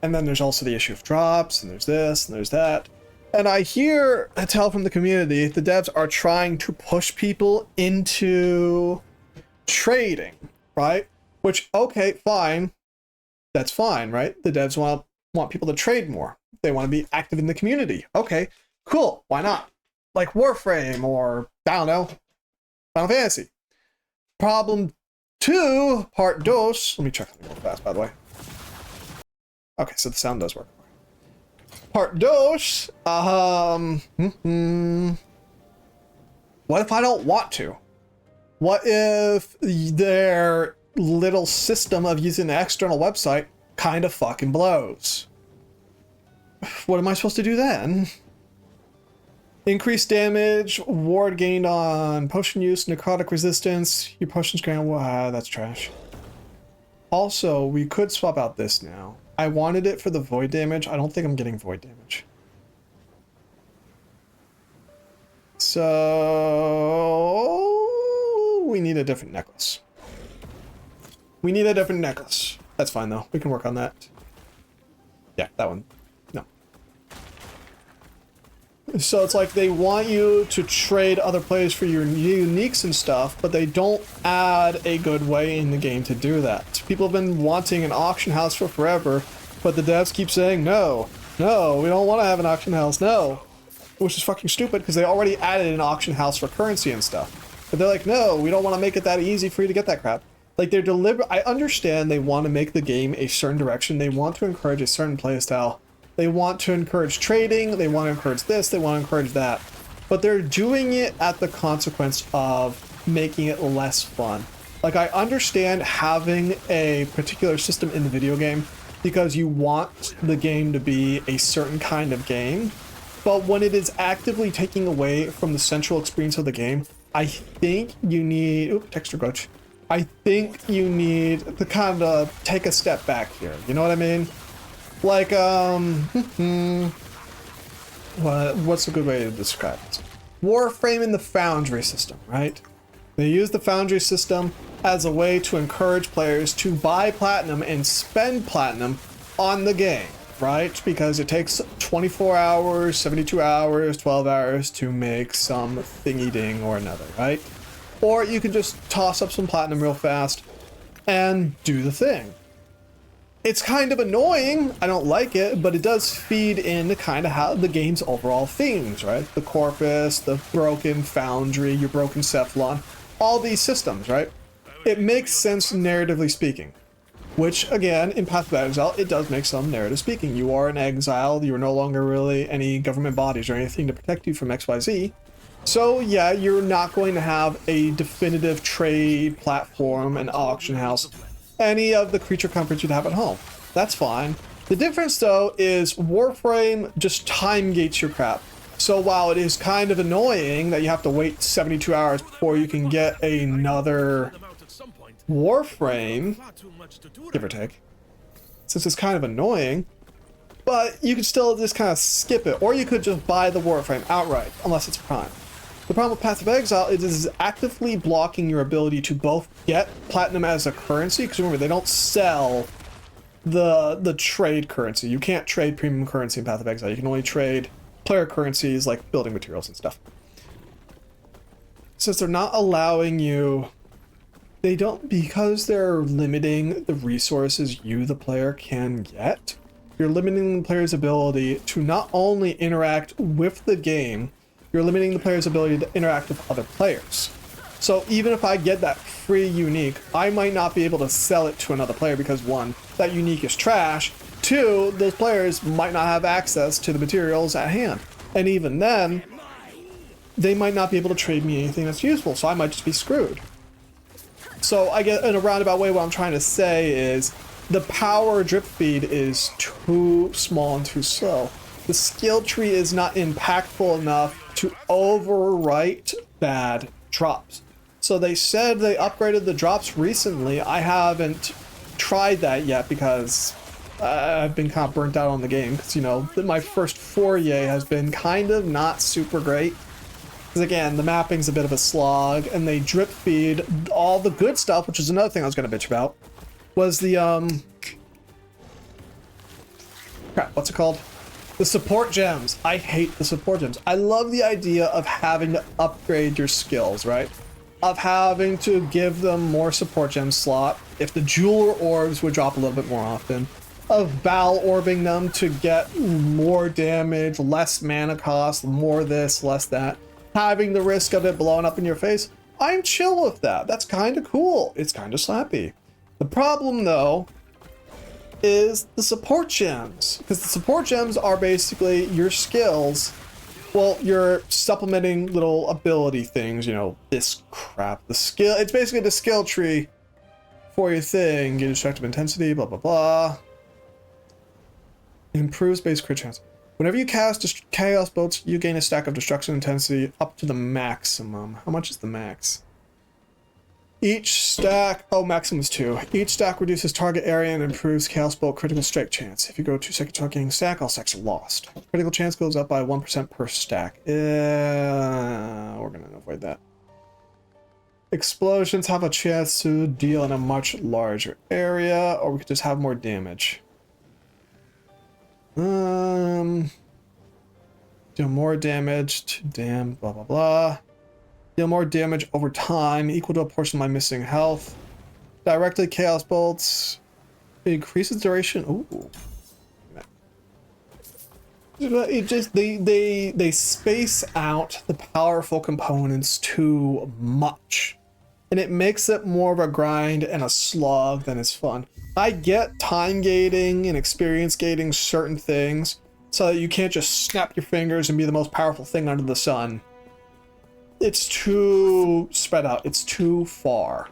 Speaker 1: And then there's also the issue of drops, and there's this, and there's that. And I tell from the community, the devs are trying to push people into trading, right? Which, okay, fine. That's fine, right? The devs want people to trade more. They want to be active in the community. Okay, cool. Why not? Like Warframe or, I don't know, Final Fantasy. Problem 2, part dos. Let me check something real fast, by the way. Okay, so the sound does work. Part dos. What if I don't want to? What if their little system of using an external website kind of fucking blows? What am I supposed to do then? Increased damage, ward gained on potion use, necrotic resistance, your potions grant, that's trash. Also, we could swap out this now. I wanted it for the void damage. I don't think I'm getting void damage. So we need a different necklace. We need a different necklace. That's fine though. We can work on that. Yeah, that one. No. So it's like they want you to trade other players for your uniques and stuff, but they don't add a good way in the game to do that. People have been wanting an auction house for forever, but the devs keep saying, no, no, we don't want to have an auction house, no. Which is fucking stupid because they already added an auction house for currency and stuff. But they're like, no, we don't want to make it that easy for you to get that crap. Like, they're deliberate. I understand they want to make the game a certain direction. They want to encourage a certain playstyle. They want to encourage trading. They want to encourage this. They want to encourage that. But they're doing it at the consequence of making it less fun. Like, I understand having a particular system in the video game because you want the game to be a certain kind of game. But when it is actively taking away from the central experience of the game, I think you need... Oop, texture glitch. I think you need to kind of take a step back here. You know what I mean? Like, what's a good way to describe it? Warframe in the Foundry system, right? They use the Foundry system as a way to encourage players to buy platinum and spend platinum on the game, right? Because it takes 24 hours, 72 hours, 12 hours to make some thingy ding or another, right? Or you can just toss up some platinum real fast and do the thing. It's kind of annoying, I don't like it, but it does feed into kind of how the game's overall themes, right? The Corpus, the broken Foundry, your broken Cephalon, all these systems, right? It makes sense narratively speaking. Which, again, in Path of Exile, it does make some narrative speaking. You are in exile, you are no longer really any government bodies or anything to protect you from XYZ. So yeah, you're not going to have a definitive trade platform, an auction house, any of the creature comforts you'd have at home. That's fine. The difference though is Warframe just time gates your crap. So while it is kind of annoying that you have to wait 72 hours before you can get another Warframe, give or take, since it's kind of annoying, but you could still just kind of skip it, or you could just buy the Warframe outright, unless it's Prime. The problem with Path of Exile is it is actively blocking your ability to both get platinum as a currency, because remember, they don't sell the trade currency. You can't trade premium currency in Path of Exile. You can only trade player currencies like building materials and stuff. Since they're not allowing you, they don't, because they're limiting the resources you, the player, can get, you're limiting the player's ability to not only interact with the game, you're limiting the player's ability to interact with other players. So even if I get that free unique, I might not be able to sell it to another player because one, that unique is trash. Two, those players might not have access to the materials at hand. And even then, they might not be able to trade me anything that's useful, so I might just be screwed. So I get, in a roundabout way, what I'm trying to say is the power drip feed is too small and too slow. The skill tree is not impactful enough to overwrite bad drops. So they said they upgraded the drops recently. I haven't tried that yet because I've been kind of burnt out on the game. Because, you know, my first foray has been kind of not super great. Because again, the mapping's a bit of a slog, and they drip feed all the good stuff, which is another thing I was going to bitch about, was the, crap, what's it called? The support gems. I hate the support gems. I love the idea of having to upgrade your skills, right? Of having to give them more support gem slot. If the jeweler orbs would drop a little bit more often. Of Bal orbing them to get more damage, less mana cost, more this, less that. Having the risk of it blowing up in your face. I'm chill with that. That's kind of cool. It's kind of slappy. The problem though is the support gems, because the support gems are basically your skills. Well, you're supplementing little ability things, you know, this crap, the skill, it's basically the skill tree for your thing. Get destructive intensity, blah blah blah. Improves base crit chance. Whenever you cast chaos bolts, you gain a stack of destruction intensity up to the maximum. How much is the max? Each stack, oh, maximum is 2. Each stack reduces target area and improves Chaos Bolt critical strike chance. If you go 2 seconds without getting a stack, all stacks are lost. Critical chance goes up by 1% per stack. We're gonna avoid that. Explosions have a chance to deal in a much larger area, or we could just have more damage. Deal more damage to damn blah blah blah. Deal more damage over time, equal to a portion of my missing health. Directly chaos bolts. Increases duration. Ooh. It just they space out the powerful components too much. And it makes it more of a grind and a slog than it's fun. I get time gating and experience gating certain things so that you can't just snap your fingers and be the most powerful thing under the sun. It's too spread out. It's too far.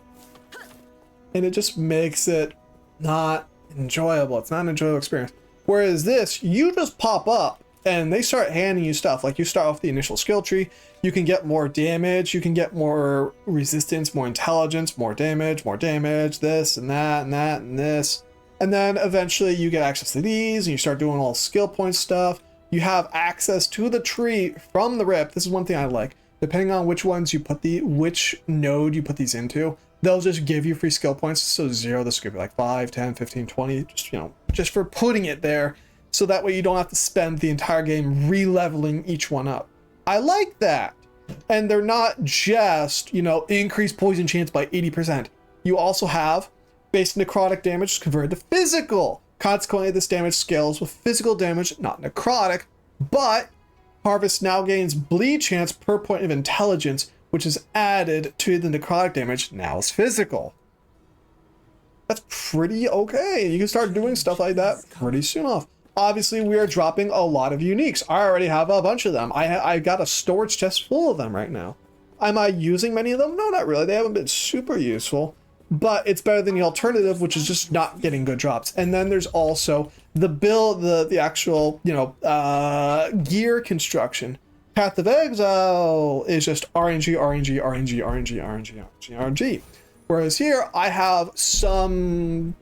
Speaker 1: And it just makes it not enjoyable. It's not an enjoyable experience. Whereas this, you just pop up and they start handing you stuff. Like you start off the initial skill tree, you can get more damage, you can get more resistance, more intelligence, more damage, this and that and that and this. And then eventually you get access to these and you start doing all skill point stuff. You have access to the tree from the rip. This is one thing I like. Depending on which ones you put which node you put these into, they'll just give you free skill points. So 0, this could be like 5, 10, 15, 20, just, you know, just for putting it there. So that way you don't have to spend the entire game re-leveling each one up. I like that. And they're not just, you know, increase poison chance by 80%. You also have base necrotic damage converted to physical. Consequently, this damage scales with physical damage, not necrotic, but Harvest now gains bleed chance per point of intelligence, which is added to the necrotic damage, now is physical. That's pretty okay. You can start doing stuff like that pretty soon off. Obviously, we are dropping a lot of uniques. I already have a bunch of them. I got a storage chest full of them right now. Am I using many of them? No, not really. They haven't been super useful, but it's better than the alternative, which is just not getting good drops. And then there's also the build, the actual, you know, gear construction. Path of Exile is just RNG, RNG, RNG, RNG, RNG, RNG, RNG. Whereas here, I have some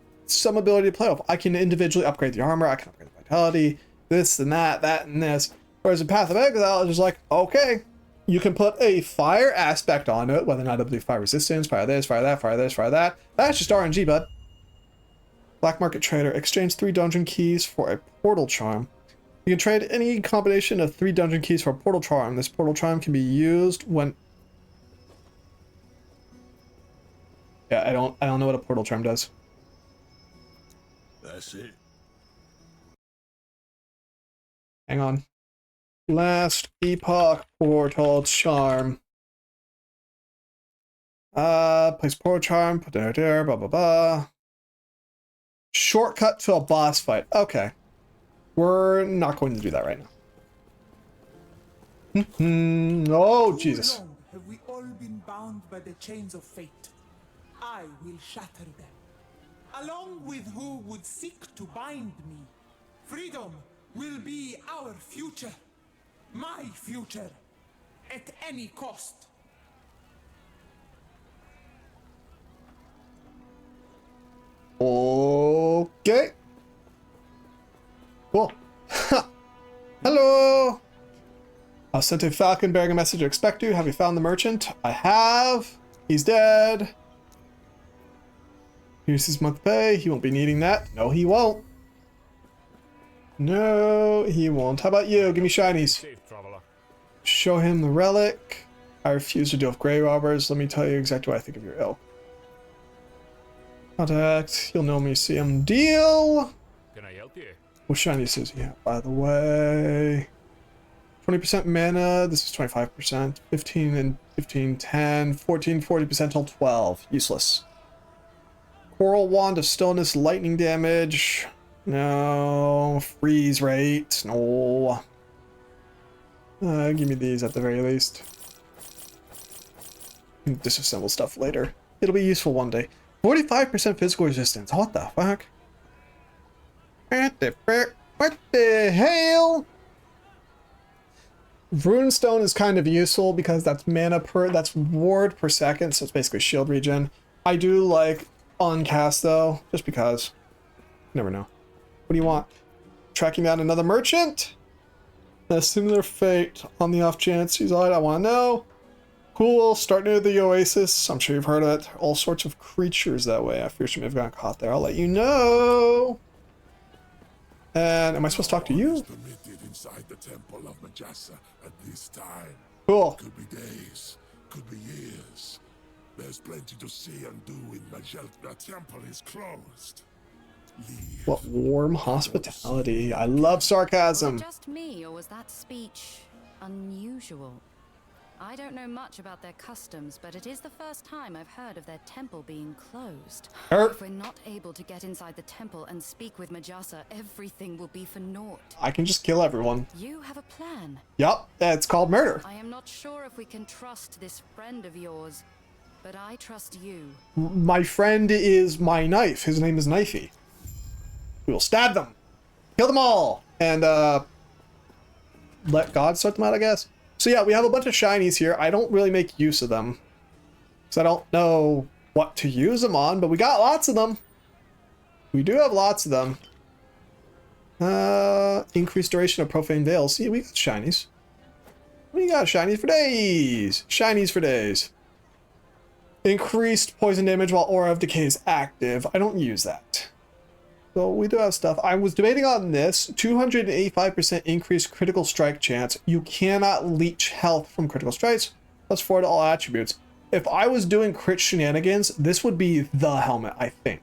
Speaker 1: ability to play off. I can individually upgrade the armor, I can upgrade the vitality, this and that and this. Whereas in Path of Exile, it's just like, okay, you can put a fire aspect on it, whether or not it'll be fire resistance, fire this, fire that, fire this, fire that. That's just RNG, bud. Black Market Trader. Exchange 3 dungeon keys for a portal charm. You can trade any combination of 3 dungeon keys for a portal charm. This portal charm can be used when... Yeah, I don't know what a portal charm does.
Speaker 5: That's it.
Speaker 1: Hang on. Last Epoch Portal Charm. Place portal charm, put there, blah blah blah. Shortcut to a boss fight. Okay. We're not going to do that right now. Oh, Jesus.
Speaker 9: How long have we all been bound by the chains of fate? I will shatter them, along with who would seek to bind me. Freedom will be our future. My future. At any cost.
Speaker 1: Okay. Cool. Hello. I sent a falcon bearing a message to expect you. Have you found the merchant? I have. He's dead. Here's his month pay. He won't be needing that. No, he won't. No, he won't. How about you? Give me shinies. Show him the relic. I refuse to deal with grey robbers. Let me tell you exactly what I think of your ilk. Contact. You'll know when you see him. Deal.
Speaker 10: Can I help you?
Speaker 1: What shinies does he have, by the way? 20% mana. This is 25%. 15 and 15, 10, 14, 40% till 12. Useless. Coral Wand of Stillness, lightning damage. No. Freeze rate. No. Give me these at the very least. Disassemble stuff later. It'll be useful one day. 45% physical resistance. What the fuck? What the frick? What the hell? Runestone is kind of useful because that's mana per, that's ward per second, so it's basically shield regen. I do like uncast though, just because. You never know. What do you want? Tracking down another merchant? A similar fate on the off chance he's all right, I want to know. Cool, start near the oasis. I'm sure you've heard of it. All sorts of creatures that way. I fear you may have gotten caught there. I'll let you know. And am I supposed to talk to you?
Speaker 4: Permitted inside the temple of Majasa at this time.
Speaker 1: Cool.
Speaker 4: Could be days, could be years. There's plenty to see and do in Majel. The temple is closed. Leave.
Speaker 1: What warm hospitality. I love
Speaker 2: Was
Speaker 1: sarcasm.
Speaker 2: it just me, or was that speech unusual? I don't know much about their customs, but it is the first time I've heard of their temple being closed. If we're not able to get inside the temple and speak with Majasa, everything will be for naught.
Speaker 1: I can just kill everyone.
Speaker 2: You have a plan.
Speaker 1: Yup, it's called murder.
Speaker 2: I am not sure if we can trust this friend of yours, but I trust you.
Speaker 1: My friend is my knife. His name is Knifey. We will stab them. Kill them all. And, let God sort them out, I guess. So yeah, we have a bunch of shinies here. I don't really make use of them, because I don't know what to use them on, but we got lots of them. We do have lots of them. Increased duration of profane veils. See, we got shinies. We got shinies for days. Shinies for days. Increased poison damage while Aura of Decay is active. I don't use that. So we do have stuff. I was debating on this. 285% increased critical strike chance. You cannot leech health from critical strikes. Plus 4 to all attributes. If I was doing crit shenanigans, this would be the helmet, I think.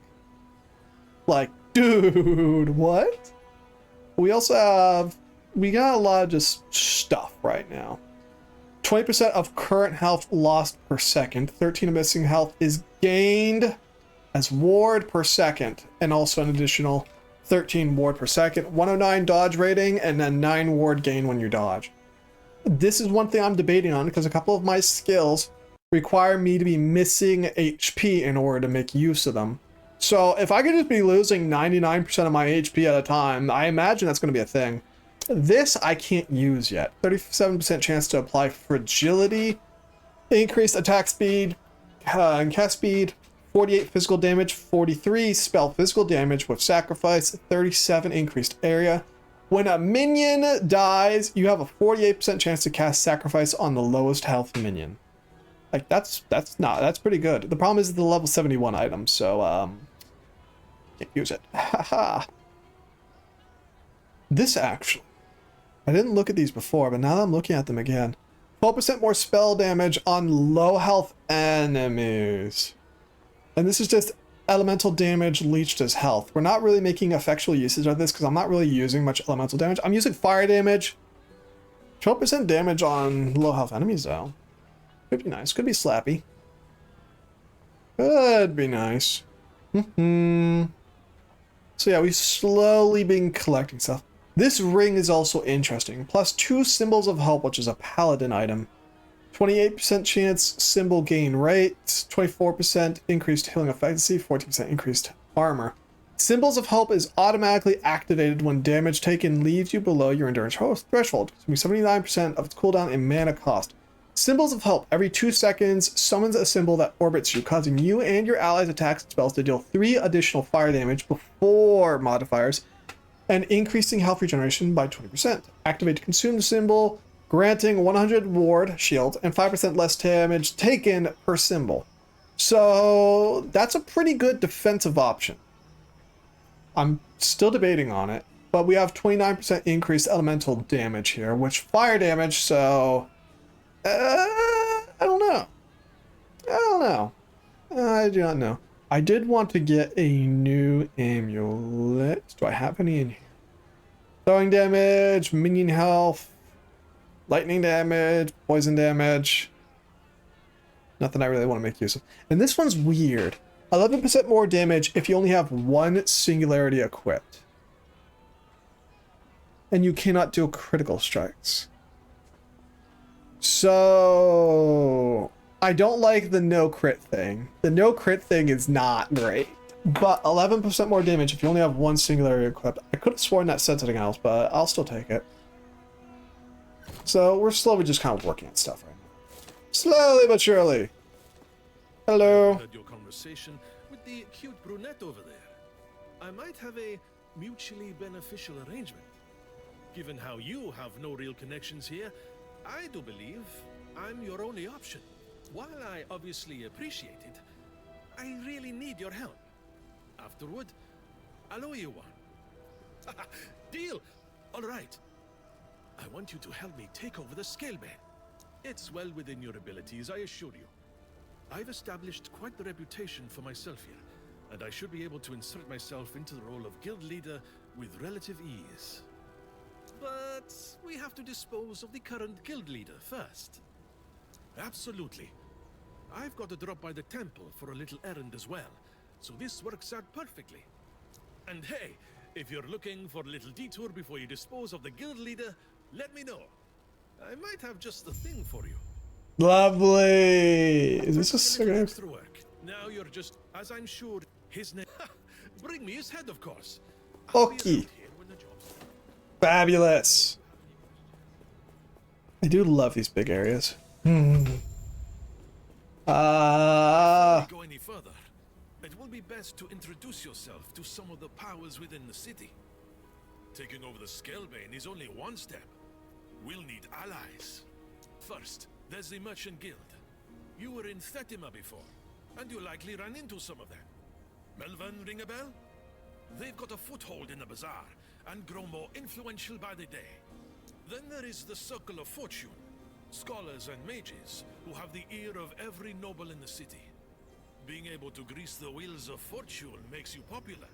Speaker 1: Like, dude, what? We also have... We got a lot of just stuff right now. 20% of current health lost per second. 13 of missing health is gained as ward per second, and also an additional 13 ward per second, 109 dodge rating, and then 9 ward gain when you dodge. This is one thing I'm debating on, because a couple of my skills require me to be missing HP in order to make use of them. So if I could just be losing 99% of my HP at a time, I imagine that's going to be a thing. This I can't use yet. 37% chance to apply fragility, increased attack speed and cast speed, 48 physical damage, 43 spell physical damage with sacrifice, 37 increased area. When a minion dies, you have a 48% chance to cast sacrifice on the lowest health minion. Like that's pretty good. The problem is the level 71 item, so can't use it. Haha. This actually, I didn't look at these before, but now that I'm looking at them again, 12% more spell damage on low health enemies. And this is just elemental damage leached as health. We're not really making effectual usage of this because I'm not really using much elemental damage. I'm using fire damage. 12% damage on low health enemies though. Could be nice. Could be slappy. Could be nice. So yeah, we've slowly been collecting stuff. This ring is also interesting. Plus 2 symbols of hope, which is a paladin item. 28% chance symbol gain rate, 24% increased healing efficiency, 14% increased armor. Symbols of Hope is automatically activated when damage taken leaves you below your endurance threshold. It's 79% of its cooldown and mana cost. Symbols of Hope, every 2 seconds, summons a symbol that orbits you, causing you and your allies' attacks and spells to deal 3 additional fire damage before modifiers, and increasing health regeneration by 20%. Activate to consume the symbol, granting 100 ward shield and 5% less damage taken per symbol. So that's a pretty good defensive option. I'm still debating on it, but we have 29% increased elemental damage here, which fire damage, so I don't know. I do not know. I did want to get a new amulet. Do I have any in here? Throwing damage, minion health, lightning damage, poison damage. Nothing I really want to make use of. And this one's weird. 11% more damage if you only have 1 singularity equipped. And you cannot do critical strikes. So I don't like the no crit thing. The no crit thing is not great. But 11% more damage if you only have 1 singularity equipped. I could have sworn that said something else, but I'll still take it. So we're slowly just kind of working on stuff right now. Slowly but surely. Hello.
Speaker 8: I heard your conversation with the cute brunette over there. I might have a mutually beneficial arrangement. Given how you have no real connections here, I do believe I'm your only option. While I obviously appreciate it, I really need your help. Afterward, I'll owe you one. Deal! All right. I want you to help me take over the Scalebane. It's well within your abilities, I assure you. I've established quite the reputation for myself here, and I should be able to insert myself into the role of guild leader with relative ease. But we have to dispose of the current guild leader first. Absolutely. I've got to drop by the temple for a little errand as well, so this works out perfectly. And hey, if you're looking for a little detour before you dispose of the guild leader, let me know. I might have just the thing for you.
Speaker 1: Lovely. Is this a cigarette?
Speaker 8: Extra work. Now you're just, as I'm sure, his name. Bring me his head, of course.
Speaker 1: Okay. Fabulous. I do love these big areas.
Speaker 8: Before we go any further, it will be best to introduce yourself to some of the powers within the city. Taking over the Scalebane is only one step. We'll need allies. First, there's the Merchant Guild. You were in Thetima before, and you likely ran into some of them. Melvin, ring a bell? They've got a foothold in the bazaar, and grow more influential by the day. Then there is the Circle of Fortune. Scholars and mages who have the ear of every noble in the city. Being able to grease the wheels of fortune makes you popular.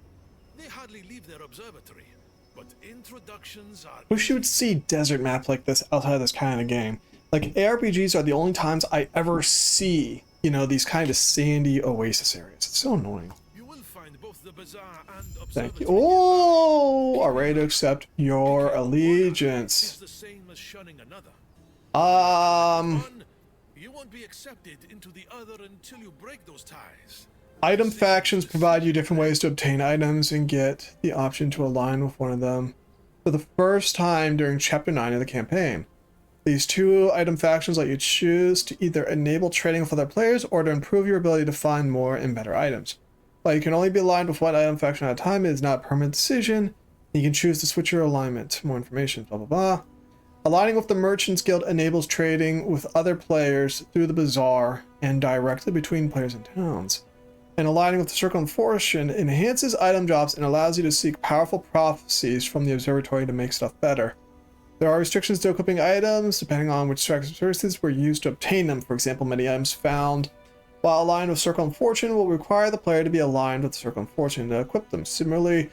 Speaker 8: They hardly leave their observatory, but introductions are...
Speaker 1: Wish you would see desert map like this outside of this kind of game. Like, ARPGs are the only times I ever see, you know, these kind of sandy oasis areas. It's so annoying.
Speaker 8: You will find both the bazaar and
Speaker 1: Thank you.
Speaker 8: observatory.
Speaker 1: Oh, are ready to accept your allegiance.
Speaker 8: Is the same as shunning another.
Speaker 1: Um,
Speaker 8: You won't be accepted into the other until you break those ties.
Speaker 1: item factions provide you different ways to obtain items and get the option to align with one of them for the first time during Chapter 9 of the campaign. These two item factions let you choose to either enable trading with other players or to improve your ability to find more and better items. While you can only be aligned with one item faction at a time, it is not a permanent decision. You can choose to switch your alignment. More information, blah blah blah. Aligning with the Merchants Guild enables trading with other players through the bazaar and directly between players and towns. And aligning with the Circle of Fortune enhances item drops and allows you to seek powerful prophecies from the observatory to make stuff better. There are restrictions to equipping items depending on which tracks and services were used to obtain them. For example, many items found while aligned with Circle of Fortune will require the player to be aligned with the Circle of Fortune to equip them. Similarly,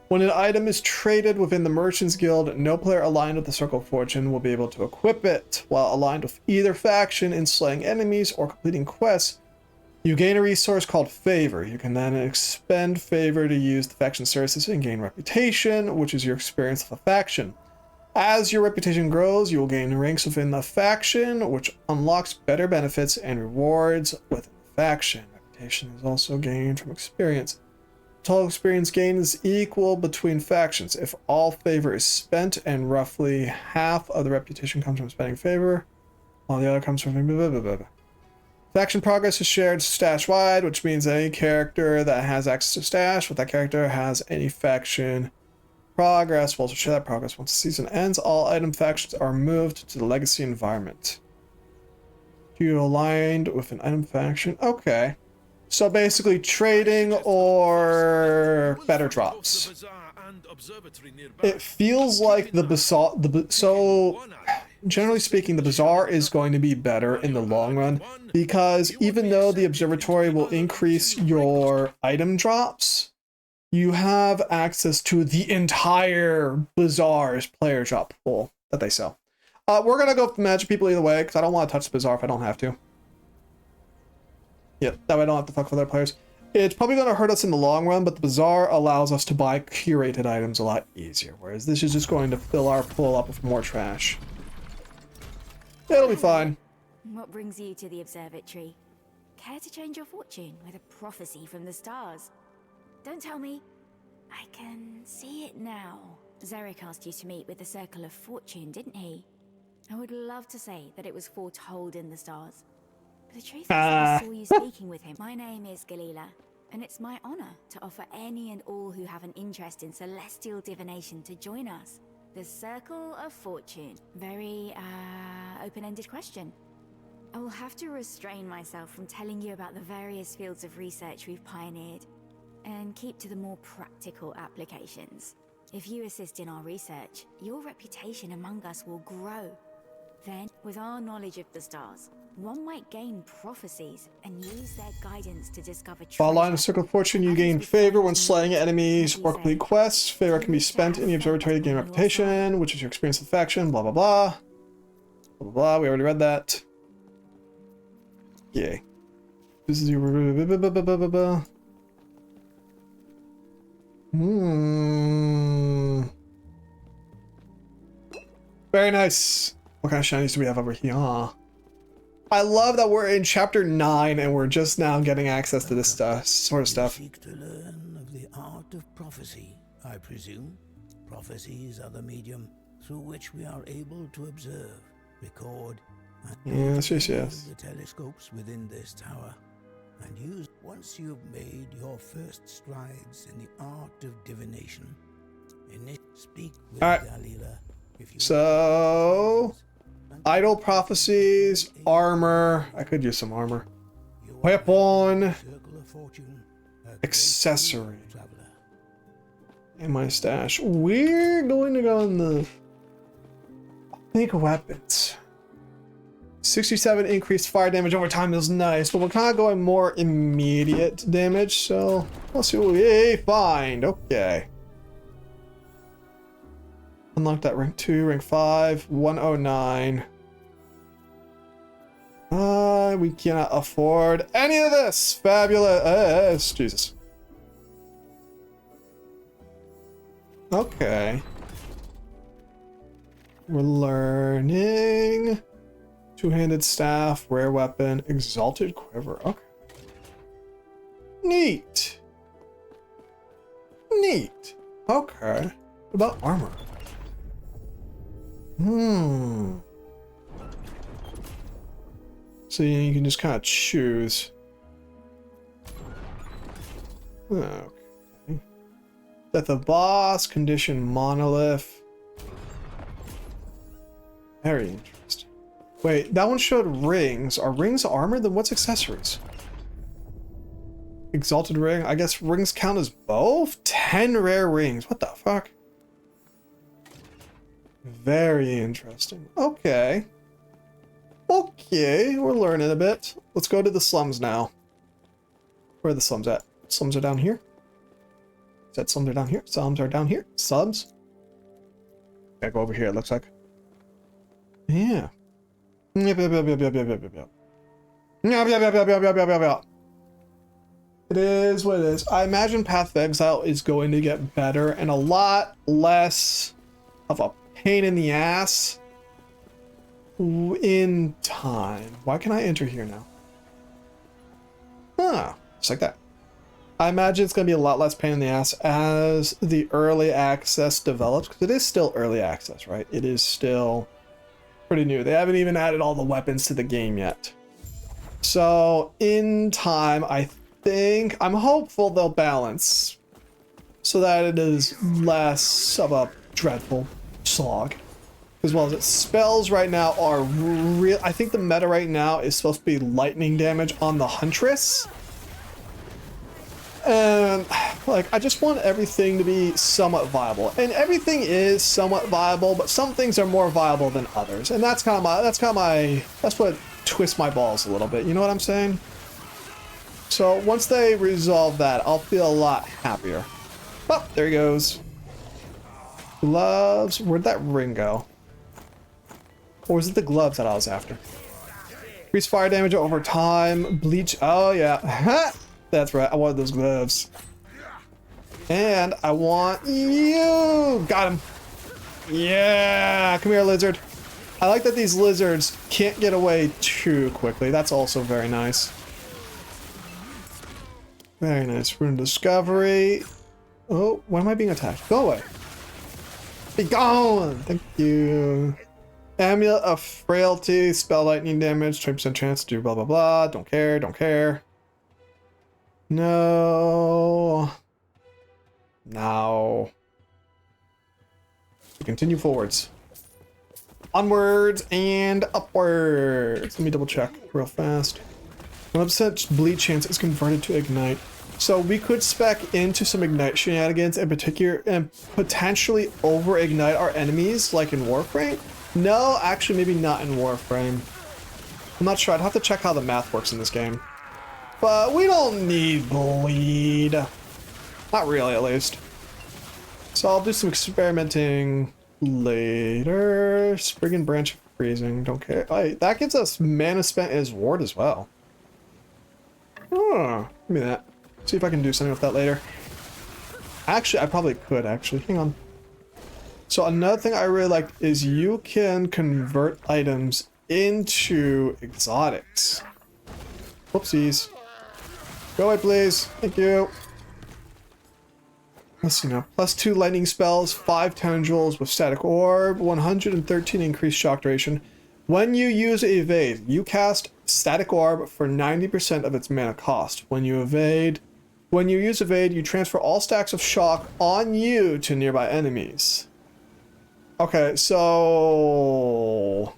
Speaker 1: when an item is traded within the Merchants Guild, no player aligned with the Circle of Fortune will be able to equip it. While aligned with either faction in slaying enemies or completing quests, you gain a resource called Favor. You can then expend Favor to use the faction services and gain Reputation, which is your experience of a faction. As your reputation grows, you will gain ranks within the faction, which unlocks better benefits and rewards within the faction. Reputation is also gained from experience. Total experience gain is equal between factions. If all favor is spent and roughly half of the reputation comes from spending favor, while the other comes from blah, blah, blah, blah. Faction progress is shared stash-wide, which means any character that has access to stash with that character has any faction progress. We'll also share that progress once the season ends. All item factions are moved to the legacy environment. You aligned with an item faction. Okay. So basically trading or better drops. It feels like the bazaar, so generally speaking, the bazaar is going to be better in the long run because even though the observatory will increase your item drops, you have access to the entire bazaar's player drop pool that they sell. We're gonna go with the magic people either way because I don't want to touch the bazaar if I don't have to. Yep, that way I don't have to fuck with other players. It's probably going to hurt us in the long run, but the bazaar allows us to buy curated items a lot easier, whereas this is just going to fill our pool up with more trash. It'll be fine.
Speaker 10: What brings you to the observatory? Care to change your fortune with a prophecy from the stars? Don't tell me. I can see it now. Zarek asked you to meet with the Circle of Fortune, didn't he? I would love to say that it was foretold in the stars. The truth is that I saw you speaking with him. My name is Galila, and it's my honor to offer any and all who have an interest in celestial divination to join us. The Circle of Fortune. Very, open-ended question. I will have to restrain myself from telling you about the various fields of research we've pioneered, and keep to the more practical applications. If you assist in our research, your reputation among us will grow. Then, with our knowledge of the stars, one might gain prophecies and use their guidance to discover treasure.
Speaker 1: While on a circle of fortune, you gain favor when slaying enemies or complete quests. Favor can be spent in the observatory to gain reputation, which is your experience of faction, blah, blah, blah. Blah, blah, blah. We already read that. Yay. This is your... Very nice. What kind of shinies do we have over here? I love that we're in chapter 9 and we're just now getting access to this sort of stuff.
Speaker 11: Seek to learn of the art of prophecy, I presume. Prophecies are the medium through which we are able to observe, record, and
Speaker 1: yes.
Speaker 11: the telescopes within this tower, and use once you've made your first strides in the art of divination. Speak with Dalila if you
Speaker 1: so idle prophecies, armor. I could use some armor. Weapon, accessory, and my stash. We're going to go in the big weapons. 67 increased fire damage over time is nice, but we're kind of going more immediate damage, so let's see what we find. Okay. Unlock that rank 2, rank 5, 109. We cannot afford any of this. Fabulous. Jesus. Okay. We're learning. Two-handed staff, rare weapon, exalted quiver. Okay. Neat. Neat. Okay. What about armor? So you can just kind of choose. Okay. Death of boss, condition monolith. Very interesting. Wait, that one showed rings. Are rings armor? Then what's accessories? Exalted ring. I guess rings count as both? 10 rare rings. What the fuck? Very interesting. Okay. Okay, we're learning a bit. Let's go to the slums now. Where are the slums at? Slums are down here. Is that slums are down here? Slums are down here. Slums. Gotta go over here, it looks like. Yeah. Yep. It is what it is. I imagine Path of Exile is going to get better and a lot less of a pain in the ass in time. Why can I enter here now? Just like that. I imagine it's going to be a lot less pain in the ass as the early access develops, because it is still early access, right? It is still pretty new. They haven't even added all the weapons to the game yet. So in time, I'm hopeful they'll balance so that it is less of a dreadful slog. As well as its spells right now are real. I think the meta right now is supposed to be lightning damage on the Huntress. And like, I just want everything to be somewhat viable. And everything is somewhat viable, but some things are more viable than others. And that's what twists my balls a little bit. You know what I'm saying? So once they resolve that, I'll feel a lot happier. Oh, there he goes. Gloves. Where'd that ring go? Or was it the gloves that I was after? Increase fire damage over time. Bleach. Oh, yeah. That's right. I wanted those gloves. And I want you. Got him. Yeah. Come here, lizard. I like that these lizards can't get away too quickly. That's also very nice. Very nice. Rune discovery. Oh, why am I being attacked? Go away. Be gone. Thank you. Amulet of frailty, spell lightning damage, 20% chance to do blah blah blah. Don't care, don't care. No. Now. Continue forwards. Onwards and upwards. Let me double check real fast. 1% bleed chance is converted to ignite. So we could spec into some ignite shenanigans in particular and potentially over ignite our enemies like in Warframe. No, actually maybe not in Warframe. I'm not sure. I'd have to check how the math works in this game. But we don't need bleed. Not really, at least. So I'll do some experimenting later. Sprig and Branch of Freezing. Don't care. Oh, that gives us mana spent as ward as well. Oh, give me that. See if I can do something with that later. Actually, I probably could, actually. Hang on. So another thing I really like is you can convert items into exotics. Whoopsies. Go away, please. Thank you. Let's see now. +2 lightning spells, 5 tendrils with static orb, 113 increased shock duration. When you use evade, you cast static orb for 90% of its mana cost. When you use evade, you transfer all stacks of shock on you to nearby enemies. Okay, so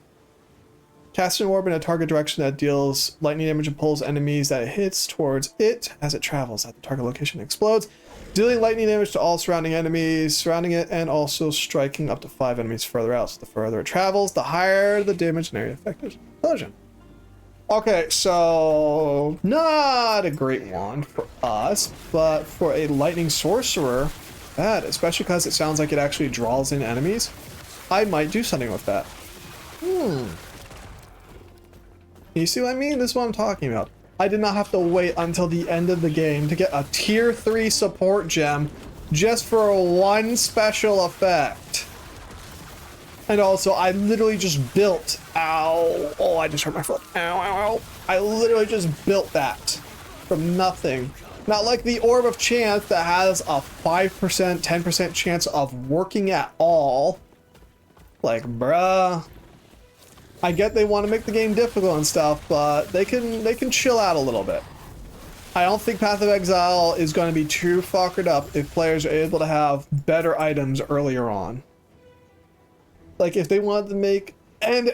Speaker 1: cast an orb in a target direction that deals lightning damage and pulls enemies that it hits towards it as it travels at the target location and explodes, dealing lightning damage to all surrounding enemies surrounding it, and also striking up to 5 enemies further out. So the further it travels, the higher the damage and area effective explosion. Okay, so not a great one for us, but for a lightning sorcerer, bad, especially because it sounds like it actually draws in enemies. I might do something with that. You see what I mean? This is what I'm talking about. I did not have to wait until the end of the game to get a tier 3 support gem just for one special effect. And also, I literally just built, ow, oh, I just hurt my foot, ow, ow, ow. I literally just built that from nothing. Not like the Orb of Chance that has a 5%, 10% chance of working at all. Like, bruh. I get they want to make the game difficult and stuff, but they can chill out a little bit. I don't think Path of Exile is going to be too fuckered up if players are able to have better items earlier on. Like, if they wanted to make end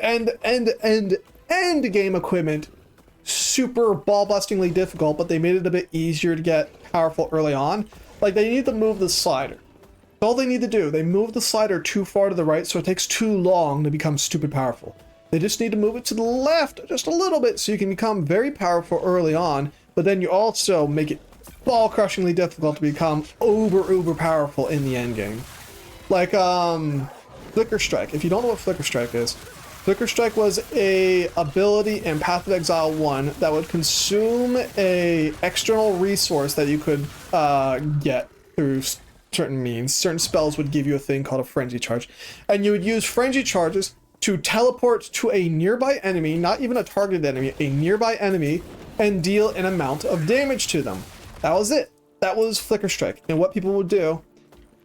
Speaker 1: game equipment super ball-bustingly difficult, but they made it a bit easier to get powerful early on, like, they need to move the slider. That's all they need to do. They move the slider too far to the right, so it takes too long to become stupid powerful. They just need to move it to the left just a little bit so you can become very powerful early on, but then you also make it ball-crushingly difficult to become uber powerful in the end game. Like, Flicker Strike. If you don't know what Flicker Strike is, Flicker Strike was a ability in Path of Exile 1 that would consume a external resource that you could get through certain means. Certain spells would give you a thing called a Frenzy Charge, and you would use Frenzy Charges to teleport to a nearby enemy, not even a targeted enemy, a nearby enemy, and deal an amount of damage to them. That was it. That was Flicker Strike. And what people would do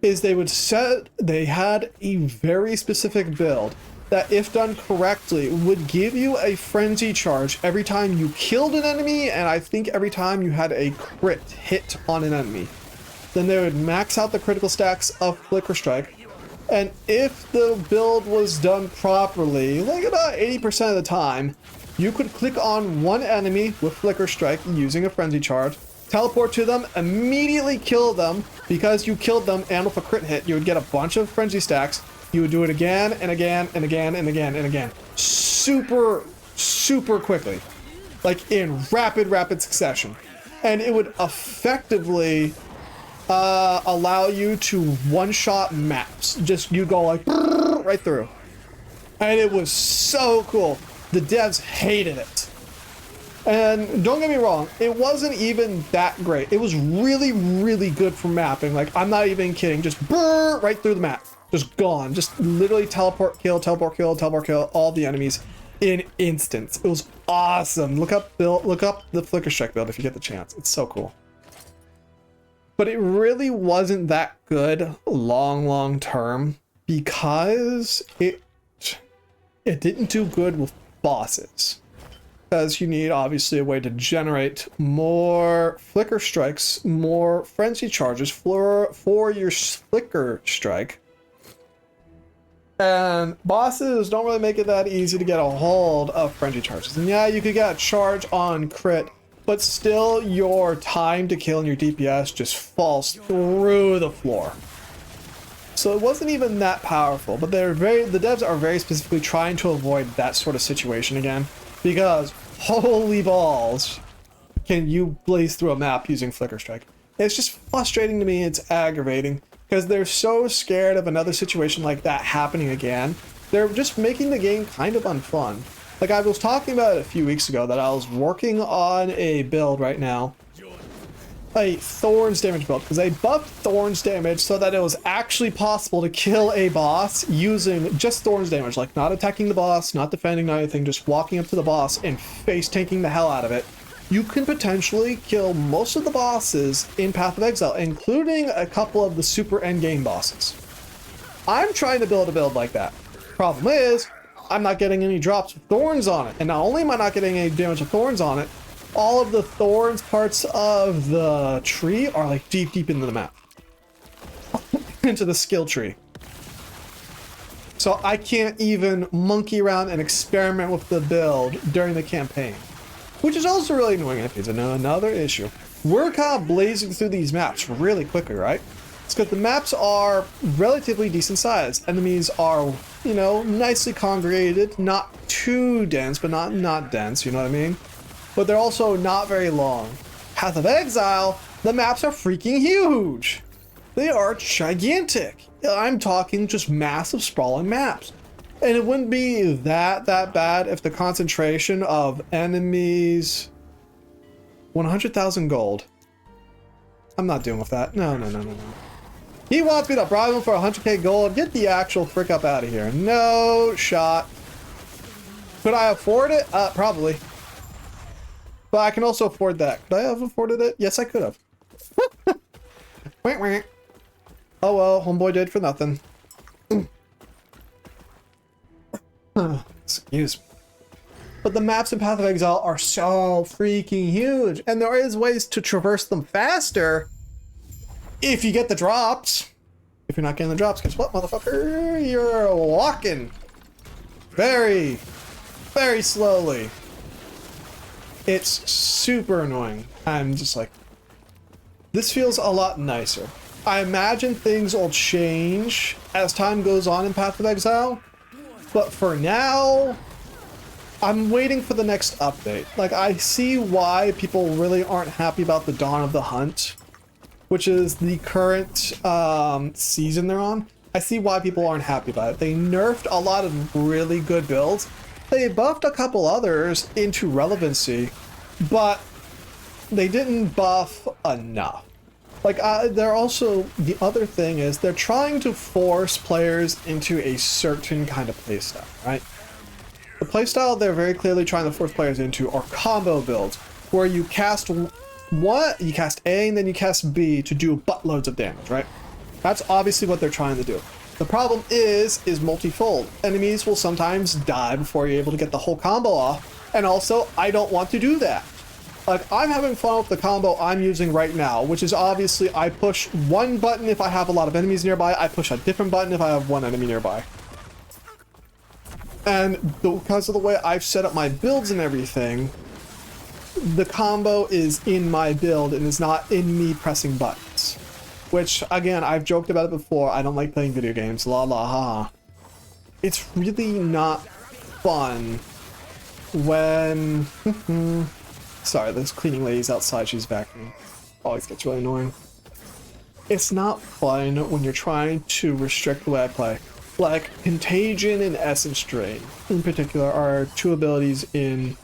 Speaker 1: is they had a very specific build that, if done correctly, would give you a Frenzy Charge every time you killed an enemy, and I think every time you had a crit hit on an enemy. Then they would max out the critical stacks of Flicker Strike, and if the build was done properly, like about 80% of the time, you could click on one enemy with Flicker Strike using a Frenzy Charge, teleport to them, immediately kill them. Because you killed them, and with a crit hit, you would get a bunch of Frenzy stacks. You would do it again and again and again and again and again. Super quickly. Like in rapid succession. And it would effectively allow you to one-shot maps. Just, you go like right through. And it was so cool. The devs hated it. And don't get me wrong, it wasn't even that great. It was really good for mapping. Like, I'm not even kidding. Just right through the map. Just gone. Just literally teleport, kill, all the enemies in instants. It was awesome. Look up the Flicker Strike build if you get the chance. It's so cool. But it really wasn't that good long term because it didn't do good with bosses. Because you need, obviously, a way to generate more Flicker Strikes, more Frenzy Charges for your Flicker Strike. And bosses don't really make it that easy to get a hold of Frenzy Charges. And yeah, you could get a charge on crit, but still your time to kill and your DPS just falls through the floor. So it wasn't even that powerful, but the devs are very specifically trying to avoid that sort of situation again, because holy balls, can you blaze through a map using Flicker Strike? It's just frustrating to me, it's aggravating, because they're so scared of another situation like that happening again. They're just making the game kind of unfun. Like I was talking about it a few weeks ago that I was working on a build right now, a Thorns damage build, because they buffed Thorns damage so that it was actually possible to kill a boss using just Thorns damage, like not attacking the boss, not defending, not anything, just walking up to the boss and face tanking the hell out of it. You can potentially kill most of the bosses in Path of Exile, including a couple of the super endgame bosses. I'm trying to build a build like that. Problem is, I'm not getting any drops of Thorns on it, and not only am I not getting any damage of Thorns on it, all of the Thorns parts of the tree are like deep into the map. Into the skill tree. So I can't even monkey around and experiment with the build during the campaign. Which is also really annoying. It's another issue. We're kind of blazing through these maps really quickly, right? It's because the maps are relatively decent sized. Enemies are, you know, nicely congregated, not too dense, but not dense, you know what I mean? But they're also not very long. Path of Exile, the maps are freaking huge. They are gigantic. I'm talking just massive sprawling maps. And it wouldn't be that bad if the concentration of enemies... 100,000 gold. I'm not dealing with that. No. He wants me to bribe him for 100k gold. Get the actual frick up out of here. No shot. Could I afford it? Probably. But I can also afford that. Could I have afforded it? Yes, I could have. Oh well, homeboy did for nothing. Excuse me. But the maps in Path of Exile are so freaking huge, and there is ways to traverse them faster if you get the drops. If you're not getting the drops, guess what, motherfucker? You're walking very slowly. It's super annoying. I'm just like, this feels a lot nicer. I imagine things will change as time goes on in Path of Exile, but for now, I'm waiting for the next update. Like, I see why people really aren't happy about the Dawn of the Hunt, which is the current season they're on. I see why people aren't happy about it. They nerfed a lot of really good builds. They buffed a couple others into relevancy, but they didn't buff enough. Like, they're also, the other thing is they're trying to force players into a certain kind of playstyle, right? The playstyle they're very clearly trying to force players into are combo builds, where you cast you cast A and then you cast B to do buttloads of damage, right? That's obviously what they're trying to do. The problem is multifold. Enemies will sometimes die before you're able to get the whole combo off, and also, I don't want to do that. Like, I'm having fun with the combo I'm using right now, which is obviously I push one button if I have a lot of enemies nearby, I push a different button if I have one enemy nearby. And because of the way I've set up my builds and everything, the combo is in my build and is not in me pressing buttons. Which, again, I've joked about it before, I don't like playing video games, la la ha. It's really not fun when... Sorry, this cleaning lady's outside, she's vacuuming. Always gets really annoying. It's not fun when you're trying to restrict the way I play. Like, Contagion and Essence Drain, in particular, are two abilities in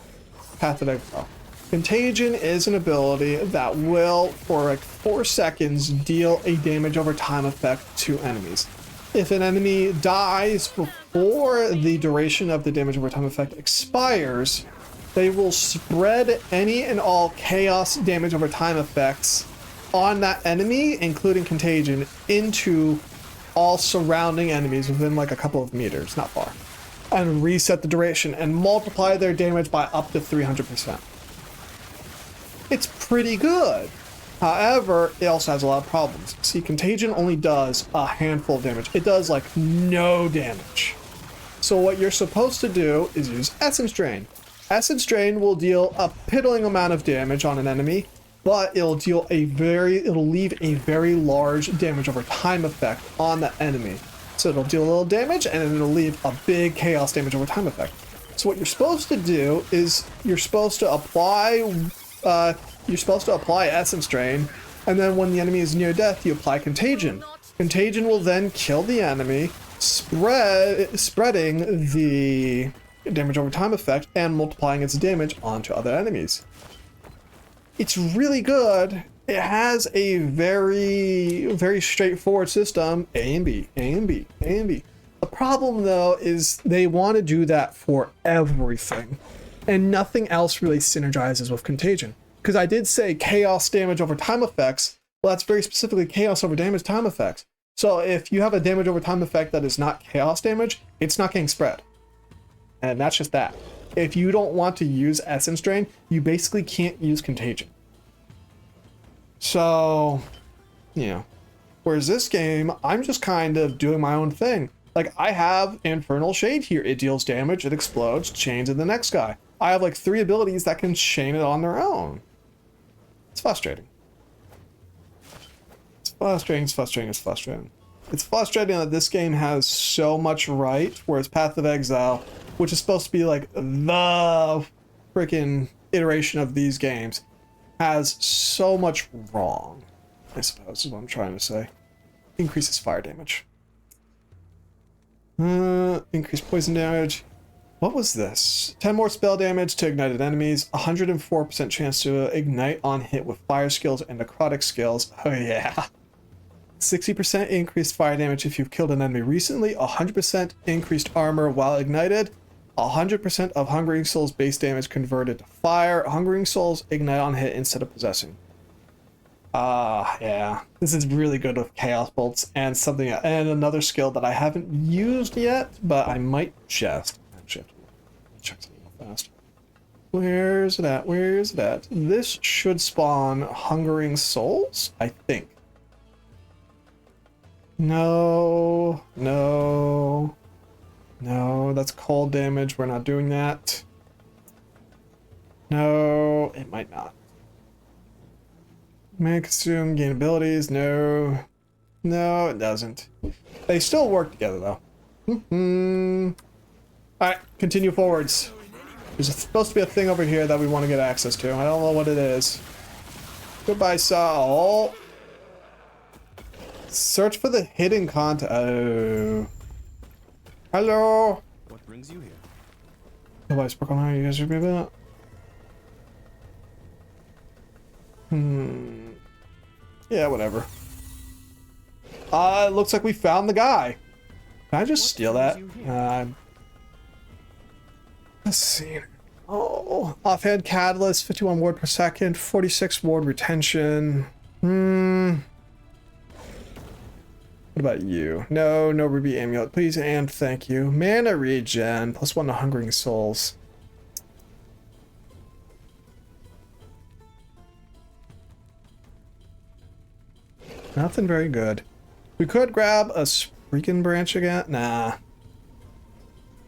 Speaker 1: Path of Exile. Contagion is an ability that will, for like 4 seconds, deal a damage over time effect to enemies. If an enemy dies before the duration of the damage over time effect expires, they will spread any and all chaos damage over time effects on that enemy, including Contagion, into all surrounding enemies within like a couple of meters, not far, and reset the duration and multiply their damage by up to 300%. It's pretty good. However, it also has a lot of problems. See, Contagion only does a handful of damage. It does like no damage. So what you're supposed to do is use Essence Drain. Essence Drain will deal a piddling amount of damage on an enemy, but it'll leave a very large damage over time effect on that enemy. So it'll deal a little damage, and then it'll leave a big chaos damage over time effect. So what you're supposed to do is you're supposed to apply Essence Drain, and then when the enemy is near death, you apply Contagion. Contagion will then kill the enemy, spreading the damage over time effect and multiplying its damage onto other enemies. It's really good. It has a very, very straightforward system. A and B, A and B, A and B. The problem though is they want to do that for everything, and nothing else really synergizes with Contagion. Because I did say chaos damage over time effects. Well, that's very specifically chaos over damage time effects. So if you have a damage over time effect that is not chaos damage, it's not getting spread. And that's just that. If you don't want to use Essence Drain, you basically can't use Contagion. So, you know. Whereas this game, I'm just kind of doing my own thing. Like, I have Infernal Shade here. It deals damage, it explodes, chains in the next guy. I have like 3 abilities that can chain it on their own. It's frustrating. It's frustrating, it's frustrating, it's frustrating. It's frustrating that this game has so much right, whereas Path of Exile, which is supposed to be like the freaking iteration of these games, has so much wrong, I suppose is what I'm trying to say. Increases fire damage. Increased poison damage. What was this? 10 more spell damage to ignited enemies, 104% chance to ignite on hit with fire skills and necrotic skills. Oh yeah. 60% increased fire damage if you've killed an enemy recently, 100% increased armor while ignited, 100% of Hungering Souls base damage converted to fire, Hungering Souls ignite on hit instead of possessing. Yeah. This is really good with Chaos Bolts and something, and another skill that I haven't used yet, but I might just. Actually, check something real fast. Where's it at? Where's it at? This should spawn Hungering Souls, I think. No, no, no, that's cold damage. We're not doing that. No, it might not. May consume, gain abilities. No, no, it doesn't. They still work together though. Alright, continue forwards. There's supposed to be a thing over here that we want to get access to. I don't know what it is. Goodbye, Saul. Search for the hidden content. Oh. Hello.
Speaker 12: What brings you here?
Speaker 1: Nobody's spoke on how you guys should be about. Yeah, whatever. It looks like we found the guy. Can I just steal that? Let's see. Oh, offhand catalyst, 51 ward per second, 46 ward retention. What about you? No, no ruby amulet, please and thank you. Mana regen, +1 to Hungering Souls. Nothing very good. We could grab a freaking branch again. Nah.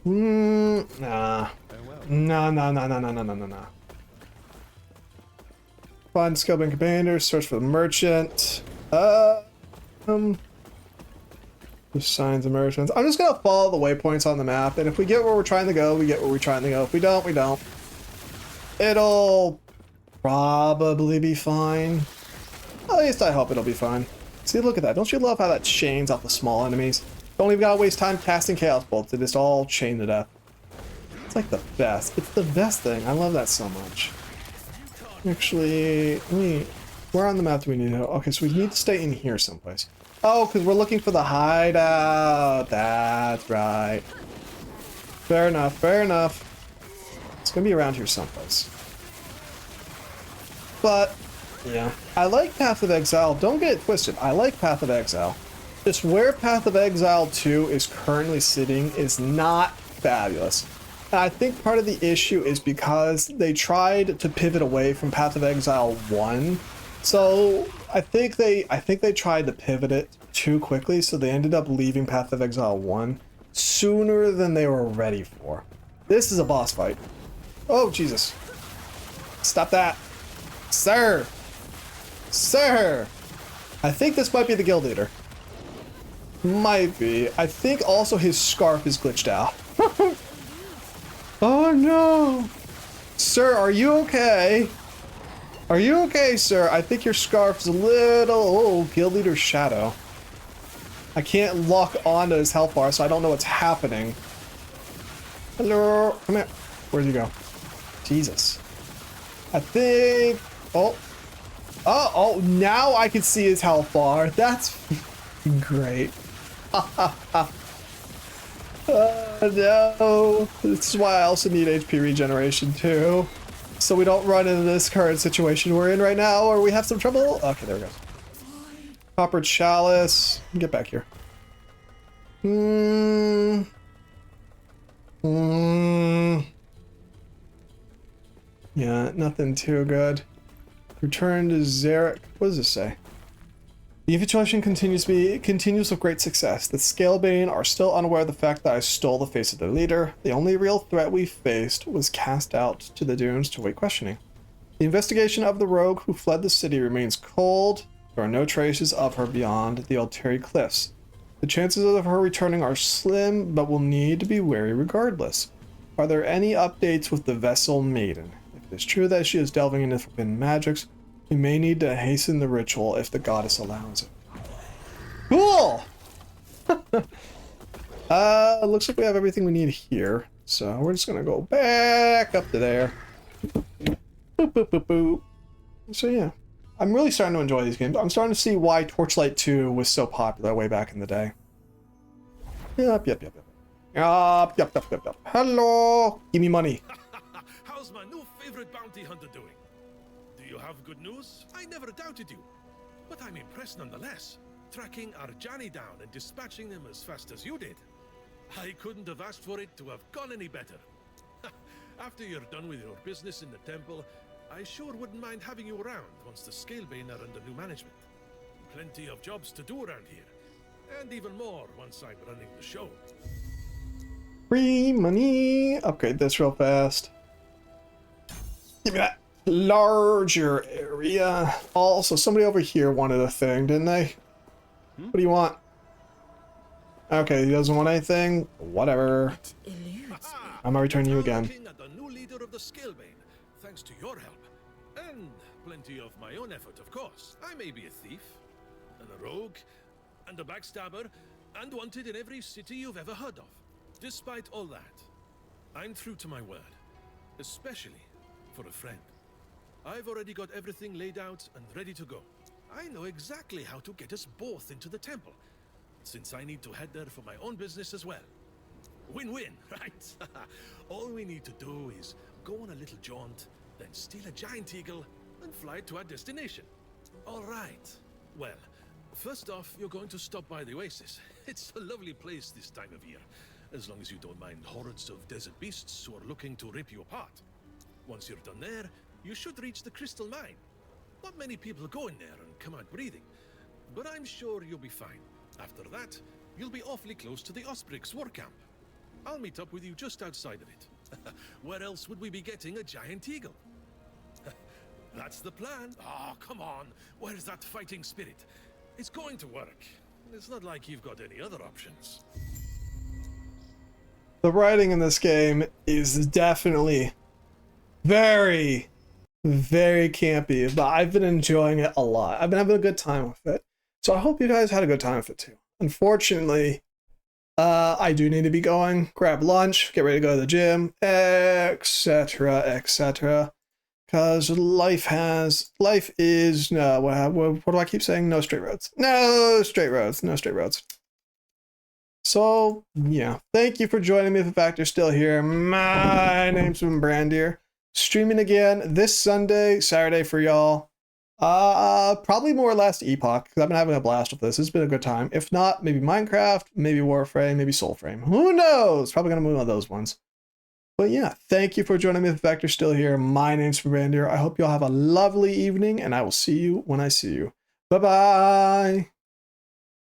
Speaker 1: Nah. No, no, no, no, no, no, no, no, no. Find Skillbane Commander, search for the merchant. Signs of merchants. I'm just gonna follow the waypoints on the map, and if we get where we're trying to go, we get where we're trying to go. If we don't, we don't. It'll probably be fine. At least I hope it'll be fine. See, look at that. Don't you love how that chains off the small enemies? Don't even gotta waste time casting Chaos Bolts. They just all chain to death. It's like the best. It's the best thing. I love that so much. Actually, where on the map do we need to go? Okay, so we need to stay in here someplace. Oh, because we're looking for the hideout. That's right. Fair enough, fair enough. It's gonna be around here someplace. But, yeah. I like Path of Exile. Don't get it twisted. I like Path of Exile. Just where Path of Exile 2 is currently sitting is not fabulous. And I think part of the issue is because they tried to pivot away from Path of Exile 1. So I think they tried to pivot it too quickly, so they ended up leaving Path of Exile 1 sooner than they were ready for. This is a boss fight. Oh, Jesus. Stop that. Sir! Sir! I think this might be the guild leader. Might be. I think also his scarf is glitched out. Oh no! Sir, are you okay? Are you okay, sir? I think your scarf's a little... Oh, guild leader shadow. I can't lock onto his health bar, so I don't know what's happening. Hello? Come here. Where'd you go? Jesus. I think... Oh. Oh, now I can see his health bar. That's great. Oh no. This is why I also need HP regeneration too. So we don't run into this current situation we're in right now, or we have some trouble. Okay, there we go. Copper chalice. Get back here. Yeah, nothing too good. Return to Zarek. What does this say? The infiltration continues with great success. The Scalebane are still unaware of the fact that I stole the face of their leader. The only real threat we faced was cast out to the dunes to await questioning. The investigation of the rogue who fled the city remains cold. There are no traces of her beyond the Alteri cliffs. The chances of her returning are slim, but we'll need to be wary regardless. Are there any updates with the Vessel Maiden? If it is true that she is delving into forbidden magics, we may need to hasten the ritual if the goddess allows it. Cool! Looks like we have everything we need here. So we're just gonna go back up to there. Boop, boop, boop, boop. So yeah, I'm really starting to enjoy these games. I'm starting to see why Torchlight 2 was so popular way back in the day. Yep. Hello! Give me money.
Speaker 8: How's my new favorite bounty hunter doing? Do you have good news? I never doubted you. But I'm impressed nonetheless. Tracking Arjani down and dispatching him as fast as you did. I couldn't have asked for it to have gone any better. After you're done with your business in the temple, I sure wouldn't mind having you around once the Scalebane are under new management. Plenty of jobs to do around here. And even more once I'm running the show.
Speaker 1: Free money! Upgrade this real fast. Give me that larger area. Also, somebody over here wanted a thing, didn't they? What do you want? Okay, he doesn't want anything. Whatever. I'm gonna return you again.
Speaker 8: Looking at the new leader of the Scalebane, thanks to your help. And plenty of my own effort, of course. I may be a thief, and a rogue, and a backstabber, and wanted in every city you've ever heard of. Despite all that, I'm true to my word. Especially for a friend. I've already got everything laid out and ready to go. I know exactly how to get us both into the temple, since I need to head there for my own business as well. Win-win, right? All we need to do is go on a little jaunt, then steal a giant eagle, and fly to our destination. All right. Well, first off, you're going to stop by the oasis. It's a lovely place this time of year, as long as you don't mind hordes of desert beasts who are looking to rip you apart. Once you're done there, you should reach the crystal mine. Not many people go in there and come out breathing, but I'm sure you'll be fine. After that, you'll be awfully close to the Osprix war camp. I'll meet up with you just outside of it. Where else would we be getting a giant eagle? That's the plan. Oh, come on. Where's that fighting spirit? It's going to work. It's not like you've got any other options.
Speaker 1: The writing in this game is definitely very, very campy, but I've been enjoying it a lot. I've been having a good time with it. So I hope you guys had a good time with it too. Unfortunately, I do need to be going, grab lunch, get ready to go to the gym, etc., etc. Because life is, no, what do I keep saying? No straight roads. No straight roads. No straight roads. So, yeah. Thank you for joining me. The fact you're still here. My name's Brandir. Streaming again this Sunday, Saturday for y'all. Probably more or less Epoch, because I've been having a blast with this. It's been a good time. If not, maybe Minecraft, maybe Warframe, maybe Soulframe. Who knows? Probably gonna move on those ones. But yeah, thank you for joining me. The fact you're still here. My name's Brandir. I hope y'all have a lovely evening, and I will see you when I see you. Bye-bye.